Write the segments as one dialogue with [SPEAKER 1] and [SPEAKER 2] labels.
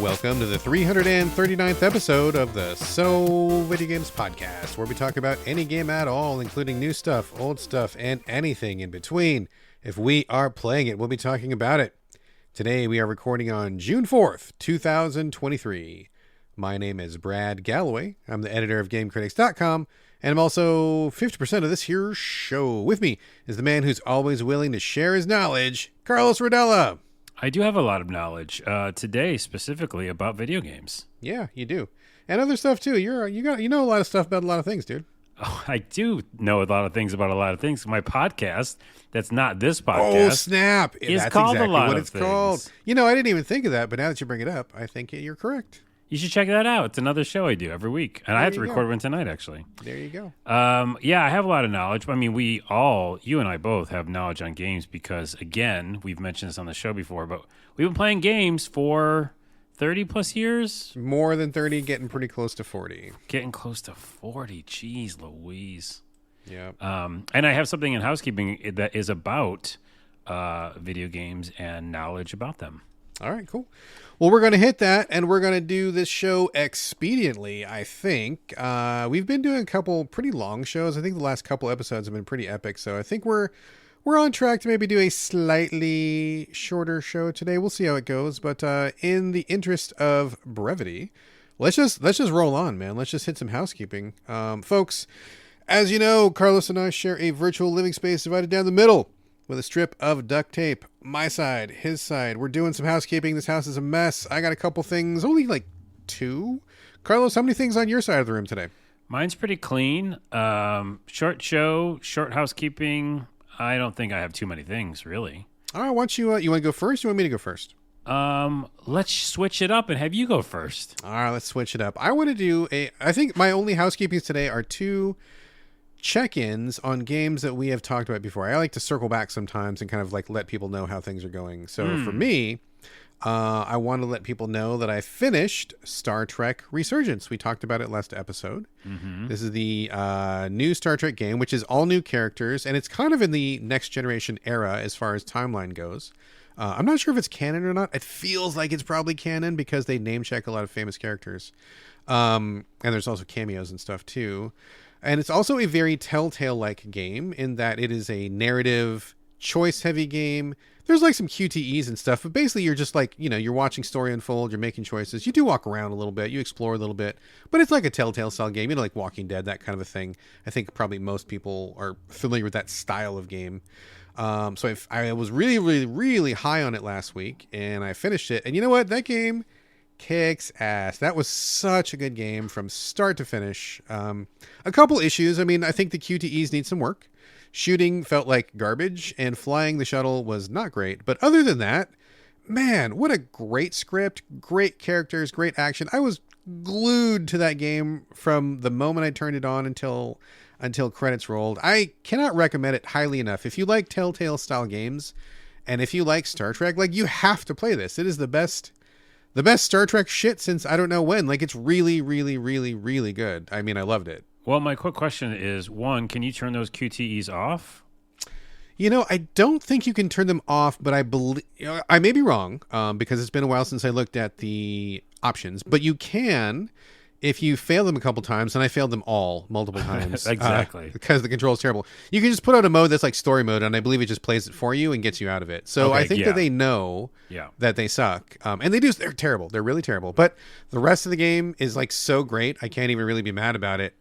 [SPEAKER 1] Welcome to the 339th episode of the So Video Games podcast, where we talk about any game at all, including new stuff, old stuff, and anything in between. If we are playing it, we'll be talking about it. Today we are recording on June 4th, 2023. My name is Brad Galloway. I'm the editor of GameCritics.com, and I'm also 50% of this here show. With me is the man who's always willing to share his knowledge, Carlos Rodella.
[SPEAKER 2] I do have a lot of knowledge today, specifically about video games.
[SPEAKER 1] Yeah, you do, and other stuff too. You know a lot of stuff about a lot of things, dude.
[SPEAKER 2] Oh, I do know a lot of things about a lot of things. My podcast, that's not this podcast.
[SPEAKER 1] Oh snap!
[SPEAKER 2] Is
[SPEAKER 1] That's
[SPEAKER 2] called
[SPEAKER 1] exactly
[SPEAKER 2] a lot
[SPEAKER 1] what
[SPEAKER 2] of
[SPEAKER 1] it's
[SPEAKER 2] things.
[SPEAKER 1] called. You know, I didn't even think of that, but now that you bring it up, I think you're correct.
[SPEAKER 2] You should check that out. It's another show I do every week, and I have to record one tonight, actually.
[SPEAKER 1] There you go.
[SPEAKER 2] Yeah, I have a lot of knowledge. I mean, you and I both have knowledge on games because, again, we've mentioned this on the show before, but we've been playing games for 30 plus years.
[SPEAKER 1] More than 30, getting pretty close to 40.
[SPEAKER 2] Getting close to 40. Jeez Louise.
[SPEAKER 1] Yeah.
[SPEAKER 2] And I have something in housekeeping that is about video games and knowledge about them.
[SPEAKER 1] All right, cool. Well, we're going to hit that, and we're going to do this show expediently, I think. We've been doing a couple pretty long shows. I think the last couple episodes have been pretty epic, so I think we're on track to maybe do a slightly shorter show today. We'll see how it goes, but in the interest of brevity, let's just roll on, man. Let's just hit some housekeeping. Folks, as you know, Carlos and I share a virtual living space divided down the middle with a strip of duct tape. My side, his side. We're doing some housekeeping. This house is a mess. I got a couple things, only like 2. Carlos, how many things on your side of the room today?
[SPEAKER 2] Mine's pretty clean. Short show, short housekeeping. I don't think I have too many things, really.
[SPEAKER 1] All right, why don't you want to go first? Or you want me to go first?
[SPEAKER 2] Let's switch it up and have you go first.
[SPEAKER 1] All right, let's switch it up. I want to do I think my only housekeepings today are 2 check-ins on games that we have talked about before. I like to circle back sometimes and kind of like let people know how things are going. So for me, I want to let people know that I finished Star Trek Resurgence. We talked about it last episode. Mm-hmm. This is the new Star Trek game, which is all new characters, and it's kind of in the next generation era as far as timeline goes. I'm not sure if it's canon or not. It feels like it's probably canon because they name check a lot of famous characters. And there's also cameos and stuff too. And it's also a very Telltale-like game in that it is a narrative, choice-heavy game. There's like some QTEs and stuff, but basically you're just like, you're watching story unfold, you're making choices. You do walk around a little bit, you explore a little bit, but it's like a Telltale-style game, like Walking Dead, that kind of a thing. I think probably most people are familiar with that style of game. So I was really, really, really high on it last week, and I finished it. And you know what? That game kicks ass. That was such a good game from start to finish. A couple issues. I mean, I think the QTEs need some work. Shooting felt like garbage, and flying the shuttle was not great. But other than that, man, what a great script, great characters, great action. I was glued to that game from the moment I turned it on until credits rolled. I cannot recommend it highly enough. If you like Telltale style games, and if you like Star Trek, like, you have to play this. It is the best Star Trek shit since I don't know when. Like, it's really, really, really, really good. I mean, I loved it.
[SPEAKER 2] Well, my quick question is, 1, can you turn those QTEs off?
[SPEAKER 1] I don't think you can turn them off, but I believe I may be wrong because it's been a while since I looked at the options. But you can, if you fail them a couple times, and I failed them all multiple times.
[SPEAKER 2] Exactly.
[SPEAKER 1] Because the control is terrible. You can just put out a mode that's like story mode, and I believe it just plays it for you and gets you out of it. So
[SPEAKER 2] okay,
[SPEAKER 1] I think that they know that they suck. And they do. They're terrible. They're really terrible. But the rest of the game is like so great. I can't even really be mad about it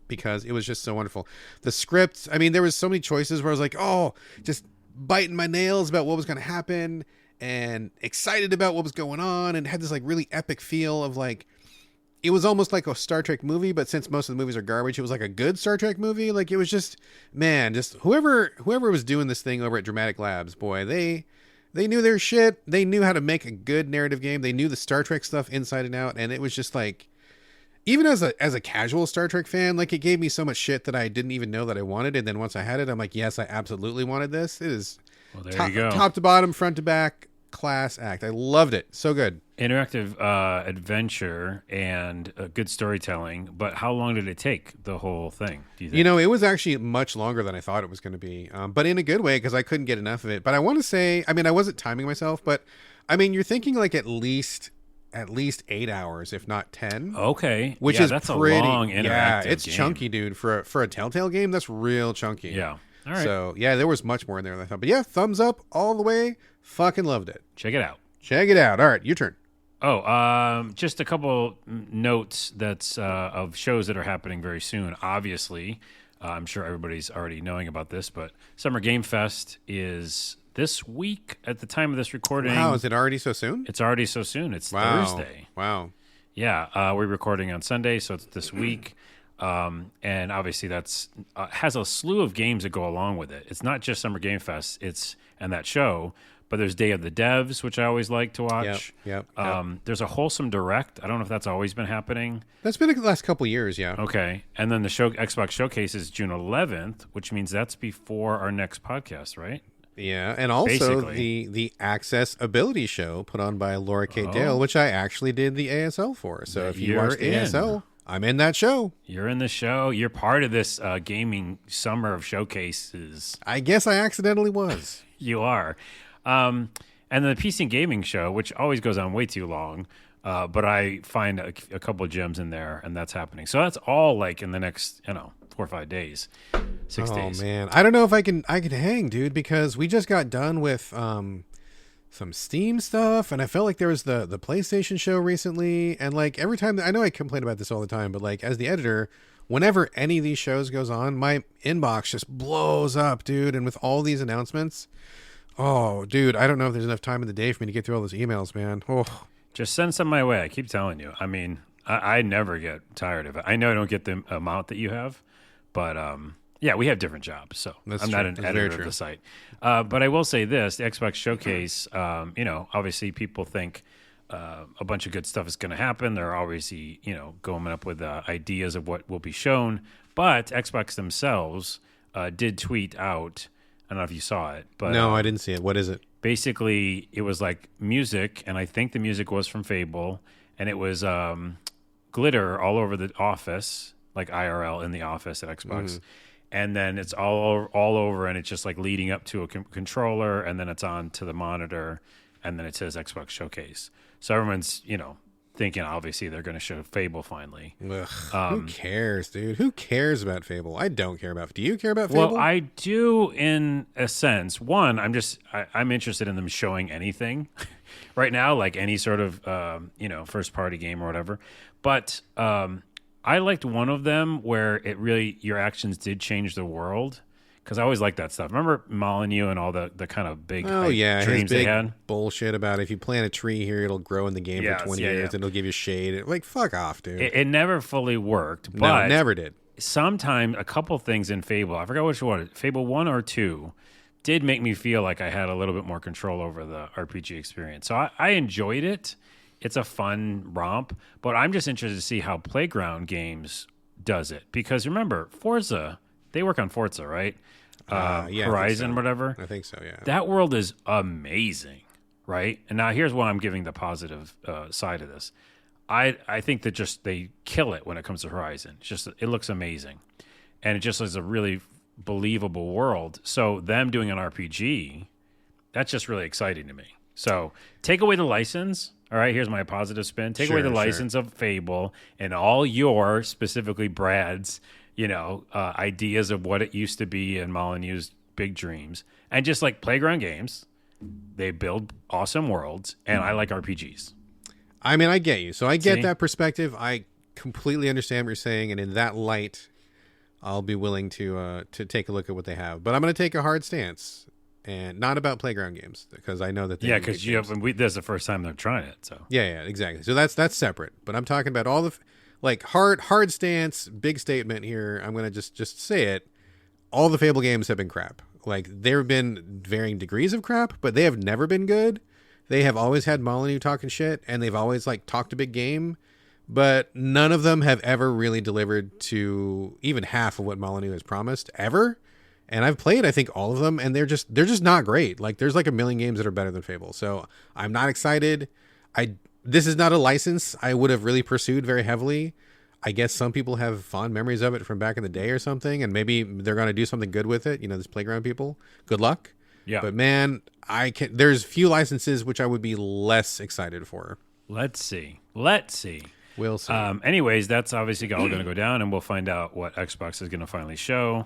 [SPEAKER 1] because it was just so wonderful. The script, I mean, there was so many choices where I was like, oh, just biting my nails about what was going to happen and excited about what was going on, and had this like really epic feel of like, it was almost like a Star Trek movie, but since most of the movies are garbage, it was like a good Star Trek movie. Like, it was just, man, just whoever was doing this thing over at Dramatic Labs, boy, they knew their shit. They knew how to make a good narrative game. They knew the Star Trek stuff inside and out. And it was just like, even as a casual Star Trek fan, like, it gave me so much shit that I didn't even know that I wanted. And then once I had it, I'm like, yes, I absolutely wanted this. It is
[SPEAKER 2] you go.
[SPEAKER 1] Top to bottom, front to back, class act. I loved it. So good.
[SPEAKER 2] Interactive adventure and good storytelling, but how long did it take, the whole thing, do you think?
[SPEAKER 1] It was actually much longer than I thought it was going to be, but in a good way, because I couldn't get enough of it. But I want to say, I mean, I wasn't timing myself, but I mean, you're thinking like at least at least 8 hours, if not 10.
[SPEAKER 2] Okay.
[SPEAKER 1] Which
[SPEAKER 2] Yeah,
[SPEAKER 1] is
[SPEAKER 2] that's
[SPEAKER 1] pretty,
[SPEAKER 2] a long interactive
[SPEAKER 1] yeah, it's
[SPEAKER 2] game.
[SPEAKER 1] chunky, dude. For a Telltale game, that's real chunky.
[SPEAKER 2] Yeah. All right.
[SPEAKER 1] So, yeah, there was much more in there than I thought. But yeah, thumbs up all the way. Fucking loved it.
[SPEAKER 2] Check it out.
[SPEAKER 1] Check it out. All right, your turn.
[SPEAKER 2] Oh, just a couple notes that's of shows that are happening very soon. Obviously, I'm sure everybody's already knowing about this, but Summer Game Fest is this week at the time of this recording.
[SPEAKER 1] Wow, is it already so soon?
[SPEAKER 2] It's already so soon. It's
[SPEAKER 1] Wow.
[SPEAKER 2] Thursday.
[SPEAKER 1] Wow.
[SPEAKER 2] Yeah, we're recording on Sunday, so it's this week. And obviously that's has a slew of games that go along with it. It's not just Summer Game Fest, and that show, but there's Day of the Devs, which I always like to watch.
[SPEAKER 1] Yep.
[SPEAKER 2] There's a Wholesome Direct. I don't know if that's always been happening.
[SPEAKER 1] That's been the last couple years, yeah.
[SPEAKER 2] Okay. And then the Xbox Showcase is June 11th, which means that's before our next podcast, right?
[SPEAKER 1] Yeah, and also
[SPEAKER 2] Basically.
[SPEAKER 1] the Accessibility Show put on by Laura K. Dale, which I actually did the ASL for. So if you
[SPEAKER 2] You're
[SPEAKER 1] watch the ASL, I'm in that show.
[SPEAKER 2] You're in the show. You're part of this gaming summer of showcases.
[SPEAKER 1] I guess I accidentally was.
[SPEAKER 2] You are. And the PC and Gaming Show, which always goes on way too long, but I find a couple of gems in there, and that's happening. So that's all like in the next, 4 or 5 days, 6 days.
[SPEAKER 1] Oh man, I don't know if I can hang, dude, because we just got done with some Steam stuff, and I felt like there was the PlayStation show recently, and like every time, I know I complain about this all the time, but like as the editor, whenever any of these shows goes on, my inbox just blows up, dude, and with all these announcements. Oh, dude, I don't know if there's enough time in the day for me to get through all those emails, man. Oh,
[SPEAKER 2] Just send some my way. I keep telling you. I mean, I never get tired of it. I know I don't get the amount that you have, but yeah, we have different jobs, so I'm not an editor of the site. But I will say this: the Xbox Showcase. Obviously, people think a bunch of good stuff is going to happen. They're obviously, going up with ideas of what will be shown. But Xbox themselves did tweet out. I don't know if you saw it, but
[SPEAKER 1] no, I didn't see it. What is it?
[SPEAKER 2] Basically, it was like music, and I think the music was from Fable, and it was glitter all over the office, like IRL in the office at Xbox, and then it's all over, and it's just like leading up to a controller, and then it's on to the monitor, and then it says Xbox Showcase. So everyone's thinking obviously they're going to show Fable finally.
[SPEAKER 1] Ugh, who cares, dude? Who cares about Fable? I don't care about. Do you care about Fable?
[SPEAKER 2] Well, I do in a sense. One, I'm interested in them showing anything right now, like any sort of first party game or whatever. But I liked one of them where it really your actions did change the world. Because I always like that stuff. Remember Molyneux and all the kind of big dreams they had?
[SPEAKER 1] Bullshit about if you plant a tree here, it'll grow in the game for 20 years and it'll give you shade. Like, fuck off, dude.
[SPEAKER 2] It never fully worked. But
[SPEAKER 1] no, it never did.
[SPEAKER 2] Sometime a couple things in Fable, I forgot which one, Fable 1 or 2, did make me feel like I had a little bit more control over the RPG experience. So I enjoyed it. It's a fun romp. But I'm just interested to see how Playground Games does it. Because remember, Forza, they work on Forza, right? Horizon, whatever.
[SPEAKER 1] I think so, yeah.
[SPEAKER 2] That world is amazing, right? And now here's why I'm giving the positive side of this. I think that just they kill it when it comes to Horizon. It looks amazing, and it just is a really believable world. So them doing an RPG, that's just really exciting to me. So take away the license. All right, here's my positive spin. Take away the license of Fable and all your, specifically Brad's, ideas of what it used to be in Molyneux's big dreams. And just like Playground Games, they build awesome worlds, and I like RPGs.
[SPEAKER 1] I mean, I get you. So I get that perspective. I completely understand what you're saying, and in that light, I'll be willing to take a look at what they have. But I'm going to take a hard stance, and not about Playground Games, because I know that they
[SPEAKER 2] because this is the first time they're trying it. So
[SPEAKER 1] yeah, exactly. So that's separate. But I'm talking about all the hard stance, big statement here. I'm going to just say it. All the Fable games have been crap. Like, there have been varying degrees of crap, but they have never been good. They have always had Molyneux talking shit, and they've always talked a big game, but none of them have ever really delivered to even half of what Molyneux has promised ever. And I've played, I think, all of them, and they're just not great. Like, there's a million games that are better than Fable. So I'm not excited. This is not a license I would have really pursued very heavily. I guess some people have fond memories of it from back in the day or something, and maybe they're going to do something good with it. This Playground people. Good luck.
[SPEAKER 2] Yeah.
[SPEAKER 1] But man, there's few licenses which I would be less excited for.
[SPEAKER 2] Let's see.
[SPEAKER 1] We'll see.
[SPEAKER 2] Anyways, that's obviously all going to go down, and we'll find out what Xbox is going to finally show.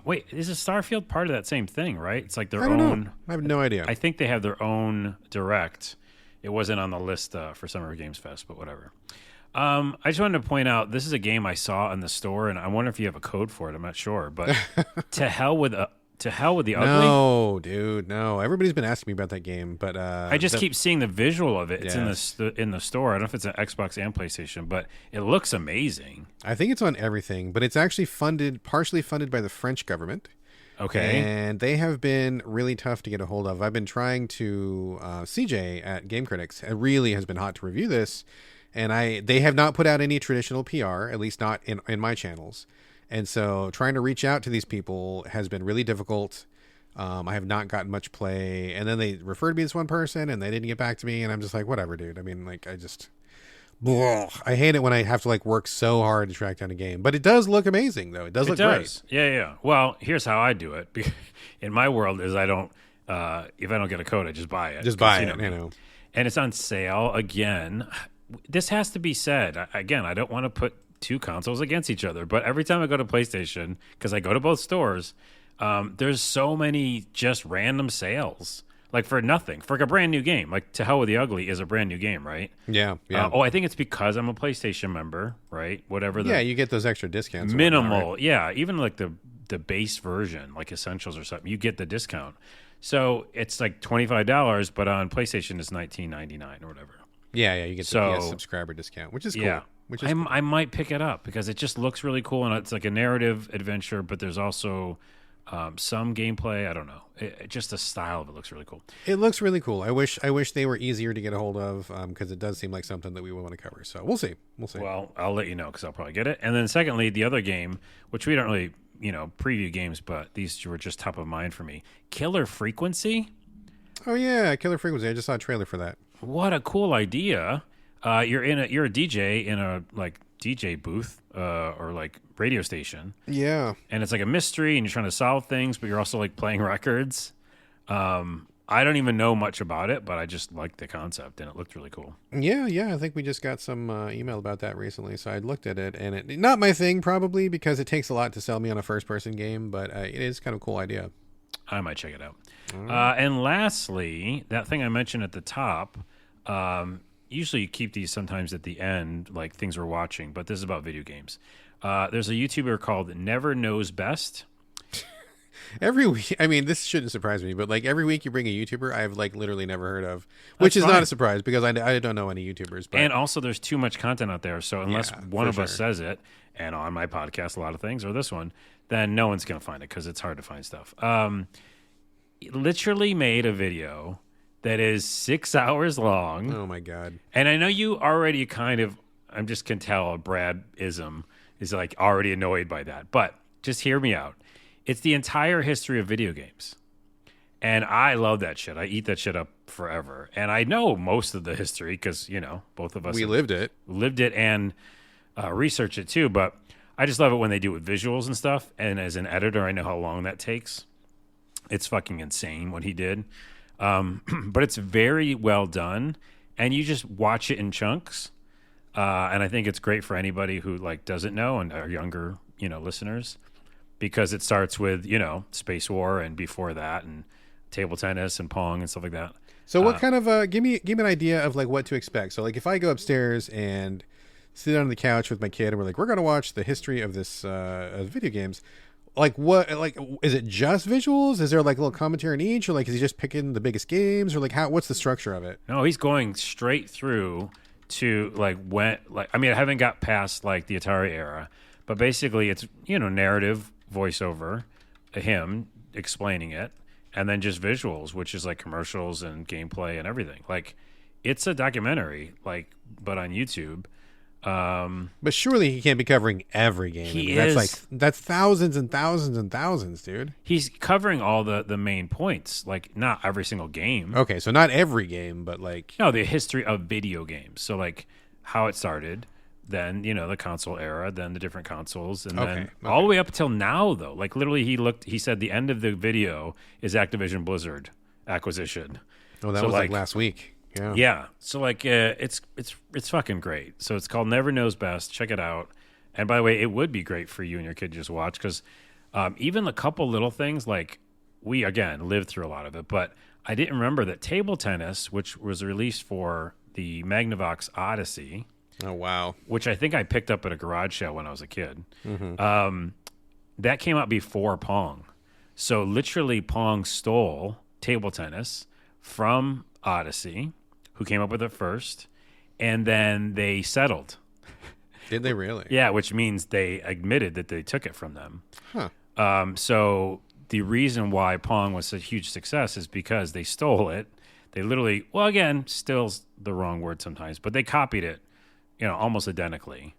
[SPEAKER 2] Wait, is Starfield part of that same thing, right? It's like their
[SPEAKER 1] I don't
[SPEAKER 2] own.
[SPEAKER 1] know. I have no idea.
[SPEAKER 2] I think they have their own direct. It wasn't on the list for Summer Games Fest, but whatever. I just wanted to point out, this is a game I saw in the store, and I wonder if you have a code for it. I'm not sure, but to hell with the ugly.
[SPEAKER 1] No, dude, no. Everybody's been asking me about that game, but
[SPEAKER 2] I just keep seeing the visual of it. It's
[SPEAKER 1] Yes.
[SPEAKER 2] in the store. I don't know if it's an Xbox and PlayStation, but it looks amazing.
[SPEAKER 1] I think it's on everything. But it's actually partially funded by the French government.
[SPEAKER 2] Okay.
[SPEAKER 1] And they have been really tough to get a hold of. I've been trying to CJ at Game Critics. It really has been hot to review this, and they have not put out any traditional PR, at least not in my channels. And so trying to reach out to these people has been really difficult. I have not gotten much play, and then they referred me to this one person, and they didn't get back to me, and I'm just like, whatever, dude. I mean, like, I hate it when I have to like work so hard to track down a game. But it does look amazing, though. It does look great.
[SPEAKER 2] Yeah. Well, here's how I do it. In my world, is I don't. If I don't get a code, I just buy it.
[SPEAKER 1] Just buy it, you know.
[SPEAKER 2] And it's on sale again. This has to be said. Again, I don't want to put two consoles against each other, but every time I go to PlayStation, because I go to both stores, there's so many just random sales. Like for nothing, for like a brand new game. Like To Hell with the Ugly is a brand new game, right?
[SPEAKER 1] Yeah.
[SPEAKER 2] I think it's because I'm a PlayStation member, right? Whatever.
[SPEAKER 1] You get those extra discounts.
[SPEAKER 2] Minimal,
[SPEAKER 1] whatnot, right?
[SPEAKER 2] yeah. Even like the base version, like Essentials or something, you get the discount. So it's like $25, but on PlayStation it's $19.99 or whatever.
[SPEAKER 1] Yeah, you get the PS subscriber discount, which is cool.
[SPEAKER 2] Yeah.
[SPEAKER 1] Cool.
[SPEAKER 2] I might pick it up because it just looks really cool, and it's like a narrative adventure, but there's also some gameplay. I don't know. Just the style of it looks really cool.
[SPEAKER 1] It looks really cool. I wish they were easier to get a hold of because it does seem like something that we would want to cover. So we'll see.
[SPEAKER 2] Well, I'll let you know because I'll probably get it. And then secondly, the other game, which we don't really preview games, but these were just top of mind for me. Killer Frequency.
[SPEAKER 1] Oh yeah, Killer Frequency. I just saw a trailer for that.
[SPEAKER 2] What a cool idea. You're a DJ in a like DJ booth or like radio station.
[SPEAKER 1] Yeah.
[SPEAKER 2] And it's like a mystery and you're trying to solve things, but you're also like playing records. I don't even know much about it, but I just liked the concept and it looked really cool.
[SPEAKER 1] Yeah. I think we just got some email about that recently, so I looked at it, and it not my thing probably because it takes a lot to sell me on a first-person game, but it is kind of a cool idea.
[SPEAKER 2] I might check it out. And lastly, that thing I mentioned at the top, usually you keep these sometimes at the end, like things we're watching, but this is about video games. There's a YouTuber called Never Knows Best.
[SPEAKER 1] Every week, I mean, this shouldn't surprise me, but like every week you bring a YouTuber I've like literally never heard of, which is not a surprise because I don't know any YouTubers. But...
[SPEAKER 2] And also there's too much content out there. So unless one of us says it, and on my podcast, a lot of things, or this one, then no one's going to find it because it's hard to find stuff. Literally made a video that is 6 hours long.
[SPEAKER 1] Oh my God.
[SPEAKER 2] And I know you already kind of, I just can tell Brad-ism is like already annoyed by that, but just hear me out. It's the entire history of video games. And I love that shit. I eat that shit up forever. And I know most of the history because, both of us
[SPEAKER 1] lived it
[SPEAKER 2] and researched it too. But I just love it when they do it with visuals and stuff. And as an editor, I know how long that takes. It's fucking insane what he did. But it's very well done. And you just watch it in chunks. And I think it's great for anybody who like doesn't know and are younger, listeners. Because it starts with, Space War and before that and table tennis and Pong and stuff like that.
[SPEAKER 1] So what kind of give me an idea of like what to expect. So like if I go upstairs and sit on the couch with my kid and we're like, we're going to watch the history of this of video games. Like what, like, is it just visuals? Is there like a little commentary on each, or like, is he just picking the biggest games, or like what's the structure of it?
[SPEAKER 2] No, he's going straight through to like I haven't got past like the Atari era, but basically it's, narrative voiceover, him explaining it, and then just visuals, which is like commercials and gameplay and everything. Like it's a documentary, like, but on YouTube.
[SPEAKER 1] But surely he can't be covering every game. That's thousands and thousands and thousands, dude.
[SPEAKER 2] He's covering all the main points, like not every single game.
[SPEAKER 1] Okay, so not every game, but like
[SPEAKER 2] the history of video games. So like how it started, then the console era, then the different consoles, and then all the way up until now. Though, like literally, he said the end of the video is Activision Blizzard acquisition.
[SPEAKER 1] Oh, that was like last week. Yeah.
[SPEAKER 2] Yeah. So like it's fucking great. So it's called Never Knows Best. Check it out. And by the way, it would be great for you and your kid to just watch because even a couple little things like we again lived through a lot of it, but I didn't remember that table tennis, which was released for the Magnavox Odyssey.
[SPEAKER 1] Oh wow.
[SPEAKER 2] Which I think I picked up at a garage sale when I was a kid.
[SPEAKER 1] Mm-hmm.
[SPEAKER 2] That came out before Pong. So literally Pong stole table tennis from Odyssey, who came up with it first, and then they settled.
[SPEAKER 1] Did they really?
[SPEAKER 2] Yeah, which means they admitted that they took it from them.
[SPEAKER 1] Huh.
[SPEAKER 2] So the reason why Pong was such a huge success is because they stole it. They literally, well, again, still's the wrong word sometimes, but they copied it, almost identically.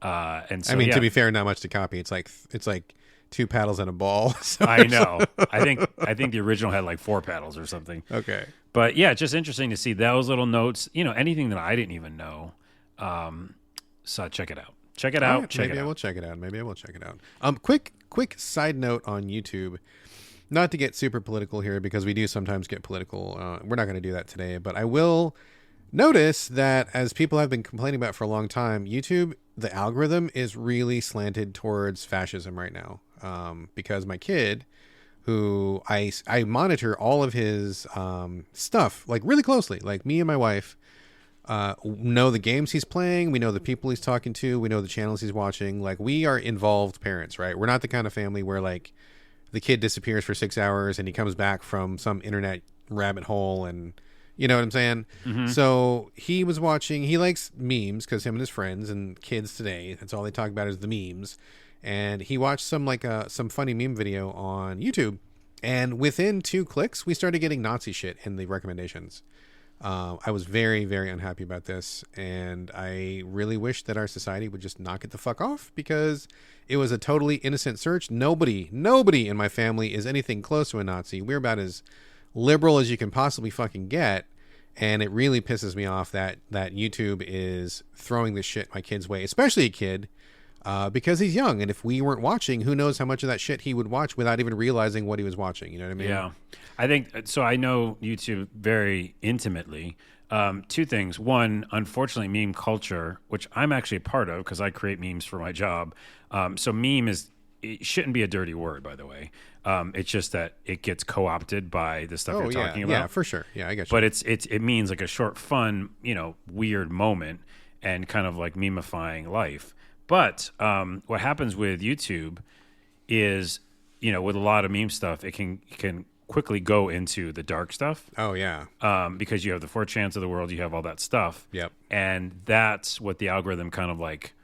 [SPEAKER 2] And so,
[SPEAKER 1] to be fair, not much to copy. It's like two paddles and a ball. So
[SPEAKER 2] I know. I think the original had like 4 paddles or something.
[SPEAKER 1] Okay.
[SPEAKER 2] But yeah, it's just interesting to see those little notes. Anything that I didn't even know. So check it out. Check it out.
[SPEAKER 1] Right, maybe I will check it out. Quick side note on YouTube. Not to get super political here because we do sometimes get political. We're not going to do that today, but I will notice that as people have been complaining about for a long time, YouTube, the algorithm is really slanted towards fascism right now. Because my kid, who I monitor all of his stuff like really closely, like me and my wife know the games he's playing, we know the people he's talking to, we know the channels he's watching. Like we are involved parents, right? We're not the kind of family where like the kid disappears for 6 hours and he comes back from some internet rabbit hole and you know what I'm saying? Mm-hmm. So he was watching, he likes memes because him and his friends and kids today, that's all they talk about is the memes. And he watched some funny meme video on YouTube. And within 2 clicks, we started getting Nazi shit in the recommendations. I was very, very unhappy about this. And I really wish that our society would just knock it the fuck off because it was a totally innocent search. Nobody in my family is anything close to a Nazi. We're about as liberal as you can possibly fucking get. And it really pisses me off that YouTube is throwing this shit my kid's way, especially a kid, because he's young. And if we weren't watching, who knows how much of that shit he would watch without even realizing what he was watching. You know what I mean?
[SPEAKER 2] Yeah. I think so. I know YouTube very intimately. 2 things. One, unfortunately, meme culture, which I'm actually a part of because I create memes for my job. So meme it shouldn't be a dirty word, by the way. It's just that it gets co-opted by the stuff you're talking about.
[SPEAKER 1] Yeah, for sure. Yeah, I get you.
[SPEAKER 2] But it means like a short, fun, weird moment and kind of like memifying life. But what happens with YouTube is, with a lot of meme stuff, it can quickly go into the dark stuff.
[SPEAKER 1] Oh, yeah.
[SPEAKER 2] Because you have the 4chans of the world, you have all that stuff.
[SPEAKER 1] Yep.
[SPEAKER 2] And that's what the algorithm kind of like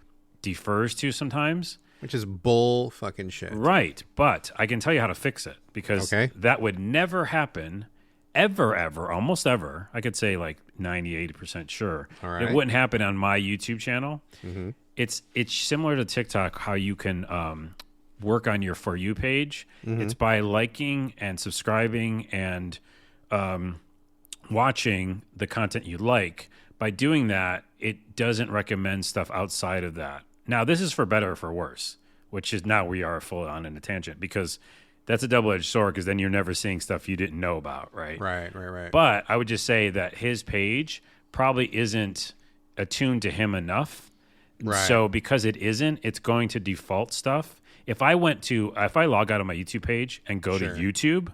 [SPEAKER 2] defers to sometimes.
[SPEAKER 1] Which is bull fucking shit.
[SPEAKER 2] Right. But I can tell you how to fix it because that would never happen ever, almost ever. I could say like 90, 80% sure.
[SPEAKER 1] All right.
[SPEAKER 2] It wouldn't happen on my YouTube channel.
[SPEAKER 1] Mm-hmm.
[SPEAKER 2] It's similar to TikTok, how you can work on your For You page. Mm-hmm. It's by liking and subscribing and watching the content you like. By doing that, it doesn't recommend stuff outside of that. Now, this is for better or for worse, which is now we are full on in a tangent because that's a double-edged sword because then you're never seeing stuff you didn't know about, right?
[SPEAKER 1] Right.
[SPEAKER 2] But I would just say that his page probably isn't attuned to him enough.
[SPEAKER 1] Right.
[SPEAKER 2] So because it isn't, it's going to default stuff. If I log out of my YouTube page and go to YouTube,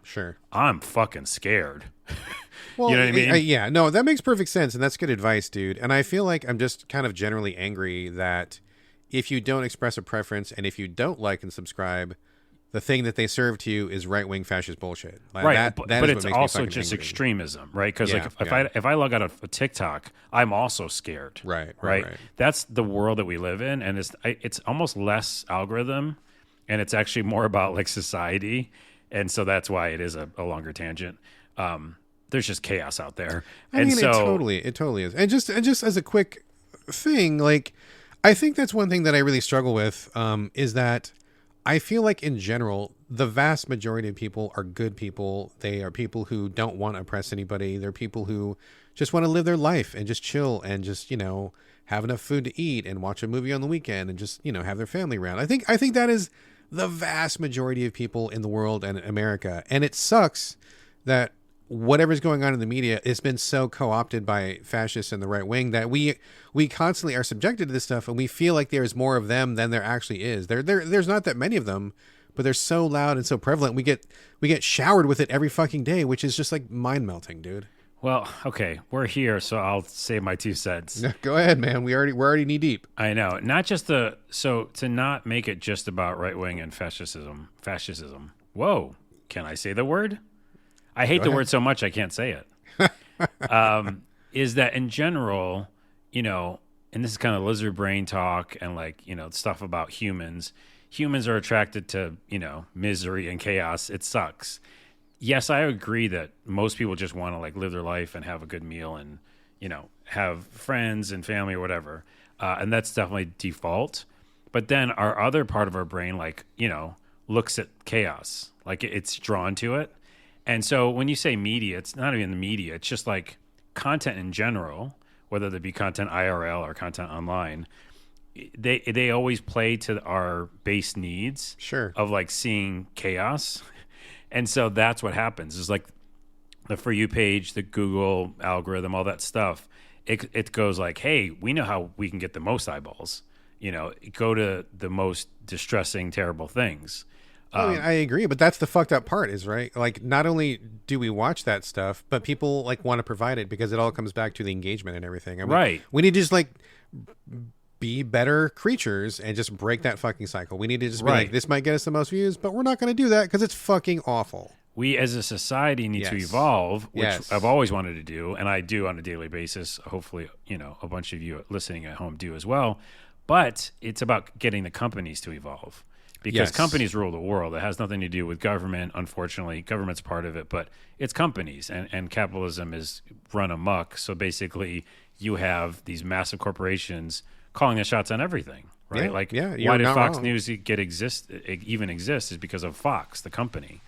[SPEAKER 2] I'm fucking scared.
[SPEAKER 1] Well,
[SPEAKER 2] you know what I mean?
[SPEAKER 1] Yeah, no, that makes perfect sense, and that's good advice, dude. And I feel like I'm just kind of generally angry that if you don't express a preference and if you don't like and subscribe, the thing that they serve to you is right-wing fascist bullshit. Like
[SPEAKER 2] right, but
[SPEAKER 1] it's
[SPEAKER 2] also just angry. Extremism, right? Because if I log out of TikTok, I'm also scared.
[SPEAKER 1] Right.
[SPEAKER 2] That's the world that we live in, and it's almost less algorithm, and it's actually more about like society, and so that's why it is a longer tangent. There's just chaos out there.
[SPEAKER 1] I mean, it totally is. And just as a quick thing, like I think that's one thing that I really struggle with is that I feel like in general, the vast majority of people are good people. They are people who don't want to oppress anybody. They're people who just want to live their life and just chill and just, have enough food to eat and watch a movie on the weekend and just, have their family around. I think that is the vast majority of people in the world and America. And it sucks that whatever's going on in the media, it's been so co-opted by fascists and the right wing that we constantly are subjected to this stuff, and we feel like there's more of them than there actually is. There's not that many of them, but they're so loud and so prevalent. We get showered with it every fucking day, which is just like mind melting, dude.
[SPEAKER 2] Well, okay, we're here, so I'll say my 2 cents.
[SPEAKER 1] Go ahead, man. We're already knee deep.
[SPEAKER 2] I know. Not just so to not make it just about right wing and fascism. Whoa, can I say the word? I hate the word so much I can't say it. Is that in general, and this is kind of lizard brain talk and like, stuff about humans. Humans are attracted to, misery and chaos. It sucks. Yes, I agree that most people just want to like live their life and have a good meal and, have friends and family or whatever. And that's definitely default. But then our other part of our brain, like, looks at chaos, like it's drawn to it. And so when you say media, it's not even the media. It's just like content in general, whether there be content IRL or content online. They always play to our base needs of like seeing chaos. And so that's what happens is like the For You page, the Google algorithm, all that stuff. It goes like, hey, we know how we can get the most eyeballs. Go to the most distressing, terrible things.
[SPEAKER 1] I mean, I agree, but that's the fucked up part is, right? Like, not only do we watch that stuff, but people like want to provide it because it all comes back to the engagement and everything. I mean,
[SPEAKER 2] right.
[SPEAKER 1] We need to just like be better creatures and just break that fucking cycle. We need to just be like, this might get us the most views, but we're not going to do that because it's fucking awful.
[SPEAKER 2] We as a society need to evolve, which I've always wanted to do, and I do on a daily basis. Hopefully, a bunch of you listening at home do as well. But it's about getting the companies to evolve. Because companies rule the world. It has nothing to do with government. Unfortunately, government's part of it, but it's companies, and capitalism is run amok. So basically, you have these massive corporations calling the shots on everything, right? Why did Fox News even exist is because of Fox, the company.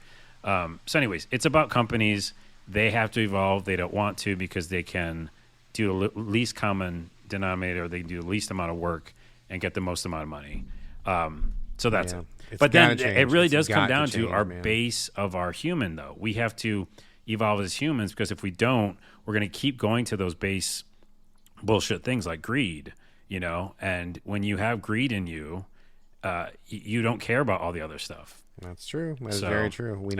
[SPEAKER 2] So anyways, it's about companies. They have to evolve. They don't want to because they can do the least common denominator. They can do the least amount of work and get the most amount of money. So that's it. But then it really does come down to our base of our human, though. We have to evolve as humans because if we don't, we're going to keep going to those base bullshit things like greed, and when you have greed in you, you don't care about all the other stuff.
[SPEAKER 1] That's true. That is very true. We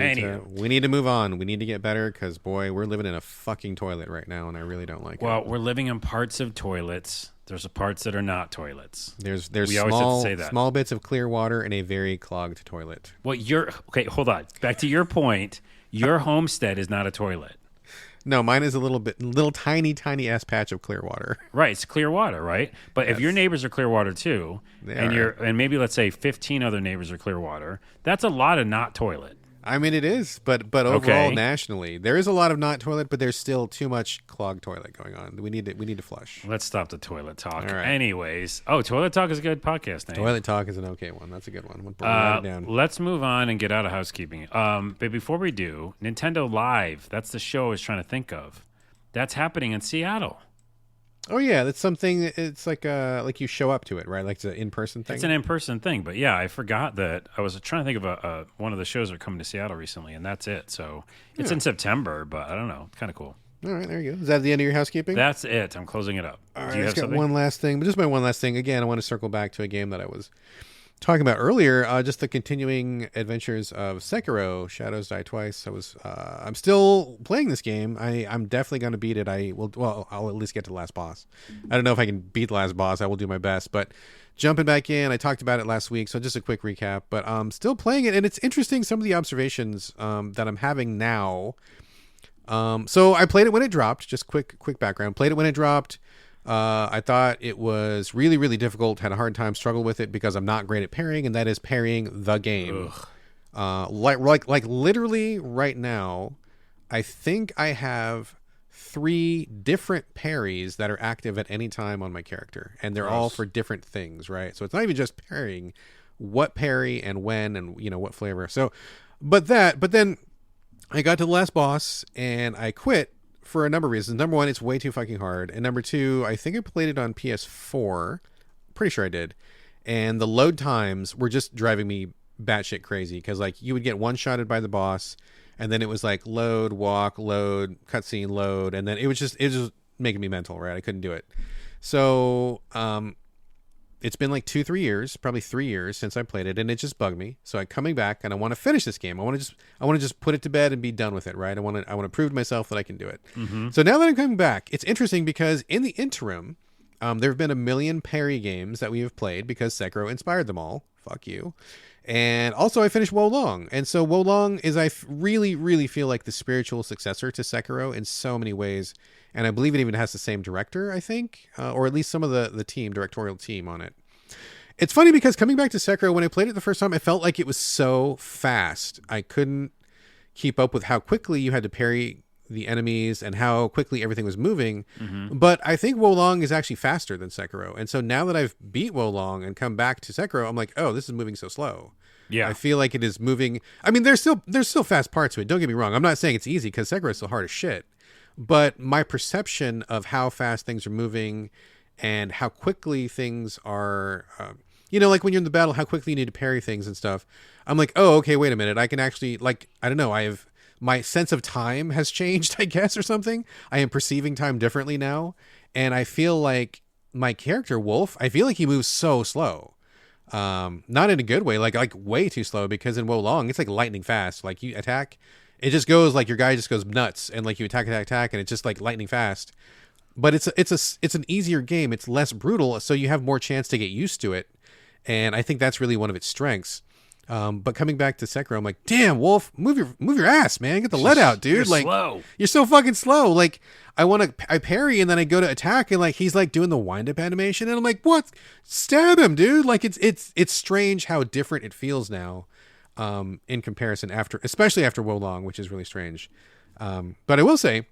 [SPEAKER 1] need to move on. We need to get better because, boy, we're living in a fucking toilet right now, and I really don't like it.
[SPEAKER 2] Well, we're living in parts of toilets. There's parts that are not toilets.
[SPEAKER 1] There's
[SPEAKER 2] we always have to say that.
[SPEAKER 1] Small bits of clear water in a very clogged toilet.
[SPEAKER 2] Well, okay, hold on. Back to your point. Your homestead is not a toilet.
[SPEAKER 1] No, mine is a little tiny ass patch of clear water.
[SPEAKER 2] Right, it's clear water, right? But if your neighbors are clear water too, and maybe let's say 15 other neighbors are clear water, that's a lot of not toilet.
[SPEAKER 1] I mean, it is, but overall, nationally, there is a lot of not toilet, but there's still too much clogged toilet going on. We need to flush.
[SPEAKER 2] Let's stop the toilet talk.
[SPEAKER 1] All right.
[SPEAKER 2] Anyways, toilet talk is a good podcast name.
[SPEAKER 1] Toilet talk is an okay one. That's a good one. We'll write it down.
[SPEAKER 2] Let's move on and get out of housekeeping. But before we do, Nintendo Live. That's the show I was trying to think of. That's happening in Seattle.
[SPEAKER 1] Oh yeah, that's something. It's like you show up to it, right? Like it's an in-person thing.
[SPEAKER 2] It's an in-person thing, but yeah, I forgot that. I was trying to think of one of the shows that are coming to Seattle recently, and that's it. So it's in September, but I don't know. It's kind of cool.
[SPEAKER 1] All right, there you go. Is that the end of your housekeeping?
[SPEAKER 2] That's it. I'm closing it up.
[SPEAKER 1] All right, do you have something? One last thing, but just my one last thing. Again, I want to circle back to a game that I was talking about earlier, just the continuing adventures of Sekiro: Shadows Die Twice. I'm still playing this game. I'm definitely going to beat it. I'll at least get to the last boss. I don't know if I can beat the last boss. I will do my best, but jumping back in, I talked about it last week, so just a quick recap. But I'm still playing it, and it's interesting some of the observations that I'm having now. So I played it when it dropped. Just quick background. Played it when it dropped. I thought it was really, really difficult. Had a hard time, struggled with it because I'm not great at parrying, and that is parrying the game. Like literally right now, I think I have 3 different parries that are active at any time on my character, and they're all for different things, right? So it's not even just parrying, what parry and when, and what flavor. So, but then I got to the last boss and I quit. For a number of reasons. Number one, it's way too fucking hard. And number two, I think I played it on PS4. Pretty sure I did. And the load times were just driving me batshit crazy. Because, you would get one-shotted by the boss. and then it was like load, walk, load, cutscene, load, and then it was just making me mental, right? I couldn't do it. So it's been like 2-3 years, probably 3 years since I played it, and it just bugged me. So I'm coming back and I want to finish this game. I want to just put it to bed and be done with it, right? I want to prove to myself that I can do it. So now that I'm coming back, it's interesting because in the interim, there have been a million parry games that we have played because Sekiro inspired them all. Fuck you. And also I finished Wo Long. And so Wo Long is, really, really feel like the spiritual successor to Sekiro in so many ways. And I believe it even has the same director, I think, or at least some of the directorial team on it. It's funny because coming back to Sekiro, when I played it the first time, it felt like it was so fast. I couldn't keep up with how quickly you had to parry the enemies and how quickly everything was moving. But I think Wo Long is actually faster than Sekiro. And so now that I've beat Wo Long and come back to Sekiro, I'm like, oh, this is moving so slow.
[SPEAKER 2] Yeah.
[SPEAKER 1] I feel like it is moving. I mean, there's still fast parts to it. Don't get me wrong. I'm not saying it's easy because Sekiro is still hard as shit. But my perception of how fast things are moving and how quickly things are, like when you're in the battle, how quickly you need to parry things and stuff. I'm like, oh, okay, wait a minute. I can actually, like, I don't know. My sense of time has changed, I guess, or something. I am perceiving time differently now. And I feel like my character, Wolf, I feel like he moves so slow. Not in a good way, like way too slow, because in Wo Long, it's like lightning fast. Like you attack, it just goes like your guy just goes nuts, and like you attack, and it's just like lightning fast. But it's an easier game. It's less brutal, so you have more chance to get used to it. And I think that's really one of its strengths. But coming back to Sekiro, I'm like, damn, Wolf, move your ass, man. Get the lead out, dude.
[SPEAKER 2] You're
[SPEAKER 1] like,
[SPEAKER 2] slow.
[SPEAKER 1] You're so fucking slow. Like, I parry and then I go to attack and like he's like doing the wind up animation and I'm like, what? Stab him, dude. Like it's strange how different it feels now, in comparison especially after Wo Long, which is really strange. But I will say,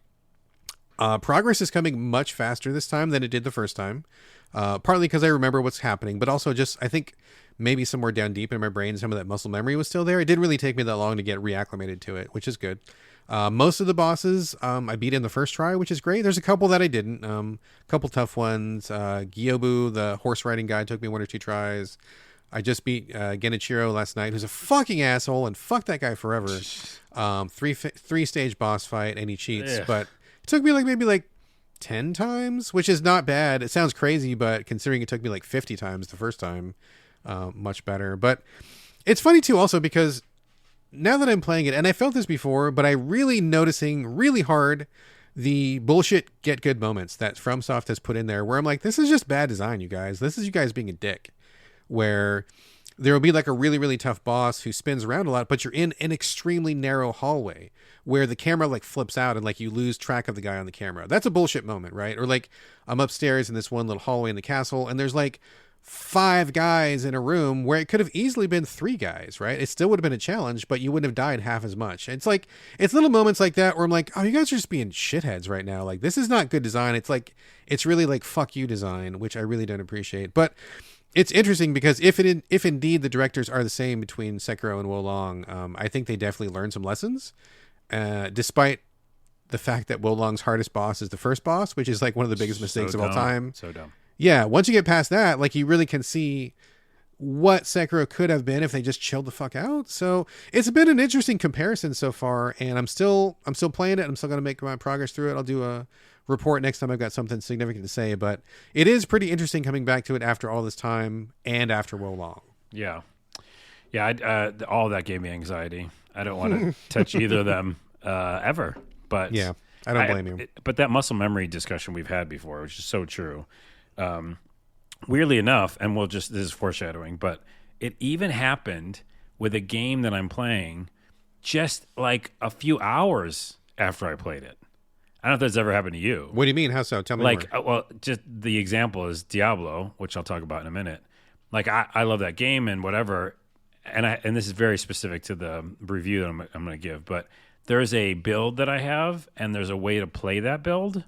[SPEAKER 1] progress is coming much faster this time than it did the first time. Partly because I remember what's happening, but also just, I think, maybe somewhere down deep in my brain, some of that muscle memory was still there. It didn't really take me that long to get reacclimated to it, which is good. Most of the bosses, I beat in the first try, which is great. There's a couple that I didn't. A couple tough ones. Gyobu, the horse riding guy, took me 1 or 2 tries. I just beat Genichiro last night, who's a fucking asshole, and fuck that guy forever. 3-stage boss fight, and he cheats. But it took me maybe 10 times, which is not bad. It sounds crazy, but considering it took me 50 times the first time, much better. But it's funny too also because now that I'm playing it, and I felt this before, but I'm really noticing really hard the bullshit get good moments that FromSoft has put in there where I'm like, this is just bad design, you guys. This is you guys being a dick. Where there will be a really, really tough boss who spins around a lot, but you're in an extremely narrow hallway where the camera flips out and you lose track of the guy on the camera. That's a bullshit moment, right? Or I'm upstairs in this one little hallway in the castle and there's 5 guys in a room where it could have easily been 3 guys, right? It still would have been a challenge, but you wouldn't have died half as much. It's it's little moments like that where I'm like, oh, you guys are just being shitheads right now. This is not good design. It's really fuck you design, which I really don't appreciate. But it's interesting because if indeed the directors are the same between Sekiro and Wo Long, I think they definitely learned some lessons, despite the fact that Wo Long's hardest boss is the first boss, which is one of the biggest mistakes of all time.
[SPEAKER 2] So dumb.
[SPEAKER 1] Yeah, once you get past that, you really can see what Sekiro could have been if they just chilled the fuck out. So it's been an interesting comparison so far, and I'm still playing it. I'm still going to make my progress through it. I'll do a report next time I've got something significant to say, but it is pretty interesting coming back to it after all this time and after Wo Long.
[SPEAKER 2] Yeah. All of that gave me anxiety. I don't want to touch either of them ever. But
[SPEAKER 1] yeah, I don't blame you.
[SPEAKER 2] But that muscle memory discussion we've had before, which is so true. Weirdly enough, and this is foreshadowing, but it even happened with a game that I'm playing just a few hours after I played it. I don't know if that's ever happened to you.
[SPEAKER 1] What do you mean? How so? Tell me more.
[SPEAKER 2] Well, just the example is Diablo, which I'll talk about in a minute. I love that game and whatever, and this is very specific to the review that I'm going to give, but there's a build that I have, and there's a way to play that build.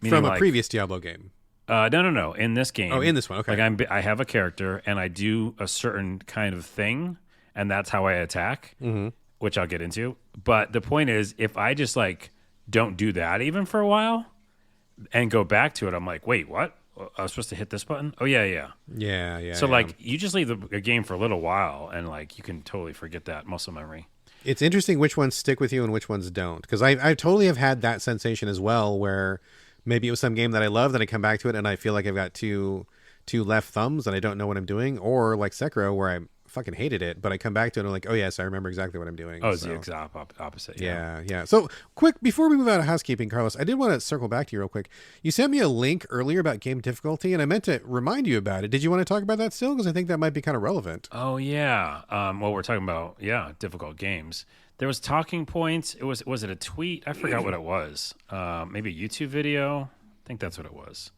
[SPEAKER 1] From a previous Diablo game?
[SPEAKER 2] No. In this game.
[SPEAKER 1] Oh, in this one, okay.
[SPEAKER 2] I have a character, and I do a certain kind of thing, and that's how I attack, which I'll get into. But the point is, if I just don't do that even for a while and go back to it, I'm like, wait, what? I was supposed to hit this button? Oh, yeah.
[SPEAKER 1] Yeah.
[SPEAKER 2] So, you just leave the game for a little while, and, you can totally forget that muscle memory.
[SPEAKER 1] It's interesting which ones stick with you and which ones don't. Because I totally have had that sensation as well, where maybe it was some game that I love, then I come back to it and I feel like I've got two left thumbs and I don't know what I'm doing. Or like Sekiro, where I fucking hated it, but I come back to it and I'm like, oh yes, I remember exactly what I'm doing.
[SPEAKER 2] Oh, it's the exact opposite.
[SPEAKER 1] Yeah. So quick, before we move out of housekeeping, Carlos, I did want to circle back to you real quick. You sent me a link earlier about game difficulty, and I meant to remind you about it. Did you want to talk about that still? Because I think that might be kind of relevant.
[SPEAKER 2] Oh yeah. Well, we're talking about difficult games. There was talking points. Was it a tweet? I forgot what it was. Maybe a YouTube video. I think that's what it was.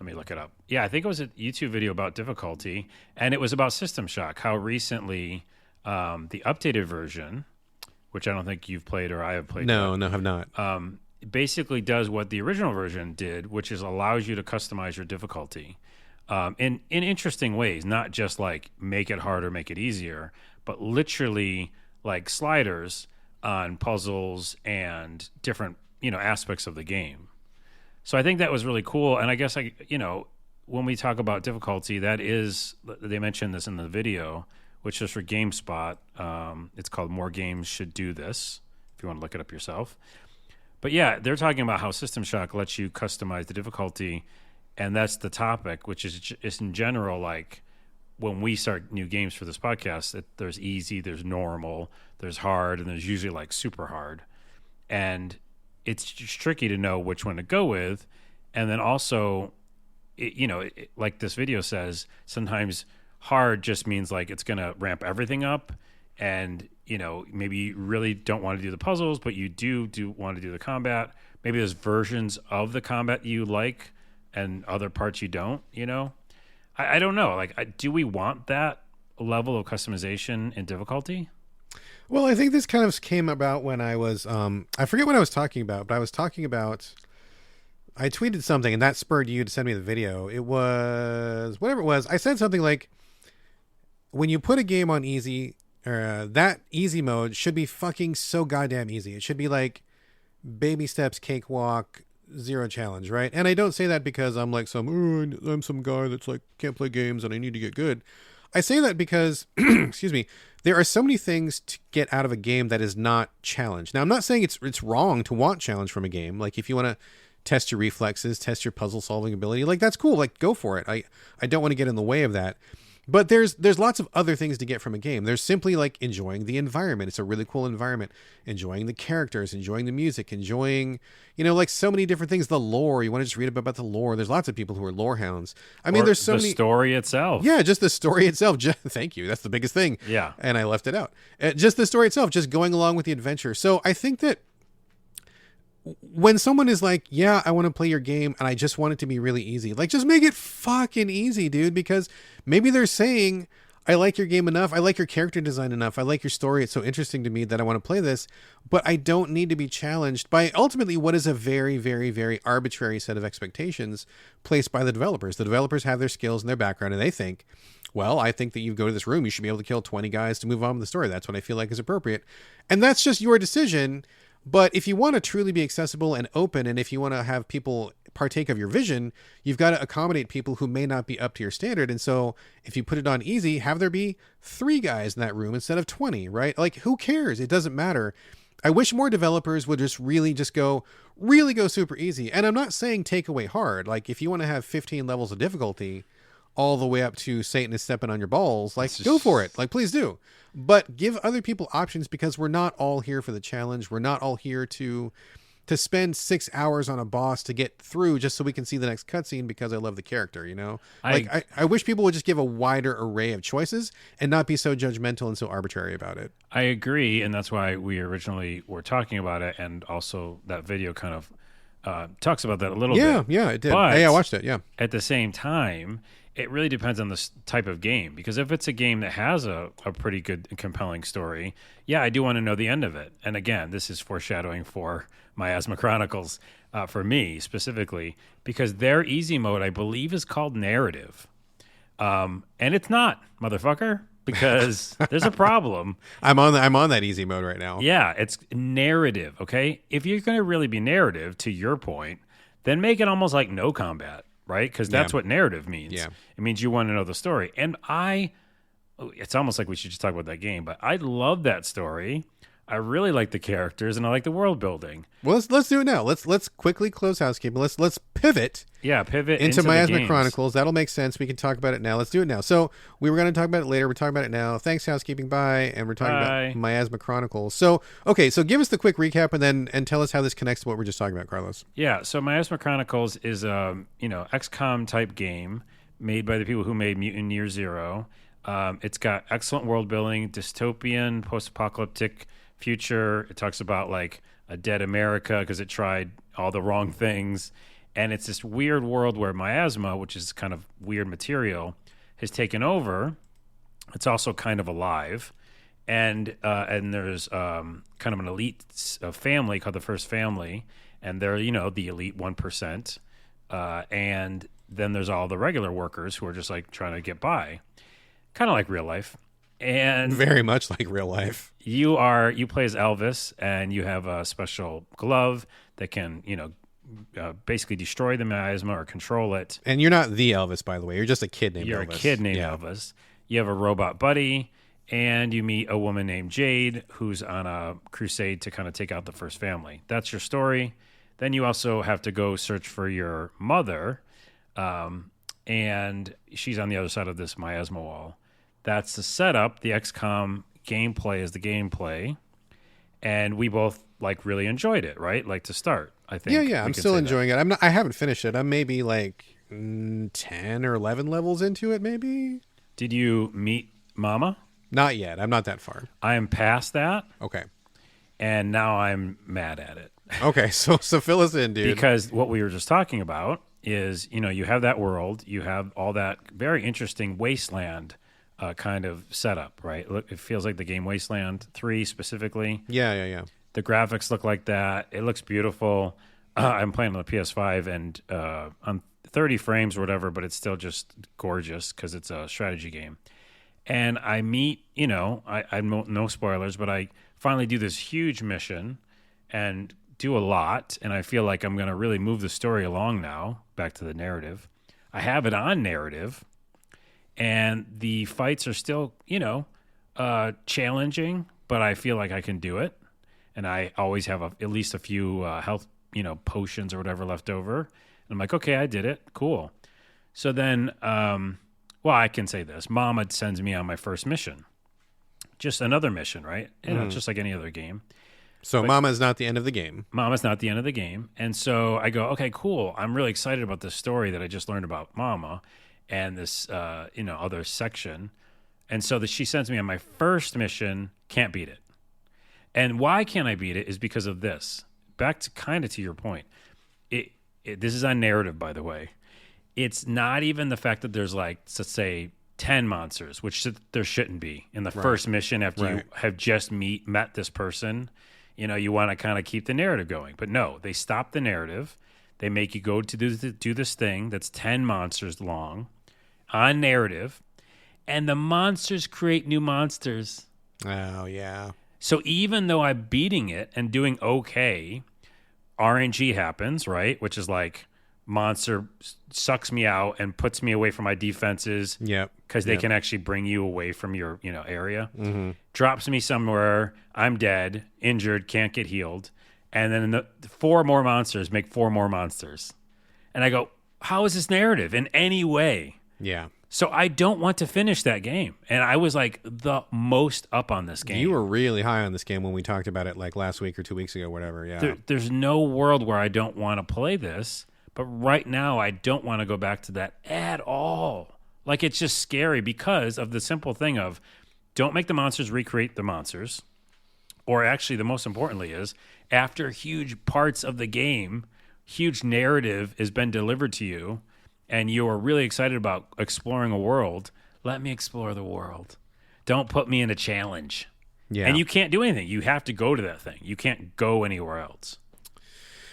[SPEAKER 2] Let me look it up. Yeah, I think it was a YouTube video about difficulty, and it was about System Shock, how recently the updated version, which I don't think you've played or I have played.
[SPEAKER 1] No, have not.
[SPEAKER 2] Basically does what the original version did, which is allows you to customize your difficulty in interesting ways, not just like make it harder, make it easier, but literally like sliders on puzzles and different aspects of the game. So I think that was really cool. And I guess, when we talk about difficulty, that is, they mentioned this in the video, which is for GameSpot. It's called More Games Should Do This, if you want to look it up yourself. But yeah, they're talking about how System Shock lets you customize the difficulty. And that's the topic, which is in general, like when we start new games for this podcast, there's easy, there's normal, there's hard, and there's usually like super hard. And it's just tricky to know which one to go with. And then also, like this video says, sometimes hard just means like it's going to ramp everything up. And, maybe you really don't want to do the puzzles, but you do want to do the combat. Maybe there's versions of the combat you like and other parts you don't, I don't know. Like, do we want that level of customization and difficulty?
[SPEAKER 1] Well, I think this kind of came about when I was, I forget what I was talking about, but I tweeted something and that spurred you to send me the video. It was, whatever it was, I said something like, when you put a game on easy, that easy mode should be fucking so goddamn easy. It should be like baby steps, cakewalk, zero challenge, right? And I don't say that because I'm like I'm some guy that's like can't play games and I need to get good. I say that because, excuse me, there are so many things to get out of a game that is not challenge. Now, I'm not saying it's wrong to want challenge from a game. Like, if you want to test your reflexes, test your puzzle solving ability, like, that's cool. Like, go for it. I don't want to get in the way of that. But there's lots of other things to get from a game. There's simply like enjoying the environment. It's a really cool environment. Enjoying the characters, enjoying the music, enjoying, like so many different things. The lore. You want to just read about the lore. There's lots of people who are lore hounds. I mean, there's so many. The
[SPEAKER 2] story itself.
[SPEAKER 1] Yeah, just the story itself. Thank you. That's the biggest thing.
[SPEAKER 2] Yeah.
[SPEAKER 1] And I left it out. Just the story itself, just going along with the adventure. So I think that when someone is like, yeah, I want to play your game and I just want it to be really easy, like, just make it fucking easy, dude, because maybe they're saying, I like your game enough, I like your character design enough, I like your story, it's so interesting to me that I want to play this, but I don't need to be challenged by ultimately what is a very, very, very arbitrary set of expectations placed by the developers. The developers have their skills and their background, and they think, well, I think that you go to this room, you should be able to kill 20 guys to move on with the story. That's what I feel like is appropriate. And that's just your decision. But if you want to truly be accessible and open, and if you want to have people partake of your vision, you've got to accommodate people who may not be up to your standard. And so if you put it on easy, have there be 3 guys in that room instead of 20, right? Like, who cares? It doesn't matter. I wish more developers would just really go super easy. And I'm not saying take away hard. Like, if you want to have 15 levels of difficulty all the way up to Satan is stepping on your balls, like, go for it. Like, please do. But give other people options, because we're not all here for the challenge. We're not all here to spend 6 hours on a boss to get through just so we can see the next cutscene because I love the character, I wish people would just give a wider array of choices and not be so judgmental and so arbitrary about it.
[SPEAKER 2] I agree, and that's why we originally were talking about it, and also that video kind of talks about that a little bit.
[SPEAKER 1] Yeah, it did.
[SPEAKER 2] But
[SPEAKER 1] I watched it, yeah.
[SPEAKER 2] At the same time, it really depends on the type of game, because if it's a game that has a pretty good and compelling story, yeah, I do want to know the end of it. And again, this is foreshadowing for Miasma Chronicles, for me specifically, because their easy mode, I believe, is called narrative. And it's not, motherfucker, because there's a problem.
[SPEAKER 1] I'm on that easy mode right now.
[SPEAKER 2] Yeah, it's narrative, okay? If you're going to really be narrative, to your point, then make it almost like no combat. Right? Because that's what narrative means.
[SPEAKER 1] Yeah.
[SPEAKER 2] It means you want to know the story. And it's almost like we should just talk about that game, but I love that story. I really like the characters and I like the world building.
[SPEAKER 1] Well, let's do it now. Let's quickly close housekeeping. Let's pivot
[SPEAKER 2] Yeah, pivot
[SPEAKER 1] into
[SPEAKER 2] the
[SPEAKER 1] Miasma
[SPEAKER 2] games.
[SPEAKER 1] Chronicles. That'll make sense. We can talk about it now. Let's do it now. So we were going to talk about it later. We're talking about it now. Thanks, housekeeping. Bye. And we're talking about Miasma Chronicles. So okay, so give us the quick recap and tell us how this connects to what we're just talking about, Carlos.
[SPEAKER 2] Yeah, so Miasma Chronicles is a XCOM type game made by the people who made Mutant Year Zero. It's got excellent world building, dystopian, post-apocalyptic future. It talks about like a dead America because it tried all the wrong things, and it's this weird world where miasma, which is kind of weird material, has taken over. It's also kind of alive, and there's kind of an elite family called the First Family, and they're the elite 1%, and then there's all the regular workers who are just like trying to get by, kind of like real life. And
[SPEAKER 1] very much like real life.
[SPEAKER 2] You play as Elvis, and you have a special glove that can, basically destroy the miasma or control it.
[SPEAKER 1] And you're not the Elvis, by the way. You're just a kid named Elvis.
[SPEAKER 2] You're a kid named Elvis. You have a robot buddy, and you meet a woman named Jade who's on a crusade to kind of take out the First Family. That's your story. Then you also have to go search for your mother, and she's on the other side of this miasma wall. That's the setup. The XCOM gameplay is the gameplay, and we both really enjoyed it, right? Like to start, I think.
[SPEAKER 1] Yeah. I'm still enjoying it. I haven't finished it. I'm maybe like 10 or 11 levels into it, maybe.
[SPEAKER 2] Did you meet Mama?
[SPEAKER 1] Not yet. I'm not that far.
[SPEAKER 2] I am past that.
[SPEAKER 1] Okay.
[SPEAKER 2] And now I'm mad at it.
[SPEAKER 1] Okay, so fill us in, dude.
[SPEAKER 2] Because what we were just talking about is, you have that world, you have all that very interesting wasteland kind of setup, right? Look, it feels like the game Wasteland 3 specifically.
[SPEAKER 1] Yeah.
[SPEAKER 2] The graphics look like that. It looks beautiful. I'm playing on the PS5 and on 30 frames or whatever, but it's still just gorgeous because it's a strategy game. And I meet, I no spoilers, but I finally do this huge mission and do a lot. And I feel like I'm going to really move the story along now, back to the narrative. I have it on narrative. And the fights are still, challenging, but I feel like I can do it. And I always have at least a few health, potions or whatever left over. And I'm like, okay, I did it. Cool. So then, I can say this. Mama sends me on my first mission. Just another mission, right? Just like any other game.
[SPEAKER 1] So Mama is not the end of the game.
[SPEAKER 2] Mama's not the end of the game. And so I go, okay, cool. I'm really excited about this story that I just learned about Mama and this, other section. And so she sends me on my first mission, can't beat it. And why can't I beat it is because of this. Back to kind of to your point. This is on narrative, by the way. It's not even the fact that there's let's say 10 monsters, which there shouldn't be in the first mission after you have just met this person. You want to kind of keep the narrative going. But no, they stop the narrative. They make you go to do this thing that's 10 monsters long on narrative, and the monsters create new monsters.
[SPEAKER 1] Oh, yeah.
[SPEAKER 2] So even though I'm beating it and doing okay, RNG happens, right? Which is like monster sucks me out and puts me away from my defenses.
[SPEAKER 1] Yep.
[SPEAKER 2] Because they can actually bring you away from your area. Mm-hmm. Drops me somewhere. I'm dead, injured, can't get healed. And then the 4 more monsters make 4 more monsters. And I go, how is this narrative in any way?
[SPEAKER 1] Yeah.
[SPEAKER 2] So I don't want to finish that game. And I was the most up on this game.
[SPEAKER 1] You were really high on this game when we talked about it last week or 2 weeks ago, whatever. Yeah.
[SPEAKER 2] There's no world where I don't want to play this. But right now, I don't want to go back to that at all. It's just scary because of the simple thing of don't make the monsters recreate the monsters. Or actually, the most importantly is after huge parts of the game, huge narrative has been delivered to you, and you are really excited about exploring a world, let me explore the world. Don't put me in a challenge. Yeah. And you can't do anything. You have to go to that thing. You can't go anywhere else.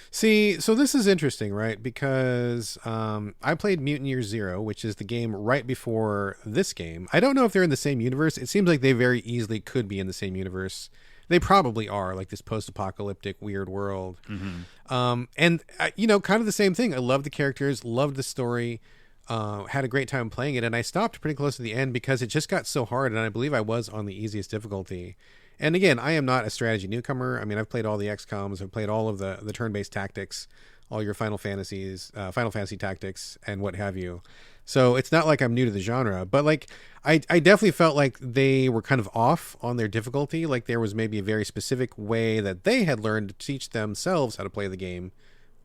[SPEAKER 1] See, so this is interesting, right? Because I played Mutant Year Zero, which is the game right before this game. I don't know if they're in the same universe. It seems like they very easily could be in the same universe. They probably are, this post-apocalyptic weird world. Mm-hmm. And, kind of the same thing. I loved the characters, loved the story, had a great time playing it. And I stopped pretty close to the end because it just got so hard. And I believe I was on the easiest difficulty. And again, I am not a strategy newcomer. I mean, I've played all the XComs, I've played all of the turn-based tactics, all your Final Fantasy tactics, and what have you. So it's not like I'm new to the genre, but like I definitely felt like they were kind of off on their difficulty. Like there was maybe a very specific way that they had learned to teach themselves how to play the game,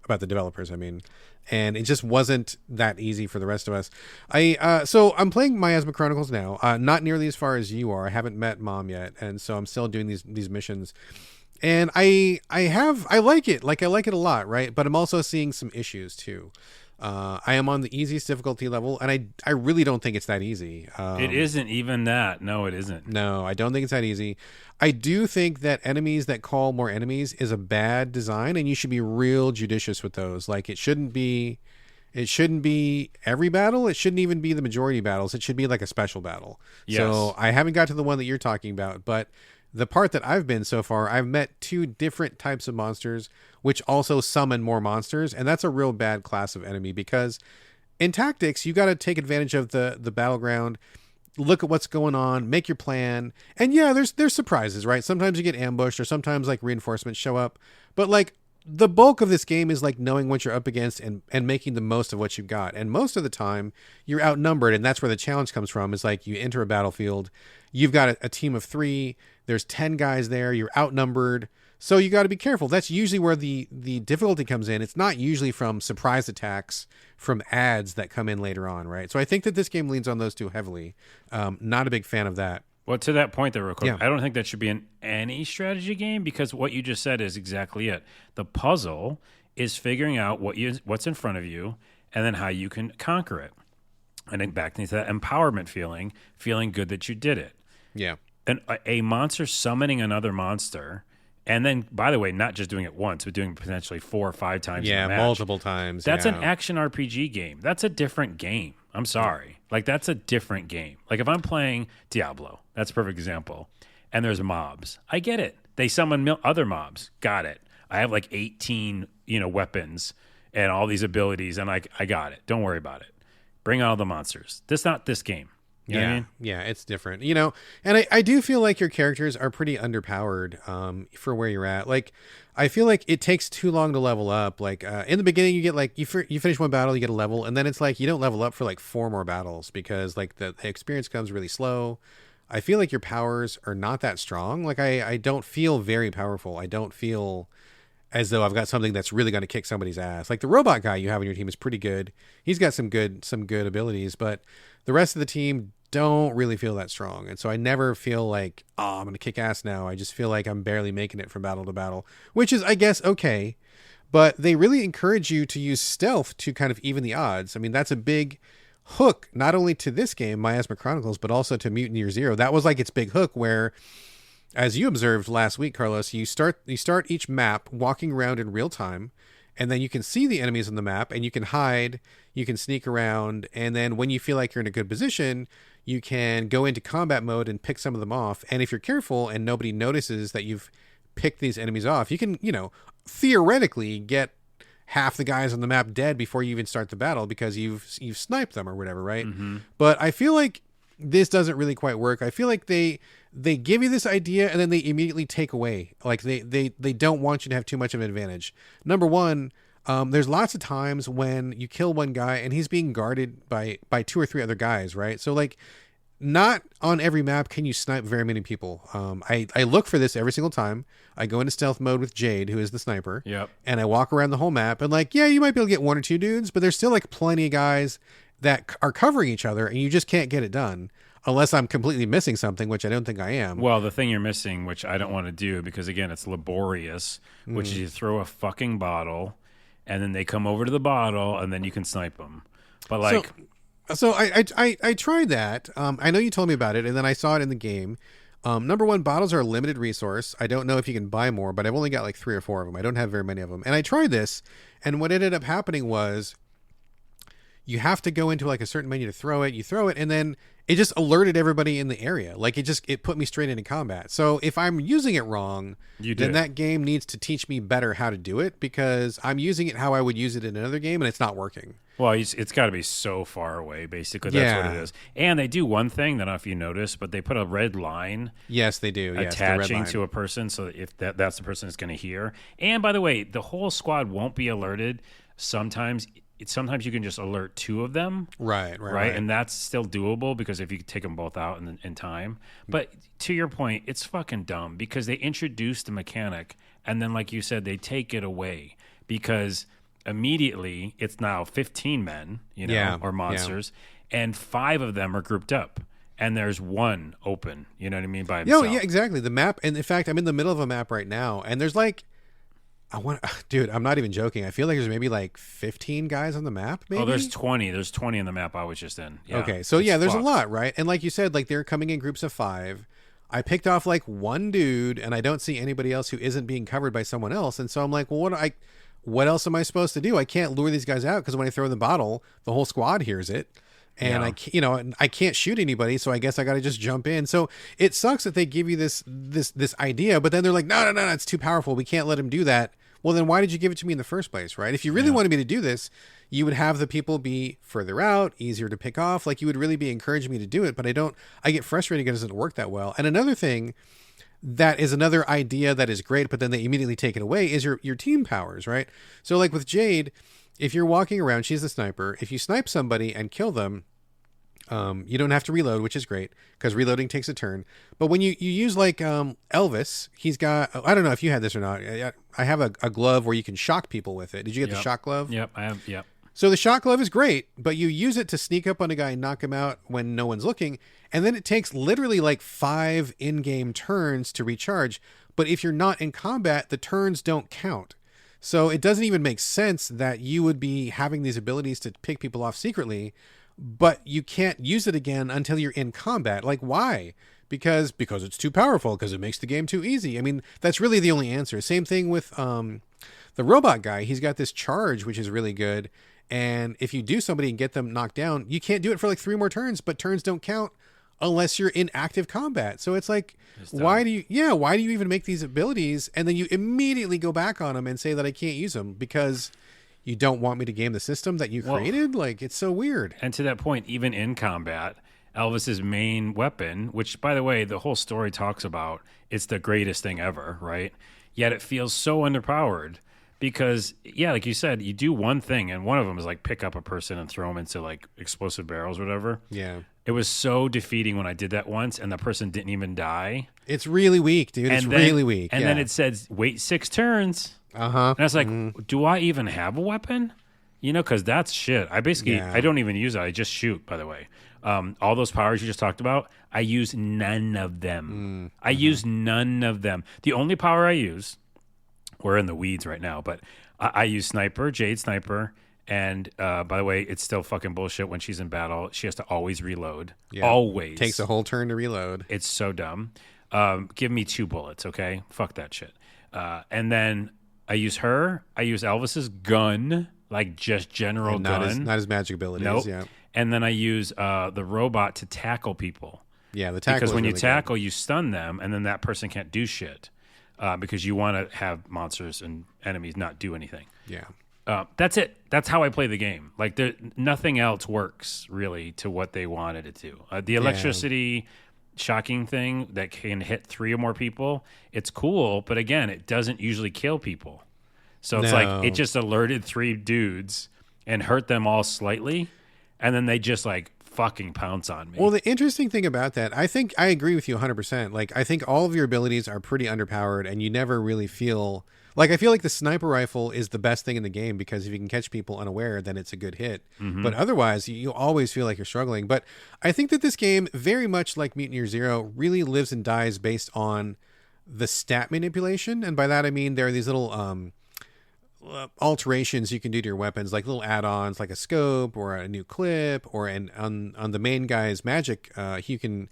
[SPEAKER 1] about the developers, I mean, and it just wasn't that easy for the rest of us. So I'm playing Miasma Chronicles now, not nearly as far as you are. I haven't met Mom yet, and so I'm still doing these missions. And I like it. Like I like it a lot, right? But I'm also seeing some issues too. I am on the easiest difficulty level, and I really don't think it's that easy.
[SPEAKER 2] It isn't even that. No, it isn't.
[SPEAKER 1] No, I don't think it's that easy. I do think that enemies that call more enemies is a bad design, and you should be real judicious with those. Like it shouldn't be every battle. It shouldn't even be the majority battles. It should be like a special battle.
[SPEAKER 2] Yes.
[SPEAKER 1] So I haven't got to the one that you're talking about, but the part that I've been so far, I've met 2 different types of monsters, which also summon more monsters. And that's a real bad class of enemy, because in tactics, you got to take advantage of the battleground, look at what's going on, make your plan. And yeah, there's surprises, right? Sometimes you get ambushed, or sometimes like reinforcements show up. But like the bulk of this game is like knowing what you're up against and making the most of what you've got. And most of the time you're outnumbered. And that's where the challenge comes from, is like you enter a battlefield, you've got a team of 3, there's 10 guys there, you're outnumbered. So you got to be careful. That's usually where the difficulty comes in. It's not usually from surprise attacks from ads that come in later on, right? So I think that this game leans on those 2 heavily. Not a big fan of that.
[SPEAKER 2] Well, to that point, though, real quick,
[SPEAKER 1] Yeah.
[SPEAKER 2] I don't think that should be in any strategy game, because what you just said is exactly it. The puzzle is figuring out what's in front of you and then how you can conquer it. And then back into that empowerment feeling good that you did it.
[SPEAKER 1] Yeah.
[SPEAKER 2] And a monster summoning another monster, and then, by the way, not just doing it once, but doing it potentially 4 or 5 times in a match.
[SPEAKER 1] Multiple times.
[SPEAKER 2] That's
[SPEAKER 1] yeah.
[SPEAKER 2] an action RPG game. That's a different game. I'm sorry. Like, that's a different game. Like, if I'm playing Diablo, that's a perfect example, and there's mobs, I get it. They summon other mobs. Got it. I have like 18, weapons and all these abilities, and I got it. Don't worry about it. Bring all the monsters. That's not this game. You know what I mean?
[SPEAKER 1] Yeah, it's different. And I do feel like your characters are pretty underpowered for where you're at. Like, I feel like it takes too long to level up. Like, in the beginning, you get like, you finish one battle, you get a level, and then it's like you don't level up for like 4 more battles, because like the experience comes really slow. I feel like your powers are not that strong. Like, I don't feel very powerful. I don't feel as though I've got something that's really going to kick somebody's ass. Like the robot guy you have on your team is pretty good. He's got some good abilities, but the rest of the team don't really feel that strong. And so I never feel like, oh, I'm going to kick ass now. I just feel like I'm barely making it from battle to battle, which is, I guess, okay. But they really encourage you to use stealth to kind of even the odds. I mean, that's a big hook, not only to this game, Miasma Chronicles, but also to Mutant Year Zero. That was like its big hook, where, as you observed last week, Carlos, you start each map walking around in real time, and then you can see the enemies on the map, and you can hide, you can sneak around, and then when you feel like you're in a good position, you can go into combat mode and pick some of them off. And if you're careful and nobody notices that you've picked these enemies off, you can, theoretically get half the guys on the map dead before you even start the battle, because you've sniped them or whatever, right?
[SPEAKER 2] Mm-hmm.
[SPEAKER 1] But I feel like this doesn't really quite work. I feel like they give you this idea and then they immediately take away. Like they don't want you to have too much of an advantage. Number one, there's lots of times when you kill one guy and he's being guarded by 2 or 3 other guys, right? So like, not on every map can you snipe very many people. I look for this every single time. I go into stealth mode with Jade, who is the sniper.
[SPEAKER 2] Yep.
[SPEAKER 1] And I walk around the whole map, and like, yeah, you might be able to get 1 or 2 dudes, but there's still like plenty of guys that are covering each other, and you just can't get it done unless I'm completely missing something, which I don't think I am.
[SPEAKER 2] Well, the thing you're missing, which I don't want to do, because again, it's laborious, which is you throw a fucking bottle, and then they come over to the bottle, and then you can snipe them. But like,
[SPEAKER 1] so I tried that. I know you told me about it, and then I saw it in the game. Number one, bottles are a limited resource. I don't know if you can buy more, but I've only got like 3 or 4 of them. I don't have very many of them. And I tried this, and what ended up happening was you have to go into like a certain menu to throw it. You throw it, and then it just alerted everybody in the area. Like it put me straight into combat. So if I'm using it wrong, then that game needs to teach me better how to do it, because I'm using it how I would use it in another game, and it's not working.
[SPEAKER 2] Well, it's got to be so far away. Basically, that's what it is. And they do one thing that I don't know if you noticed, but they put a red line.
[SPEAKER 1] Yes, they do. Yes,
[SPEAKER 2] attaching to a person, so if that's the person that's going to hear. And by the way, the whole squad won't be alerted. Sometimes you can just alert 2 of them.
[SPEAKER 1] Right.
[SPEAKER 2] And that's still doable because if you take them both out in time. But to your point, it's fucking dumb because they introduced the mechanic and then, like you said, they take it away because immediately it's now 15 men, or monsters, and 5 of them are grouped up. And there's 1 open, you know what I mean, by himself.
[SPEAKER 1] Yeah, exactly. The map, and in fact, I'm in the middle of a map right now, and there's like, dude, I'm not even joking. I feel like there's maybe like 15 guys on the map. Maybe.
[SPEAKER 2] Oh, there's 20. There's 20 in the map I was just in. Yeah,
[SPEAKER 1] okay, so there's a lot, right? And like you said, like they're coming in groups of 5. I picked off like 1 dude, and I don't see anybody else who isn't being covered by someone else, and so I'm like, well, what else am I supposed to do? I can't lure these guys out because when I throw the bottle, the whole squad hears it. And I can't shoot anybody, so I guess I got to just jump in. So it sucks that they give you this idea, but then they're like, no, it's too powerful. We can't let him do that. Well, then why did you give it to me in the first place, right? If you really wanted me to do this, you would have the people be further out, easier to pick off. Like you would really be encouraging me to do it, but I don't. I get frustrated because it doesn't work that well. And another thing that is another idea that is great, but then they immediately take it away is your team powers, right? So like with Jade, if you're walking around, she's the sniper. If you snipe somebody and kill them, you don't have to reload, which is great because reloading takes a turn. But when you use like Elvis, he's got, I don't know if you had this or not. I have a glove where you can shock people with it. Did you get the shock glove?
[SPEAKER 2] Yep, I have. Yep.
[SPEAKER 1] So the shock glove is great, but you use it to sneak up on a guy and knock him out when no one's looking. And then it takes literally like 5 in-game turns to recharge. But if you're not in combat, the turns don't count. So it doesn't even make sense that you would be having these abilities to pick people off secretly, but you can't use it again until you're in combat. Like, why? Because it's too powerful, because it makes the game too easy. I mean, that's really the only answer. Same thing with the robot guy. He's got this charge, which is really good. And if you do somebody and get them knocked down, you can't do it for like 3 more turns, but turns don't count unless you're in active combat. So it's like, why do you even make these abilities? And then you immediately go back on them and say that I can't use them because you don't want me to game the system that you created? Like, it's so weird.
[SPEAKER 2] And to that point, even in combat, Elvis's main weapon, which, by the way, the whole story talks about, it's the greatest thing ever, right? Yet it feels so underpowered because, like you said, you do one thing, and one of them is like pick up a person and throw them into like explosive barrels or whatever.
[SPEAKER 1] Yeah.
[SPEAKER 2] It was so defeating when I did that once, and the person didn't even die.
[SPEAKER 1] It's really weak, dude. It's really weak.
[SPEAKER 2] And then it said, wait 6 turns.
[SPEAKER 1] Uh-huh.
[SPEAKER 2] And I was like, do I even have a weapon? Because that's shit. I basically, I don't even use it. I just shoot, by the way. All those powers you just talked about, I use none of them. I use none of them. The only power I use, we're in the weeds right now, but I use Sniper, Jade Sniper. And by the way, it's still fucking bullshit when she's in battle. She has to always reload. Yeah. Always.
[SPEAKER 1] Takes a whole turn to reload.
[SPEAKER 2] It's so dumb. Give me 2 bullets, okay? Fuck that shit. And then I use her. I use Elvis's gun, like just general gun.
[SPEAKER 1] Not his magic abilities.
[SPEAKER 2] Nope.
[SPEAKER 1] Yeah.
[SPEAKER 2] And then I use the robot to tackle people.
[SPEAKER 1] Yeah, the tackle.
[SPEAKER 2] Because when
[SPEAKER 1] really
[SPEAKER 2] you tackle, you stun them, and then that person can't do shit. Because you want to have monsters and enemies not do anything.
[SPEAKER 1] Yeah.
[SPEAKER 2] That's it. That's how I play the game. Like nothing else works really to what they wanted it to. The electricity shocking thing that can hit 3 or more people, it's cool, but again, it doesn't usually kill people. So it's like it just alerted 3 dudes and hurt them all slightly, and then they just like fucking pounce on me.
[SPEAKER 1] Well, the interesting thing about that, I think I agree with you 100%. Like, I think all of your abilities are pretty underpowered, and you never really feel... Like, I feel like the sniper rifle is the best thing in the game because if you can catch people unaware, then it's a good hit. Mm-hmm. But otherwise, you always feel like you're struggling. But I think that this game, very much like Mutant Year Zero, really lives and dies based on the stat manipulation. And by that, I mean there are these little alterations you can do to your weapons, like little add-ons, like a scope or a new clip, or on the main guy's magic, you can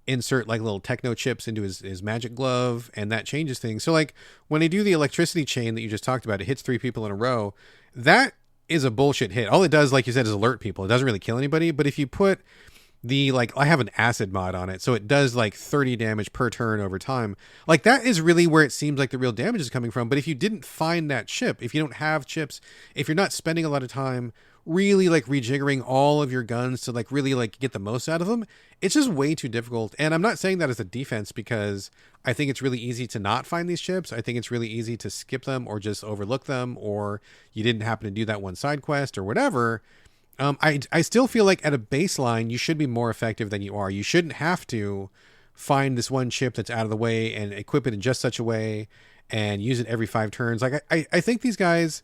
[SPEAKER 1] insert like little techno chips into his magic glove, and that changes things. So like when they do the electricity chain that you just talked about, it hits 3 people in a row. That is a bullshit hit. All it does, like you said, is alert people. It doesn't really kill anybody. But if you put I have an acid mod on it, so it does like 30 damage per turn over time. Like that is really where it seems like the real damage is coming from. But if you didn't find that chip, if you don't have chips, if you're not spending a lot of time really like rejiggering all of your guns to like really like get the most out of them. It's just way too difficult. And I'm not saying that as a defense, because I think it's really easy to not find these chips. I think it's really easy to skip them or just overlook them, or you didn't happen to do that one side quest or whatever. I still feel like at a baseline, you should be more effective than you are. You shouldn't have to find this one chip that's out of the way and equip it in just such a way and use it every 5 turns. Like I think these guys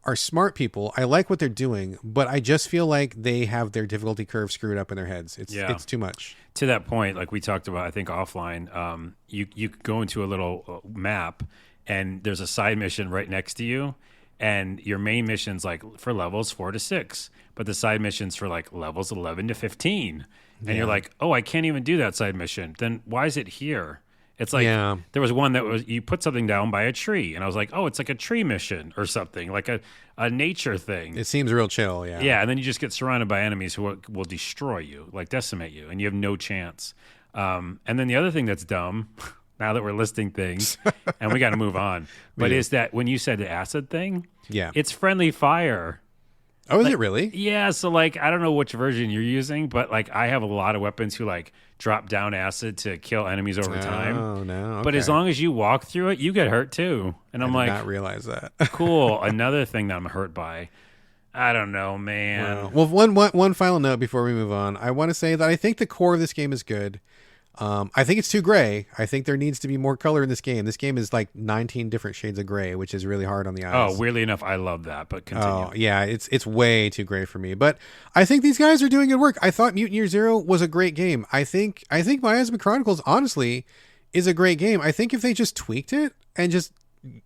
[SPEAKER 1] are smart people. I like what they're doing, but I just feel like they have their difficulty curve screwed up in their heads. It's too much.
[SPEAKER 2] To that point, like we talked about, I think offline, you go into a little map and there's a side mission right next to you, and your main mission's like for levels 4 to 6, but the side mission's for like levels 11 to 15. And you're like, oh, I can't even do that side mission. Then why is it here? It's like there was one that was you put something down by a tree, and I was like, oh, it's like a tree mission or something, like a nature thing.
[SPEAKER 1] It seems real chill, yeah.
[SPEAKER 2] Yeah, and then you just get surrounded by enemies who will destroy you, like decimate you, and you have no chance. And then the other thing that's dumb, now that we're listing things, and we got to move on, but is that when you said the acid thing, it's friendly fire.
[SPEAKER 1] Oh, is it really?
[SPEAKER 2] Yeah, so like I don't know which version you're using, but like I have a lot of weapons who like drop down acid to kill enemies over time.
[SPEAKER 1] Oh no! Okay.
[SPEAKER 2] But as long as you walk through it, you get hurt too. And I'm like,
[SPEAKER 1] I did not realize that.
[SPEAKER 2] Cool. Another thing that I'm hurt by. I don't know, man.
[SPEAKER 1] Well, one final note before we move on. I want to say that I think the core of this game is good. I think it's too gray. I think there needs to be more color in this game. This game is like 19 different shades of gray, which is really hard on the eyes.
[SPEAKER 2] Oh, weirdly enough, I love that, but continue.
[SPEAKER 1] Oh, yeah, it's way too gray for me. But I think these guys are doing good work. I thought Mutant Year Zero was a great game. I think Miasma Chronicles, honestly, is a great game. I think if they just tweaked it and just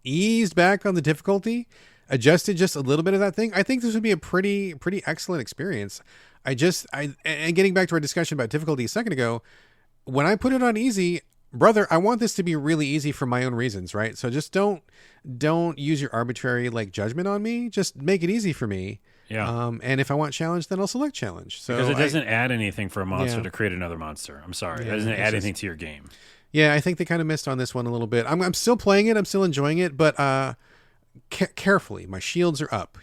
[SPEAKER 1] eased back on the difficulty, adjusted just a little bit of that thing, I think this would be a pretty excellent experience. And getting back to our discussion about difficulty a second ago, when I put it on easy, brother, I want this to be really easy for my own reasons, right? So just don't use your arbitrary like judgment on me. Just make it easy for me.
[SPEAKER 2] Yeah.
[SPEAKER 1] And if I want challenge, then I'll select challenge. So
[SPEAKER 2] because it doesn't add anything for a monster to create another monster. I'm sorry, it doesn't add anything to your game.
[SPEAKER 1] Yeah, I think they kind of missed on this one a little bit. I'm still playing it. I'm still enjoying it, but carefully. My shields are up.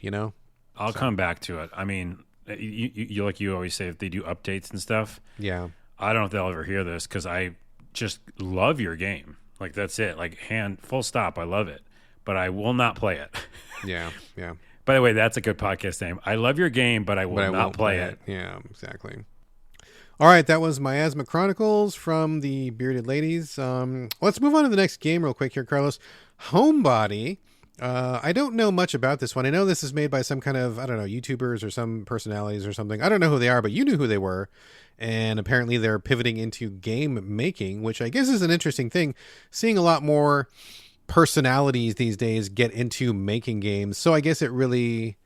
[SPEAKER 2] I'll come back to it. I mean, you like you always say, if they do updates and stuff.
[SPEAKER 1] Yeah.
[SPEAKER 2] I don't know if they'll ever hear this because I just love your game. Like, that's it. Like, full stop. I love it. But I will not play it.
[SPEAKER 1] Yeah.
[SPEAKER 2] By the way, that's a good podcast name. I love your game, but I will not play it.
[SPEAKER 1] Yeah, exactly. All right, that was Miasma Chronicles from the Bearded Ladies. Let's move on to the next game real quick here, Carlos. Homebody. I don't know much about this one. I know this is made by some kind of, I don't know, YouTubers or some personalities or something. I don't know who they are, but you knew who they were. And apparently they're pivoting into game making, which I guess is an interesting thing. Seeing a lot more personalities these days get into making games. So I guess it really...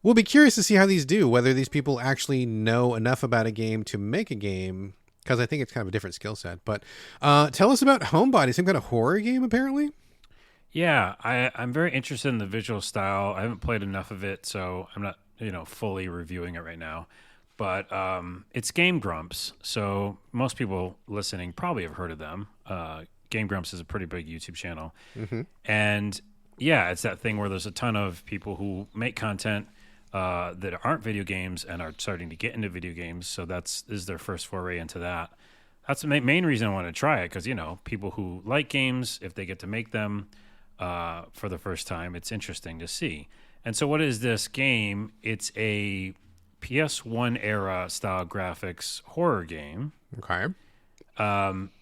[SPEAKER 1] We'll be curious to see how these do, whether these people actually know enough about a game to make a game, because I think it's kind of a different skill set. But tell us about Homebody, some kind of horror game, apparently?
[SPEAKER 2] Yeah, I'm very interested in the visual style. I haven't played enough of it, so I'm not fully reviewing it right now. But it's Game Grumps, so most people listening probably have heard of them. Game Grumps is a pretty big YouTube channel. Mm-hmm. And yeah, it's that thing where there's a ton of people who make content that aren't video games and are starting to get into video games. So this is their first foray into that. That's the main reason I want to try it, because, people who like games, if they get to make them for the first time, it's interesting to see. And so what is this game? It's a PS1 era style graphics horror game.
[SPEAKER 1] Okay.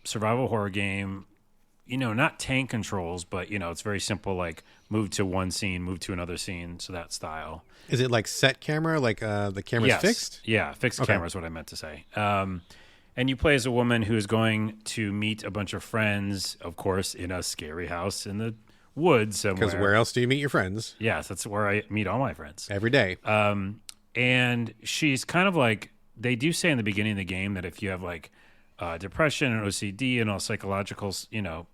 [SPEAKER 2] Survival horror game. Not tank controls, but it's very simple, like move to one scene, move to another scene, so that style.
[SPEAKER 1] Is it like set camera, like the camera's fixed?
[SPEAKER 2] Yeah, fixed camera is what I meant to say. And you play as a woman who is going to meet a bunch of friends, of course, in a scary house in the woods somewhere.
[SPEAKER 1] Because where else do you meet your friends?
[SPEAKER 2] Yes, that's where I meet all my friends.
[SPEAKER 1] Every day.
[SPEAKER 2] And she's kind of like, they do say in the beginning of the game that if you have like depression and OCD and all psychological,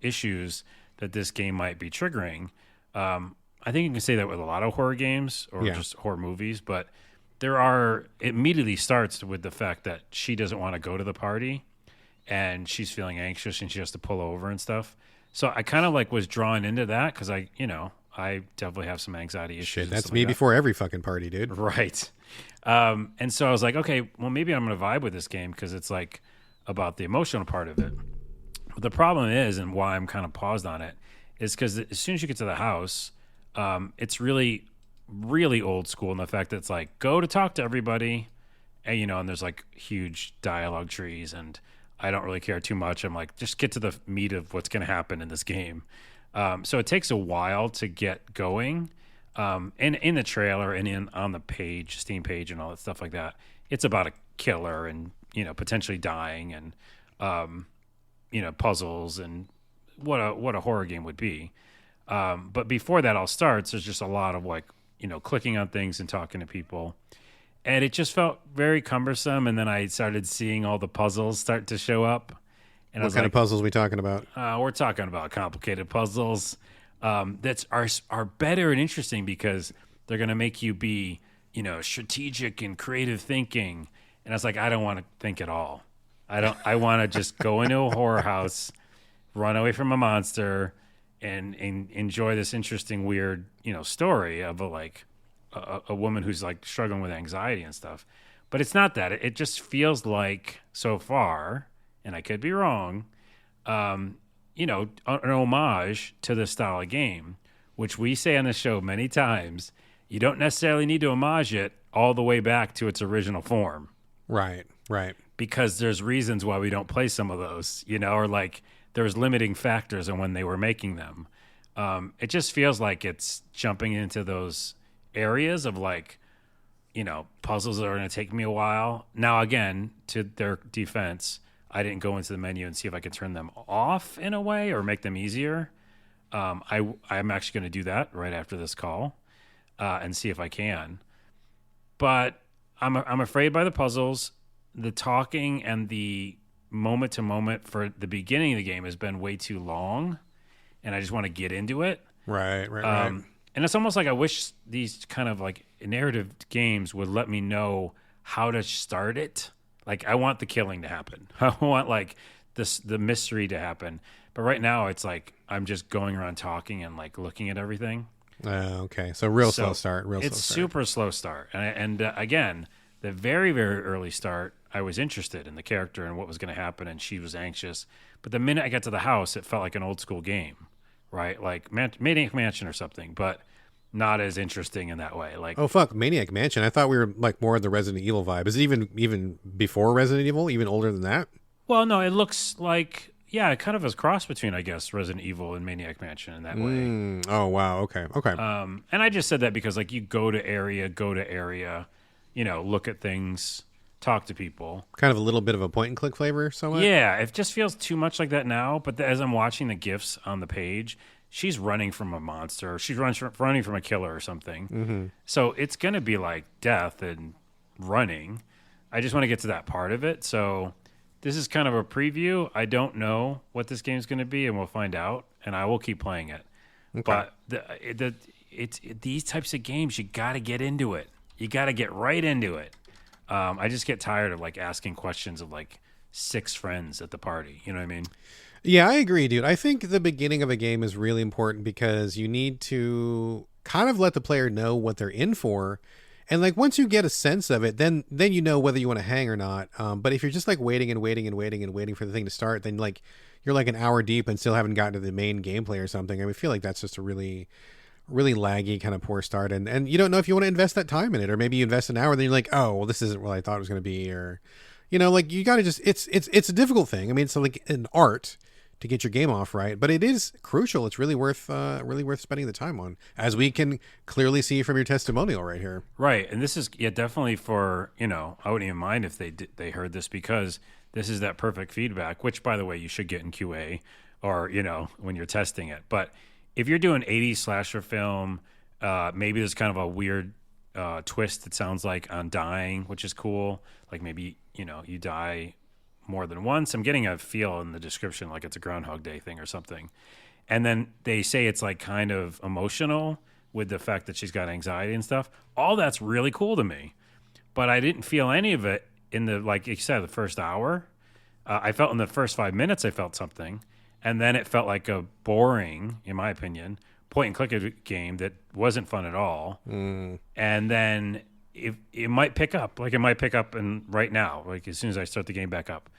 [SPEAKER 2] issues, that this game might be triggering. I think you can say that with a lot of horror games or just horror movies, but it immediately starts with the fact that she doesn't want to go to the party and she's feeling anxious and she has to pull over and stuff. So I kind of like was drawn into that because I definitely have some anxiety issues.
[SPEAKER 1] Shit, that's me before every fucking party, dude.
[SPEAKER 2] Right. And so I was like, okay, well, maybe I'm going to vibe with this game because it's like about the emotional part of it. But the problem is, and why I'm kind of paused on it, is because as soon as you get to the house, it's really, really old school in the fact that it's like, go to talk to everybody. And, and there's like huge dialogue trees, and I don't really care too much. I'm like, just get to the meat of what's going to happen in this game. So it takes a while to get going. And in the trailer and on the page, Steam page and all that stuff like that, it's about a killer and, potentially dying and, puzzles and what a horror game would be. But before that all starts, there's just a lot of like, clicking on things and talking to people. And it just felt very cumbersome. And then I started seeing all the puzzles start to show up. And
[SPEAKER 1] what kind of puzzles are we talking about?
[SPEAKER 2] We're talking about complicated puzzles that are better and interesting because they're going to make you be, strategic and creative thinking. And I was like, I don't want to think at all. I want to just go into a horror house, run away from a monster, and enjoy this interesting, weird, story of a woman who's like struggling with anxiety and stuff. But it's not that. It just feels like so far, and I could be wrong, an homage to this style of game, which we say on the show many times. You don't necessarily need to homage it all the way back to its original form.
[SPEAKER 1] Right.
[SPEAKER 2] Because there's reasons why we don't play some of those, or like there's limiting factors on when they were making them. It just feels like it's jumping into those areas of like, puzzles that are going to take me a while. Now, again, to their defense, I didn't go into the menu and see if I could turn them off in a way or make them easier. I'm actually going to do that right after this call and see if I can. But I'm afraid by the puzzles. The talking and the moment to moment for the beginning of the game has been way too long, and I just want to get into it.
[SPEAKER 1] Right.
[SPEAKER 2] And it's almost like I wish these kind of like narrative games would let me know how to start it. Like I want the killing to happen. I want like the mystery to happen. But right now it's like I'm just going around talking and like looking at everything.
[SPEAKER 1] Okay. So slow start.
[SPEAKER 2] It's super slow start. And again, the very, very early start, I was interested in the character and what was going to happen, and she was anxious. But the minute I got to the house, it felt like an old school game, right? Like Maniac Mansion or something, but not as interesting in that way. Like,
[SPEAKER 1] oh fuck, Maniac Mansion! I thought we were like more in the Resident Evil vibe. Is it even before Resident Evil? Even older than that?
[SPEAKER 2] Well, no, it looks like it kind of is cross between, I guess, Resident Evil and Maniac Mansion in that way.
[SPEAKER 1] Oh wow, okay.
[SPEAKER 2] And I just said that because like you go to area, look at things, talk to people.
[SPEAKER 1] Kind of a little bit of a point and click flavor, somewhat.
[SPEAKER 2] Yeah, it just feels too much like that now. But as I'm watching the GIFs on the page, she's running from a monster. She's running from a killer or something.
[SPEAKER 1] Mm-hmm.
[SPEAKER 2] So it's going to be like death and running. I just want to get to that part of it. So this is kind of a preview. I don't know what this game's going to be, and we'll find out. And I will keep playing it. Okay. But it's these types of games, you got to get into it. You got to get right into it. I just get tired of like asking questions of like 6 friends at the party. You know what I mean?
[SPEAKER 1] Yeah, I agree, dude. I think the beginning of a game is really important because you need to kind of let the player know what they're in for. And like once you get a sense of it, then you know whether you want to hang or not. But if you're just like waiting for the thing to start, then like you're like an hour deep and still haven't gotten to the main gameplay or something. I feel like that's just a really laggy kind of poor start, and you don't know if you want to invest that time in it, or maybe you invest an hour and then you're like, oh well, this isn't what I thought it was going to be, or like you got to just it's a difficult thing. I mean, it's like an art to get your game off right, but it is crucial. It's really worth spending the time on, as we can clearly see from your testimonial right here.
[SPEAKER 2] Right, and this is definitely for I wouldn't even mind if they heard this, because this is that perfect feedback, which by the way you should get in QA or when you're testing it. But if you're doing 80s slasher film, maybe there's kind of a weird twist, it sounds like, on dying, which is cool. Like maybe, you die more than once. I'm getting a feel in the description like it's a Groundhog Day thing or something. And then they say it's like kind of emotional with the fact that she's got anxiety and stuff. All that's really cool to me. But I didn't feel any of it in the, like you said, the first hour. I felt in the first 5 minutes I felt something. And then it felt like a boring, in my opinion, point and click game that wasn't fun at all, and then it might pick up, like it might pick up right now, like as soon as I start the game back up.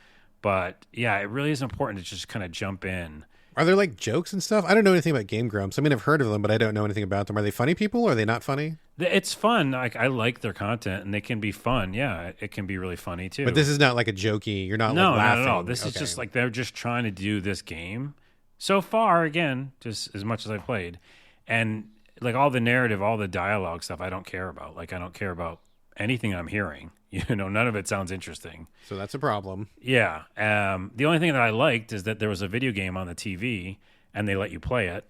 [SPEAKER 2] But yeah, it really is important to just kind of jump in.
[SPEAKER 1] Are there like jokes and stuff? I don't know anything about Game Grumps. I mean, I've heard of them, but I don't know anything about them. Are they funny people? Or are they not funny?
[SPEAKER 2] It's fun. Like I like their content, and they can be fun. Yeah, it can be really funny too.
[SPEAKER 1] But this is not like a jokey. You're not
[SPEAKER 2] no,
[SPEAKER 1] like laughing.
[SPEAKER 2] not at all. This is just like they're just trying to do this game. So far, again, just as much as I've played, and like all the narrative, all the dialogue stuff, I don't care about. Like I don't care about anything I'm hearing. None of it sounds interesting.
[SPEAKER 1] So that's a problem.
[SPEAKER 2] Yeah. The only thing that I liked is that there was a video game on the TV, and they let you play it.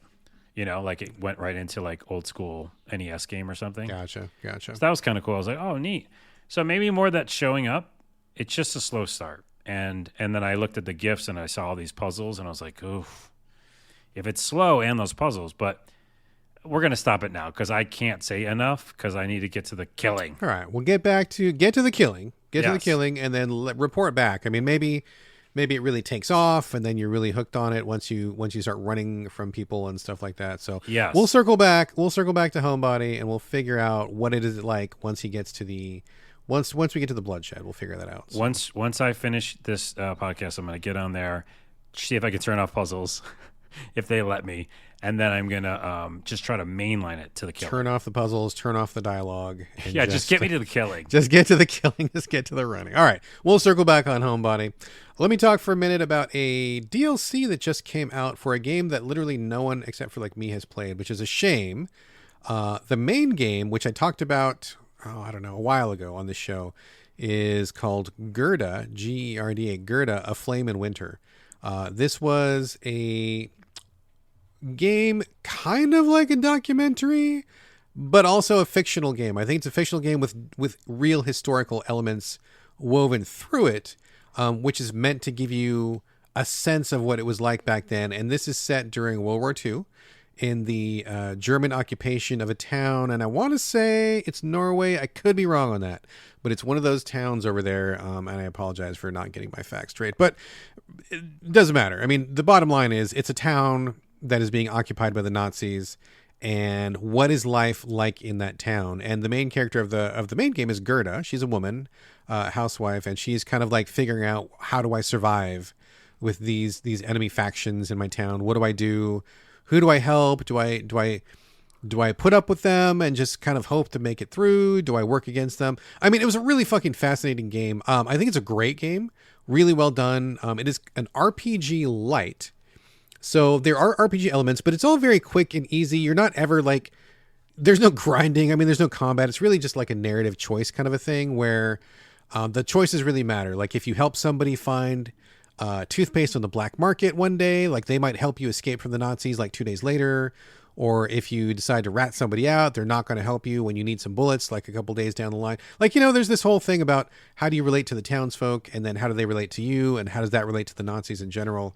[SPEAKER 2] Like it went right into like old school NES game or something.
[SPEAKER 1] Gotcha.
[SPEAKER 2] So that was kind of cool. I was like, oh, neat. So maybe more that's showing up. It's just a slow start. And then I looked at the GIFs and I saw all these puzzles, and I was like, oof, if it's slow and those puzzles. But we're going to stop it now because I can't say enough because I need to get to the killing.
[SPEAKER 1] All right. We'll get to the killing. To the killing and then report back. I mean, maybe it really takes off and then you're really hooked on it once you start running from people and stuff like that. So
[SPEAKER 2] yes.
[SPEAKER 1] We'll circle back to Homebody and we'll figure out what it is like once he gets to the once we get to the bloodshed. We'll figure that out. So.
[SPEAKER 2] Once I finish this podcast, I'm going to get on there, see if I can turn off puzzles if they let me. And then I'm going to just try to mainline it to the killing.
[SPEAKER 1] Turn off the puzzles, turn off the dialogue. And
[SPEAKER 2] just get me to the killing.
[SPEAKER 1] Just get to the killing. Just get to the running. All right. We'll circle back on Homebody. Let me talk for a minute about a DLC that just came out for a game that literally no one except for like me has played, which is a shame. The main game, which I talked about, a while ago on the show, is called Gerda, Gerda, Gerda, A Flame in Winter. This was a game kind of like a documentary, but also a fictional game. I think it's a fictional game with real historical elements woven through it, which is meant to give you a sense of what it was like back then. And this is set during World War II in the German occupation of a town. And I want to say it's Norway. I could be wrong on that, but it's one of those towns over there. And I apologize for not getting my facts straight, but it doesn't matter. I mean, the bottom line is it's a town that is being occupied by the Nazis, and what is life like in that town? And the main character of the main game is Gerda. She's a woman, housewife, and she's kind of like figuring out, how do I survive with these enemy factions in my town? What do I do? Who do I help? Do I put up with them and just kind of hope to make it through? Do I work against them? I mean, it was a really fucking fascinating game. I think it's a great game, really well done. It is an RPG light. So there are RPG elements, but it's all very quick and easy. You're not ever like, there's no grinding. I mean, there's no combat. It's really just like a narrative choice kind of a thing where the choices really matter. Like if you help somebody find toothpaste on the black market one day, like they might help you escape from the Nazis like 2 days later. Or if you decide to rat somebody out, they're not going to help you when you need some bullets, like a couple days down the line. Like, there's this whole thing about how do you relate to the townsfolk, and then how do they relate to you, and how does that relate to the Nazis in general?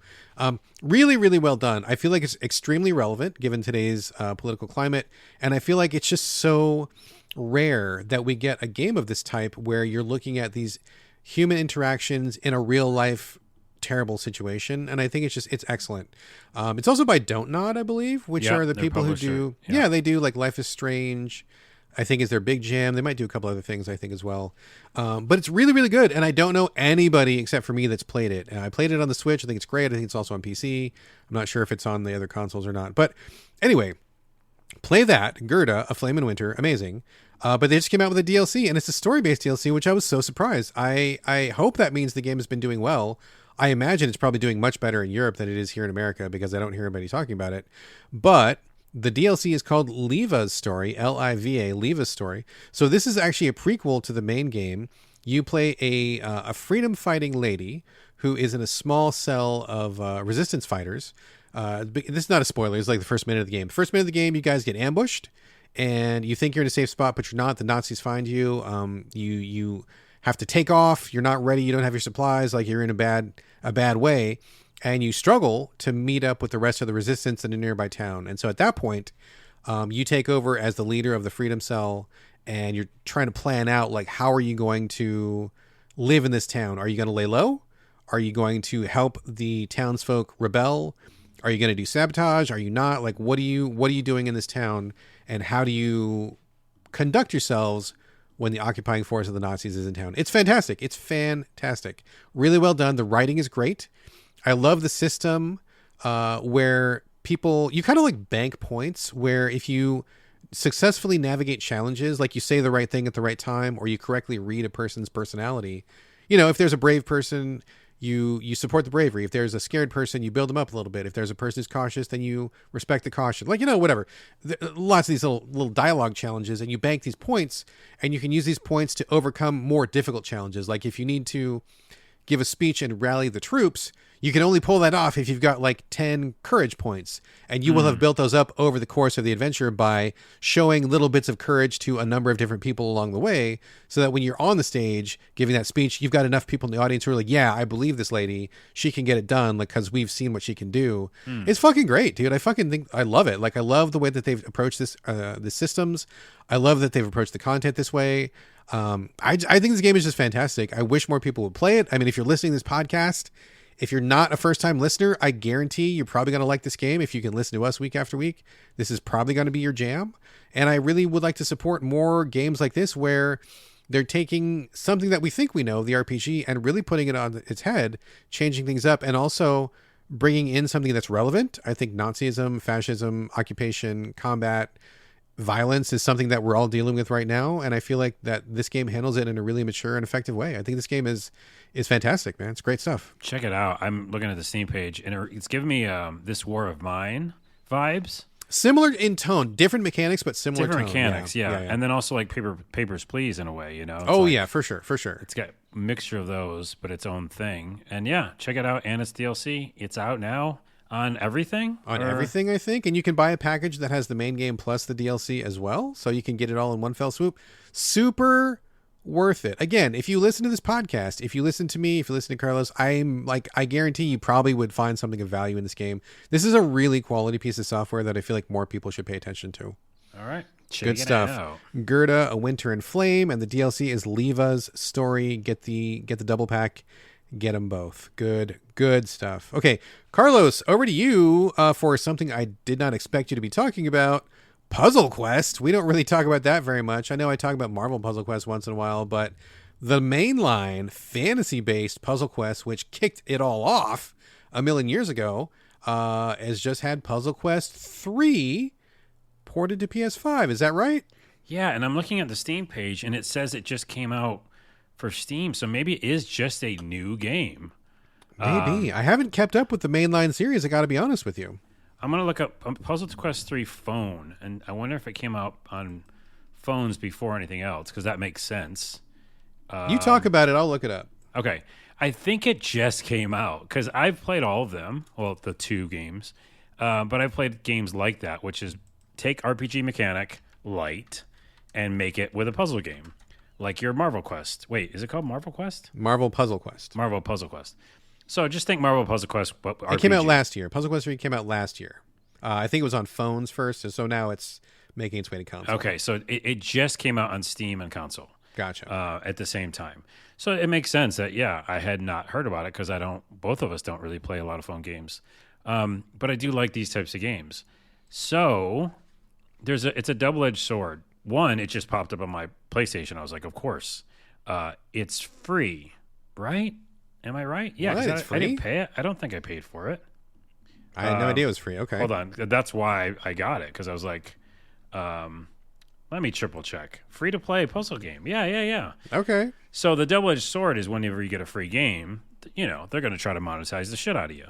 [SPEAKER 1] Really, really well done. I feel like it's extremely relevant given today's political climate, and I feel like it's just so rare that we get a game of this type where you're looking at these human interactions in a real life terrible situation, and I think it's excellent. It's also by Don't Nod, I believe, which are the people who do they do like Life is Strange, I think, is their big jam. They might do a couple other things, I think, as well. But it's really, really good, and I don't know anybody except for me that's played it. I played it on the Switch. I think it's great. I think it's also on PC. I'm not sure if it's on the other consoles or not, but anyway, play that. Gerda, A Flame in Winter, amazing. But they just came out with a DLC, and it's a story-based DLC, which I was so surprised. I hope that means the game has been doing well. I imagine it's probably doing much better in Europe than it is here in America because I don't hear anybody talking about it. But the DLC is called Liva's Story, Liva, Liva's Story. So this is actually a prequel to the main game. You play a freedom-fighting lady who is in a small cell of resistance fighters. This is not a spoiler. It's like the first minute of the game. First minute of the game, you guys get ambushed, and you think you're in a safe spot, but you're not. The Nazis find you. You have to take off. You're not ready. You don't have your supplies. Like you're in a bad way, and you struggle to meet up with the rest of the resistance in a nearby town. And so at that point, you take over as the leader of the Freedom Cell, and you're trying to plan out like how are you going to live in this town? Are you going to lay low? Are you going to help the townsfolk rebel? Are you going to do sabotage? Are you not? Like, what are you doing in this town? And how do you conduct yourselves when the occupying force of the Nazis is in town? It's fantastic. It's fantastic. Really well done. The writing is great. I love the system where you kind of like bank points, where if you successfully navigate challenges, like you say the right thing at the right time, or you correctly read a person's personality, if there's a brave person, you support the bravery. If there's a scared person, you build them up a little bit. If there's a person who's cautious, then you respect the caution. Like, whatever. Lots of these little dialogue challenges, and you bank these points, and you can use these points to overcome more difficult challenges. Like if you need to give a speech and rally the troops, you can only pull that off if you've got like 10 courage points, and you will have built those up over the course of the adventure by showing little bits of courage to a number of different people along the way, so that when you're on the stage giving that speech, you've got enough people in the audience who are like, yeah, I believe this lady, she can get it done, like, because we've seen what she can do. It's fucking great, dude. I fucking think I love it. Like, I love the way that they've approached this, the systems. I love that they've approached the content this way. I think this game is just fantastic. I wish more people would play it. I mean, if you're listening to this podcast, if you're not a first-time listener, I guarantee you're probably going to like this game. If you can listen to us week after week, this is probably going to be your jam. And I really would like to support more games like this, where they're taking something that we think we know, the RPG, and really putting it on its head, changing things up, and also bringing in something that's relevant. I think Nazism, fascism, occupation, combat, violence is something that we're all dealing with right now, and I feel like that this game handles it in a really mature and effective way. I think this game is fantastic, man. It's great stuff.
[SPEAKER 2] Check it out. I'm looking at the Steam page, and it's giving me this War of Mine vibes.
[SPEAKER 1] Similar in tone, different mechanics, but similar
[SPEAKER 2] different
[SPEAKER 1] tone.
[SPEAKER 2] Mechanics, yeah. And then also like Papers, Please in a way, It's
[SPEAKER 1] yeah, for sure.
[SPEAKER 2] It's got a mixture of those, but its own thing. And yeah, check it out. And it's DLC. It's out now. On everything?
[SPEAKER 1] Everything, I think. And you can buy a package that has the main game plus the DLC as well. So you can get it all in one fell swoop. Super worth it. Again, if you listen to this podcast, if you listen to me, if you listen to Carlos, I guarantee you probably would find something of value in this game. This is a really quality piece of software that I feel like more people should pay attention to.
[SPEAKER 2] All right.
[SPEAKER 1] Good stuff. Gerda, A Winter in Flame, and the DLC is Liva's Story. Get the double pack. Get them both. Good stuff. Okay, Carlos, over to you for something I did not expect you to be talking about. Puzzle Quest. We don't really talk about that very much. I know I talk about Marvel Puzzle Quest once in a while, but the mainline fantasy-based Puzzle Quest, which kicked it all off a million years ago, has just had Puzzle Quest 3 ported to PS5. Is that right?
[SPEAKER 2] Yeah, and I'm looking at the Steam page, and it says it just came out for Steam, so maybe it is just a new game.
[SPEAKER 1] Maybe. I haven't kept up with the mainline series, I gotta be honest with you.
[SPEAKER 2] I'm gonna look up Puzzle Quest 3 phone, and I wonder if it came out on phones before anything else, because that makes sense.
[SPEAKER 1] You talk about it, I'll look it up.
[SPEAKER 2] Okay. I think it just came out, because I've played all of them, well, the 2 games, but I've played games like that, which is take RPG mechanic light and make it with a puzzle game. Like your Marvel Quest. Wait, is it called Marvel Quest?
[SPEAKER 1] Marvel Puzzle Quest.
[SPEAKER 2] Marvel Puzzle Quest. So just think Marvel Puzzle Quest. RPG.
[SPEAKER 1] It came out last year. Puzzle Quest 3 came out last year. I think it was on phones first, so now it's making its way to console.
[SPEAKER 2] Okay, so it just came out on Steam and console.
[SPEAKER 1] Gotcha.
[SPEAKER 2] At the same time. So it makes sense that, yeah, I had not heard about it because both of us don't really play a lot of phone games. But I do like these types of games. So it's a double-edged sword. One, it just popped up on my PlayStation. I was like, of course. It's free, right? Am I right? Yeah,
[SPEAKER 1] what? It's free?
[SPEAKER 2] I didn't pay it. I don't think I paid for it.
[SPEAKER 1] I had no idea it was free. Okay.
[SPEAKER 2] Hold on. That's why I got it, because I was like, let me triple check. Free-to-play puzzle game. Yeah.
[SPEAKER 1] Okay.
[SPEAKER 2] So the double-edged sword is whenever you get a free game, they're going to try to monetize the shit out of you.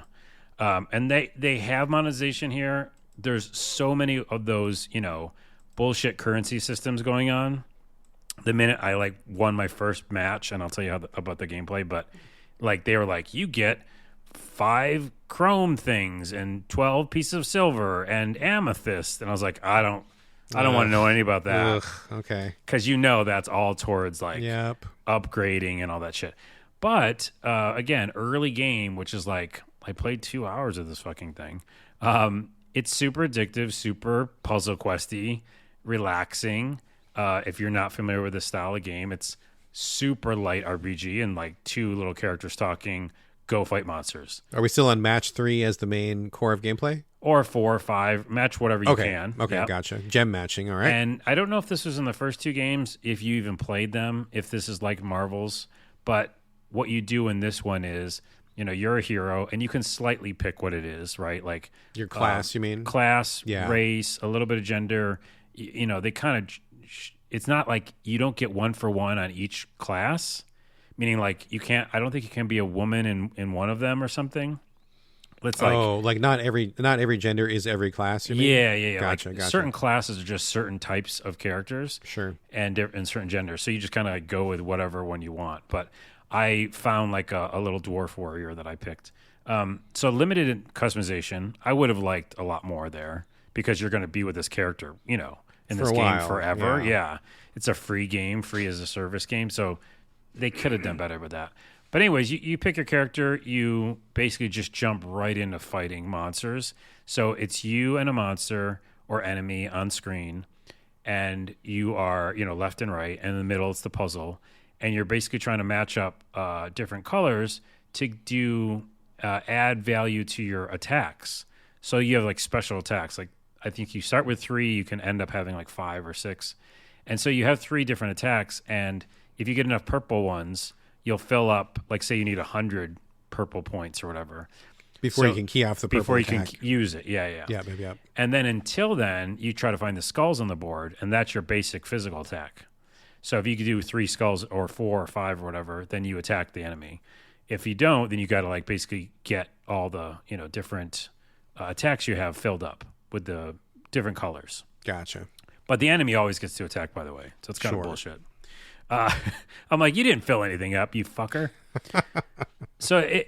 [SPEAKER 2] And they have monetization here. There's so many of those, bullshit currency systems going on. The minute I won my first match, and I'll tell you about the gameplay, but they were like, you get 5 chrome things and 12 pieces of silver and amethyst, and I was like, I don't want to know anything about that.
[SPEAKER 1] Ugh, okay,
[SPEAKER 2] because that's all towards upgrading and all that shit. But again, early game, which is I played 2 hours of this fucking thing. It's super addictive, super puzzle questy, relaxing. If you're not familiar with this style of game, it's super light RPG and 2 little characters talking go fight monsters.
[SPEAKER 1] Are we still on match 3 as the main core of gameplay?
[SPEAKER 2] Or 4 or 5, match whatever you
[SPEAKER 1] Okay.
[SPEAKER 2] can.
[SPEAKER 1] Okay,
[SPEAKER 2] Yep.
[SPEAKER 1] gotcha. Gem matching, all right.
[SPEAKER 2] And I don't know if this was in the first 2 games, if you even played them, if this is like Marvel's, but what you do in this one is, you're a hero, and you can slightly pick what it is, right? Like
[SPEAKER 1] Your class, you mean?
[SPEAKER 2] Class,
[SPEAKER 1] Yeah.
[SPEAKER 2] race, a little bit of gender. They kind of, it's not like you don't get 1 for 1 on each class, meaning like I don't think you can be a woman in one of them or something. It's like,
[SPEAKER 1] not every gender is every class, you mean?
[SPEAKER 2] yeah.
[SPEAKER 1] Gotcha.
[SPEAKER 2] Certain classes are just certain types of characters.
[SPEAKER 1] Sure.
[SPEAKER 2] And certain genders. So you just kind of go with whatever one you want. But I found like a little dwarf warrior that I picked. So limited customization, I would have liked a lot more there because you're going to be with this character, in this game forever. Yeah. It's a free game, free as a service game. So they could have done better with that. But anyways, you pick your character, you basically just jump right into fighting monsters. So it's you and a monster or enemy on screen, and you are, left and right, and in the middle it's the puzzle. And you're basically trying to match up different colors to do add value to your attacks. So you have like special attacks. Like I think you start with 3, you can end up having like 5 or 6. And so you have 3 different attacks, and if you get enough purple ones, you'll fill up, like say you need 100 purple points or whatever.
[SPEAKER 1] Before you can key off the purple
[SPEAKER 2] Before you
[SPEAKER 1] attack.
[SPEAKER 2] can use it, yeah.
[SPEAKER 1] Yeah, maybe.
[SPEAKER 2] And then until then, you try to find the skulls on the board, and that's your basic physical attack. So if you could do 3 skulls or 4 or 5 or whatever, then you attack the enemy. If you don't, then you got to like basically get all the different attacks you have filled up with the different colors.
[SPEAKER 1] Gotcha.
[SPEAKER 2] But the enemy always gets to attack, by the way, so it's kind of
[SPEAKER 1] Sure.
[SPEAKER 2] bullshit. I'm like, you didn't fill anything up, you fucker.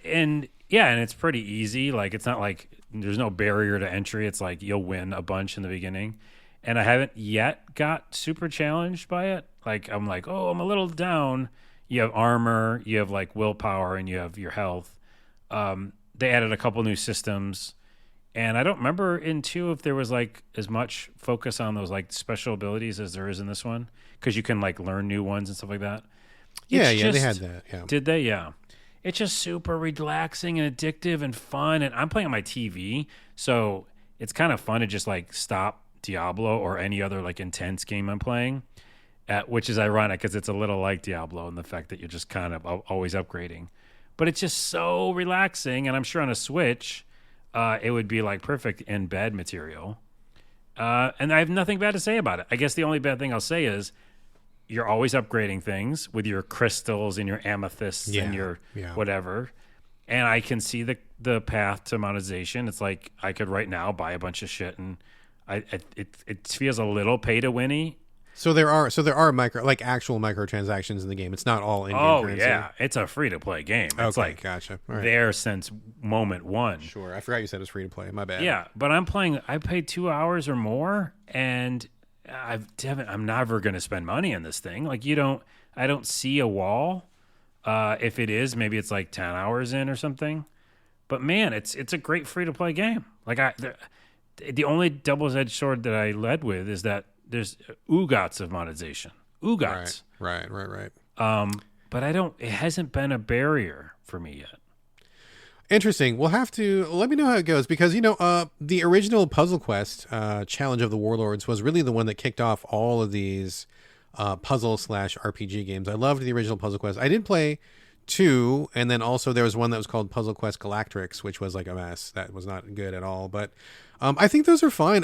[SPEAKER 2] And it's pretty easy. Like, it's not like there's no barrier to entry. It's like you'll win a bunch in the beginning. And I haven't yet got super challenged by it. Like, I'm like, oh, I'm a little down. You have armor, you have like willpower, and you have your health. They added a couple new systems. And I don't remember in 2 if there was like as much focus on those like special abilities as there is in this one, because you can like learn new ones and stuff like that.
[SPEAKER 1] Yeah, they had that. Yeah.
[SPEAKER 2] Did they? Yeah. It's just super relaxing and addictive and fun. And I'm playing on my TV, so it's kind of fun to just like stop Diablo or any other like intense game I'm playing, which is ironic because it's a little like Diablo in the fact that you're just kind of always upgrading. But it's just so relaxing, and I'm sure on a Switch, it would be like perfect in bed material. And I have nothing bad to say about it. I guess the only bad thing I'll say is you're always upgrading things with your crystals and your amethysts and your whatever. And I can see the path to monetization. It's like I could right now buy a bunch of shit, and it feels a little pay to winny.
[SPEAKER 1] So there are actual microtransactions in the game. It's not all in-game currency.
[SPEAKER 2] Yeah, it's a free to play game. It's like
[SPEAKER 1] gotcha. All right.
[SPEAKER 2] there since moment 1.
[SPEAKER 1] Sure, I forgot you said it was free to play. My bad.
[SPEAKER 2] Yeah, but I'm playing. I paid 2 hours or more, and I'm never going to spend money on this thing. Like I don't see a wall. If it is, maybe it's like 10 hours in or something. But man, it's a great free to play game. Like the only double-edged sword that I led with is that there's oogats of monetization. Oogats.
[SPEAKER 1] Right.
[SPEAKER 2] But it hasn't been a barrier for me yet.
[SPEAKER 1] Interesting. We'll have to let me know how it goes, because the original Puzzle Quest Challenge of the Warlords was really the one that kicked off all of these puzzle/RPG games. I loved the original Puzzle Quest. I did play 2, and then also there was one that was called Puzzle Quest Galactrix, which was like a mess. That was not good at all. But I think those are fine.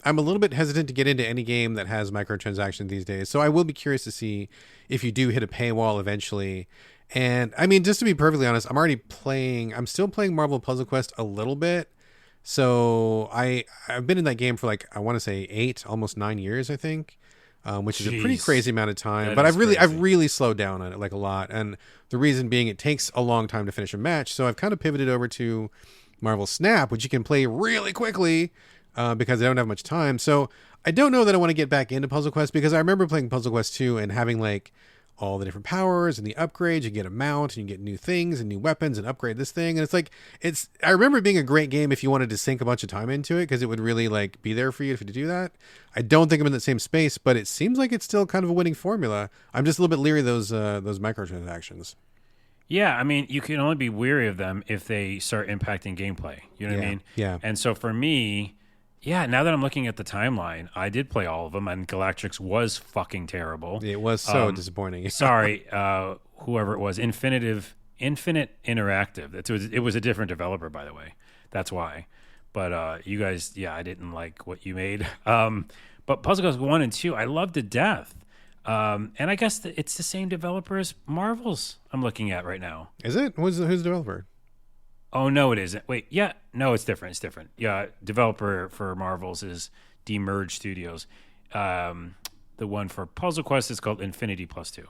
[SPEAKER 1] I'm a little bit hesitant to get into any game that has microtransactions these days. So I will be curious to see if you do hit a paywall eventually. And I mean, just to be perfectly honest, I'm still playing Marvel Puzzle Quest a little bit. So I've been in that game for like, I want to say 8, almost 9 years, I think, which is a pretty crazy amount of time. But I've really slowed down on it like a lot. And the reason being, it takes a long time to finish a match. So I've kind of pivoted over to Marvel Snap, which you can play really quickly, because I don't have much time. So I don't know that I want to get back into Puzzle Quest, because I remember playing Puzzle Quest 2 and having like all the different powers and the upgrades. You get a mount and you get new things and new weapons and upgrade this thing. And it's like, I remember it being a great game if you wanted to sink a bunch of time into it, because it would really like be there for you if you do that. I don't think I'm in the same space, but it seems like it's still kind of a winning formula. I'm just a little bit leery of those microtransactions.
[SPEAKER 2] Yeah, I mean, you can only be weary of them if they start impacting gameplay. You know what I
[SPEAKER 1] Yeah,
[SPEAKER 2] mean?
[SPEAKER 1] yeah.
[SPEAKER 2] And so for me, yeah, now that I'm looking at the timeline, I did play all of them, and Galactrix was fucking terrible.
[SPEAKER 1] It was so disappointing.
[SPEAKER 2] Sorry, whoever it was, Infinite Interactive. It was a different developer, by the way. That's why. But you guys, yeah, I didn't like what you made. But Puzzle Quest 1 and 2, I loved to death. And I guess it's the same developer as Marvel's I'm looking at right now.
[SPEAKER 1] Is it? Who's the developer?
[SPEAKER 2] Oh, no, it isn't. Wait, yeah. No, it's different. It's different. Yeah, developer for Marvel's is Demerge Studios. The one for Puzzle Quest is called Infinity Plus 2.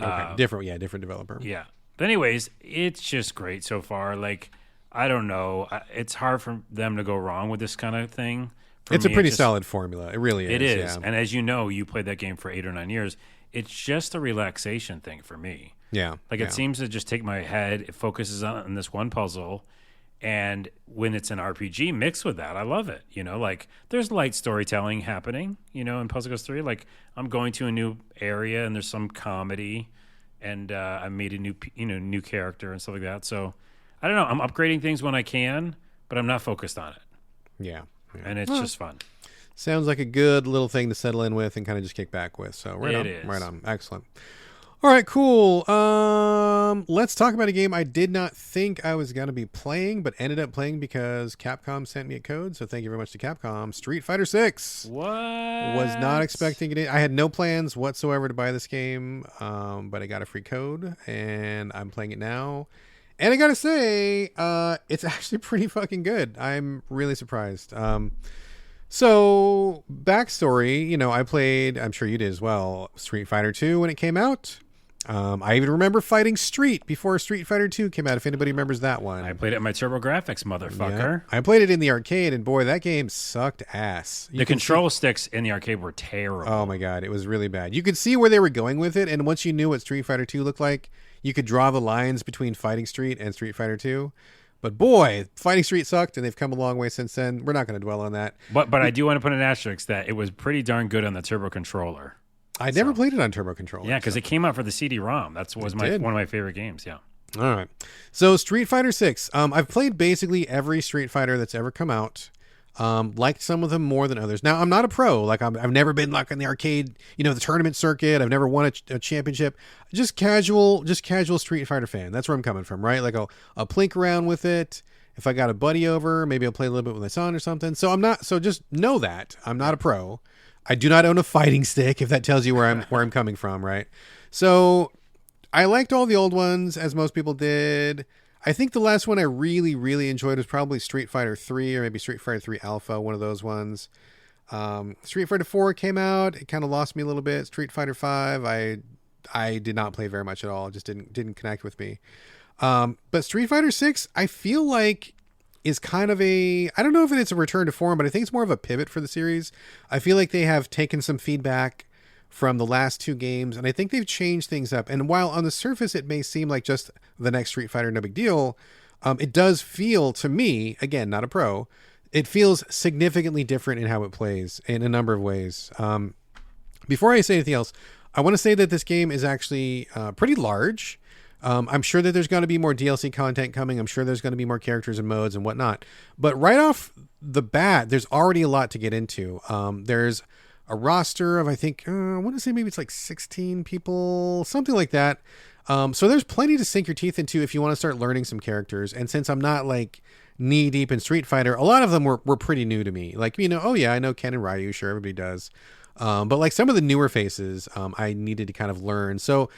[SPEAKER 1] Okay, different developer.
[SPEAKER 2] Yeah. But anyways, it's just great so far. Like, I don't know. It's hard for them to go wrong with this kind of thing.
[SPEAKER 1] It's a pretty solid formula. It really is.
[SPEAKER 2] It is.
[SPEAKER 1] Yeah.
[SPEAKER 2] And as you know, you played that game for 8 or 9 years. It's just a relaxation thing for me.
[SPEAKER 1] Yeah.
[SPEAKER 2] Like, it seems to just take my head. It focuses on this one puzzle. And when it's an RPG mixed with that, I love it. You know, like, there's light storytelling happening, you know, in Puzzle Quest 3. Like, I'm going to a new area and there's some comedy. And I made a new character and stuff like that. So, I don't know. I'm upgrading things when I can, but I'm not focused on it.
[SPEAKER 1] Yeah.
[SPEAKER 2] And it's just fun.
[SPEAKER 1] Sounds like a good little thing to settle in with and kind of just kick back with. So
[SPEAKER 2] It is.
[SPEAKER 1] Right on. Excellent. All right, cool. Let's talk about a game I did not think I was going to be playing, but ended up playing because Capcom sent me a code. So thank you very much to Capcom. Street Fighter 6.
[SPEAKER 2] What?
[SPEAKER 1] Was not expecting it. I had no plans whatsoever to buy this game, but I got a free code and I'm playing it now. And I gotta say, it's actually pretty fucking good. I'm really surprised. So, backstory, you know, I played, I'm sure you did as well, Street Fighter 2 when it came out. I even remember fighting Street before Street Fighter 2 came out, if anybody remembers that one.
[SPEAKER 2] I played it in my TurboGrafx, motherfucker.
[SPEAKER 1] Yeah. I played it in the arcade, and boy, that game sucked ass.
[SPEAKER 2] The control sticks in the arcade were terrible.
[SPEAKER 1] Oh my god, it was really bad. You could see where they were going with it, and once you knew what Street Fighter 2 looked like, you could draw the lines between Fighting Street and Street Fighter 2. But boy, Fighting Street sucked, and they've come a long way since then. We're not going to dwell on that.
[SPEAKER 2] But I do want to put an asterisk that it was pretty darn good on the Turbo Controller.
[SPEAKER 1] I never played it on Turbo Controller.
[SPEAKER 2] Yeah, because it came out for the CD-ROM. That was one of my favorite games, yeah.
[SPEAKER 1] All right. So Street Fighter 6. I've played basically every Street Fighter that's ever come out. Liked some of them more than others. Now, I'm not a pro. Like, I've never been like in the arcade, you know, the tournament circuit. I've never won a championship. Just casual Street Fighter fan. That's where I'm coming from, right? Like, I'll plink around with it. If I got a buddy over, maybe I'll play a little bit with my son or something. So just know that I'm not a pro. I do not own a fighting stick, if that tells you where I'm coming from, right? So I liked all the old ones, as most people did. I think the last one I really, really enjoyed was probably Street Fighter 3 or maybe Street Fighter 3 Alpha, one of those ones. Street Fighter 4 came out. It kind of lost me a little bit. Street Fighter 5, I did not play very much at all. It just didn't connect with me. But Street Fighter 6, I feel like is kind of I don't know if it's a return to form, but I think it's more of a pivot for the series. I feel like they have taken some feedback from the last two games, and I think they've changed things up. And while on the surface it may seem like just the next Street Fighter, no big deal, it does feel to me, again, not a pro, it feels significantly different in how it plays in a number of ways. Before I say anything else, I want to say that this game is actually pretty large. I'm sure that there's going to be more DLC content coming. I'm sure there's going to be more characters and modes and whatnot. But right off the bat, there's already a lot to get into. There's a roster of, I think, I want to say maybe it's like 16 people, something like that. So there's plenty to sink your teeth into if you want to start learning some characters. And since I'm not like knee deep in Street Fighter, a lot of them were pretty new to me. Like, you know, oh yeah, I know Ken and Ryu. Sure, everybody does. But like some of the newer faces, I needed to kind of learn. So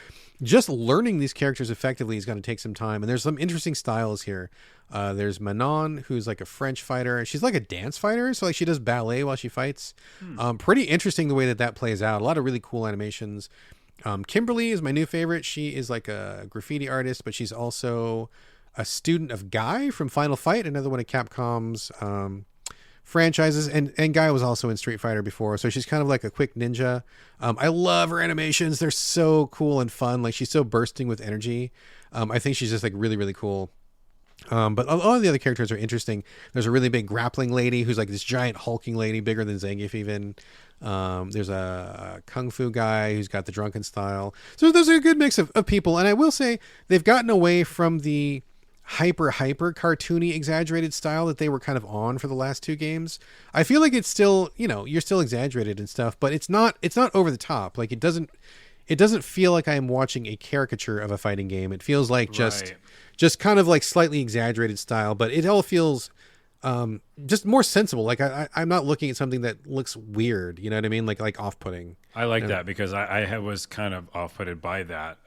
[SPEAKER 1] just learning these characters effectively is going to take some time. And there's some interesting styles here. There's Manon, who's like a French fighter. She's like a dance fighter. So like she does ballet while she fights. Pretty interesting the way that plays out. A lot of really cool animations. Kimberly is my new favorite. She is like a graffiti artist, but she's also a student of Guy from Final Fight, another one of Capcom's franchises, and Guy was also in Street Fighter before, so she's kind of like a quick ninja. I love her animations. They're so cool and fun. Like, she's so bursting with energy. I think she's just like really, really cool. But a lot of the other characters are interesting. There's a really big grappling lady who's like this giant hulking lady, bigger than Zangief even. There's a kung fu guy who's got the drunken style. So there's a good mix of people. And I will say they've gotten away from the hyper cartoony exaggerated style that they were kind of on for the last two games. I feel like it's still, you're still exaggerated and stuff, but it's not over the top. Like it doesn't feel like I am watching a caricature of a fighting game. It feels like just kind of like slightly exaggerated style, but it all feels just more sensible. Like I'm not looking at something that looks weird. You know what I mean? Like off-putting.
[SPEAKER 2] I like that because I was kind of off-putted by that.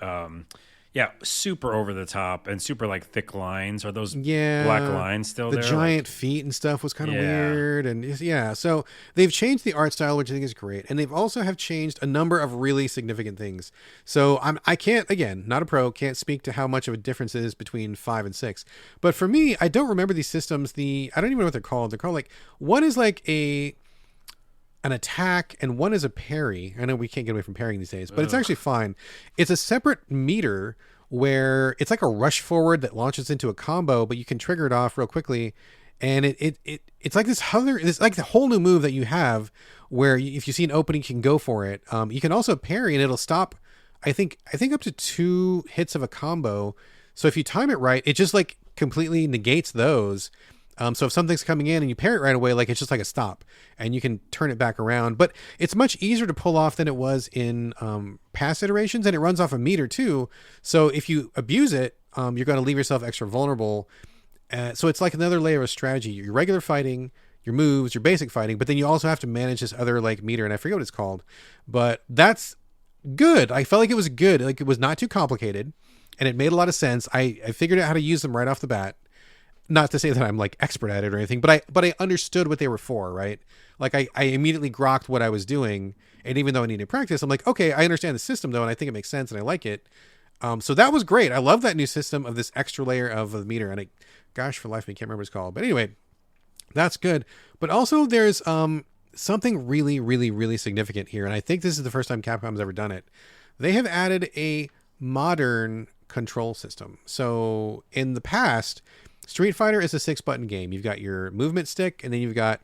[SPEAKER 2] Yeah, super over the top and super like thick lines. Are those black lines still there?
[SPEAKER 1] The giant feet and stuff was kind of weird. And so they've changed the art style, which I think is great. And they've also have changed a number of really significant things. So I can't, again, not a pro, can't speak to how much of a difference it is between 5 and 6. But for me, I don't remember these systems. I don't even know what they're called. They're called like, one is like an attack and one is a parry. I know we can't get away from parrying these days, but it's actually fine. It's a separate meter where it's like a rush forward that launches into a combo, but you can trigger it off real quickly. And it's like it's like the whole new move that you have where if you see an opening, you can go for it. You can also parry and it'll stop, I think up to 2 hits of a combo. So if you time it right, it just like completely negates those. So if something's coming in and you parry it right away, like it's just like a stop and you can turn it back around. But it's much easier to pull off than it was in past iterations, and it runs off a meter too. So if you abuse it, you're going to leave yourself extra vulnerable. So it's like another layer of strategy. Your regular fighting, your moves, your basic fighting, but then you also have to manage this other like meter, and I forget what it's called. But that's good. I felt like it was good. Like it was not too complicated, and it made a lot of sense. I figured out how to use them right off the bat. Not to say that I'm like expert at it or anything, but I understood what they were for, right? Like I immediately grokked what I was doing, and even though I needed practice, I'm like, okay, I understand the system though, and I think it makes sense, and I like it. So that was great. I love that new system of this extra layer of the meter, and gosh, for life, I can't remember what it's called. But anyway, that's good. But also, there's something really, really, really significant here, and I think this is the first time Capcom's ever done it. They have added a modern control system. So in the past, Street Fighter is a 6-button game. You've got your movement stick, and then you've got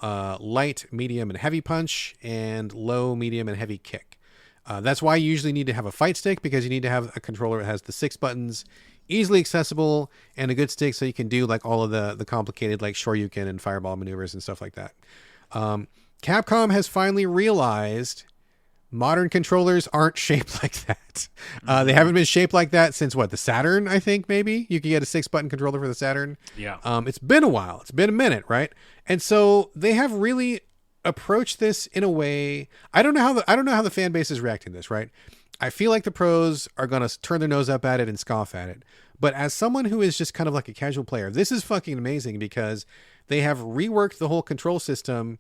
[SPEAKER 1] light, medium, and heavy punch, and low, medium, and heavy kick. That's why you usually need to have a fight stick, because you need to have a controller that has the 6 buttons, easily accessible, and a good stick so you can do like all of the complicated like Shoryuken and fireball maneuvers and stuff like that. Capcom has finally realized modern controllers aren't shaped like that. They haven't been shaped like that since the Saturn, I think. Maybe you could get a 6-button controller for the Saturn.
[SPEAKER 2] Yeah.
[SPEAKER 1] It's been a while. It's been a minute, right? And so they have really approached this in a way. I don't know how the fan base is reacting to this, right? I feel like the pros are going to turn their nose up at it and scoff at it. But as someone who is just kind of like a casual player, this is fucking amazing, because they have reworked the whole control system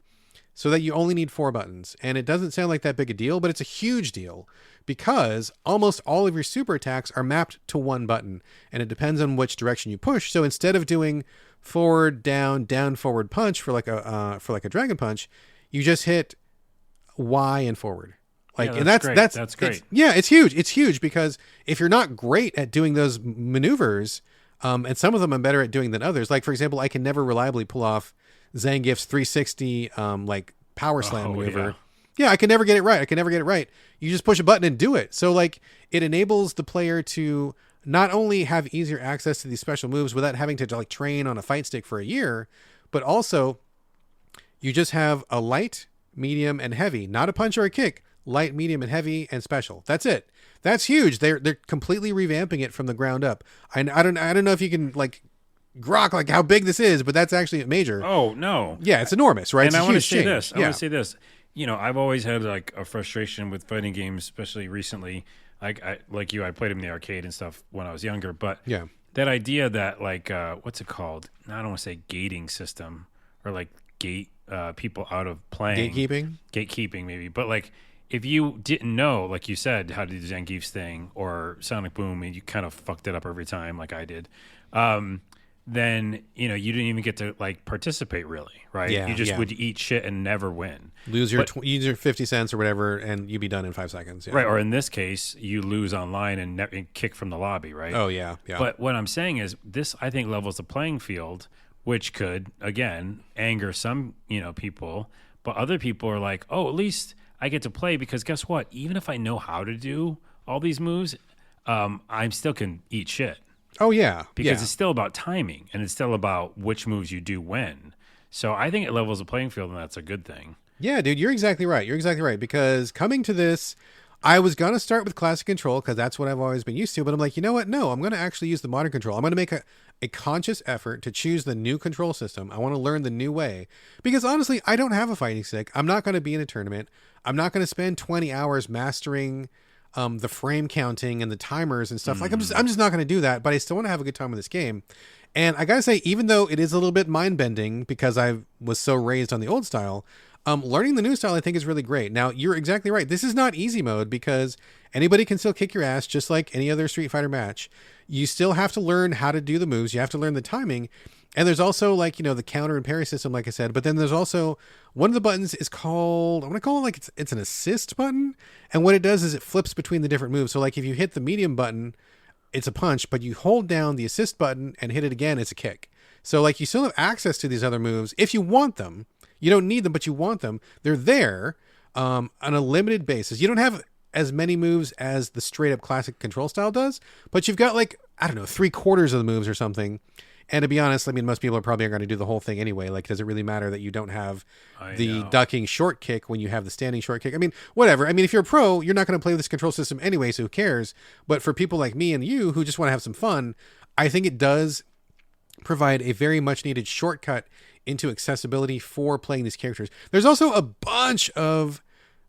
[SPEAKER 1] so that you only need 4 buttons. And it doesn't sound like that big a deal, but it's a huge deal, because almost all of your super attacks are mapped to 1 button, and it depends on which direction you push. So instead of doing forward, down, forward punch for like a dragon punch, you just hit Y and forward. Like,
[SPEAKER 2] yeah,
[SPEAKER 1] and that's
[SPEAKER 2] great.
[SPEAKER 1] It's huge. It's huge, because if you're not great at doing those maneuvers, and some of them I'm better at doing than others. Like, for example, I can never reliably pull off Zangief's 360 like power slam maneuver. Yeah, I can never get it right. You just push a button and do it. So like, it enables the player to not only have easier access to these special moves without having to like train on a fight stick for a year, but also you just have a light, medium, and heavy, not a punch or a kick. Light, medium, and heavy, and special. That's it. That's huge. They're completely revamping it from the ground up. I don't know if you can like grok like how big this is, but that's actually major.
[SPEAKER 2] Oh no.
[SPEAKER 1] Yeah, it's enormous, right?
[SPEAKER 2] And
[SPEAKER 1] it's
[SPEAKER 2] I want to say
[SPEAKER 1] change.
[SPEAKER 2] this. I want to say this. I've always had like a frustration with fighting games, especially recently. I like you, I played them in the arcade and stuff when I was younger, but
[SPEAKER 1] yeah,
[SPEAKER 2] that idea that like what's it called? I don't want to say gating system, or like gate people out of playing. Gatekeeping maybe, but like, if you didn't know, like you said, how to do Zangief's thing or Sonic Boom, and you kind of fucked it up every time, like I did, then you didn't even get to like participate really, right?
[SPEAKER 1] Yeah,
[SPEAKER 2] You just
[SPEAKER 1] yeah.
[SPEAKER 2] would eat shit and never win.
[SPEAKER 1] Use your 50 cents or whatever, and you'd be done in 5 seconds. Yeah.
[SPEAKER 2] Right, or in this case, you lose online and kick from the lobby, right?
[SPEAKER 1] Oh yeah, yeah.
[SPEAKER 2] But what I'm saying is, this I think levels the playing field, which could again anger some people, but other people are like, oh, at least I get to play because guess what? Even if I know how to do all these moves, I still can eat shit
[SPEAKER 1] Oh yeah,
[SPEAKER 2] because it's still about timing and it's still about which moves you do when. So I think it levels the playing field, and that's a good thing.
[SPEAKER 1] Yeah, dude, you're exactly right. You're exactly right. Because coming to this, I was going to start with classic control because that's what I've always been used to. But I'm like, you know what? No, I'm going to actually use the modern control. I'm going to make a conscious effort to choose the new control system. I want to learn the new way. Because honestly, I don't have a fighting stick. I'm not going to be in a tournament. I'm not going to spend 20 hours mastering the frame counting and the timers and stuff. Like I'm just not going to do that. But I still want to have a good time with this game. And I got to say, even though it is a little bit mind bending because I was so raised on the old style, learning the new style I think is really great. Now, you're exactly right. This is not easy mode because anybody can still kick your ass just like any other Street Fighter match. You still have to learn how to do the moves. You have to learn the timing. And there's also like, the counter and parry system, like I said. But then there's also one of the buttons is called, I'm going to call it like it's an assist button. And what it does is it flips between the different moves. So like if you hit the medium button, it's a punch, but you hold down the assist button and hit it again, it's a kick. So like you still have access to these other moves if you want them. You don't need them, but you want them. They're there on a limited basis. You don't have as many moves as the straight up classic control style does, but you've got like, I don't know, 3/4 of the moves or something. And to be honest, I mean, most people are probably going to do the whole thing anyway. Like, does it really matter that you don't have the ducking short kick when you have the standing short kick? I mean, whatever. I mean, if you're a pro, you're not going to play with this control system anyway, so who cares? But for people like me and you who just want to have some fun, I think it does provide a very much needed shortcut into accessibility for playing these characters. There's also a bunch of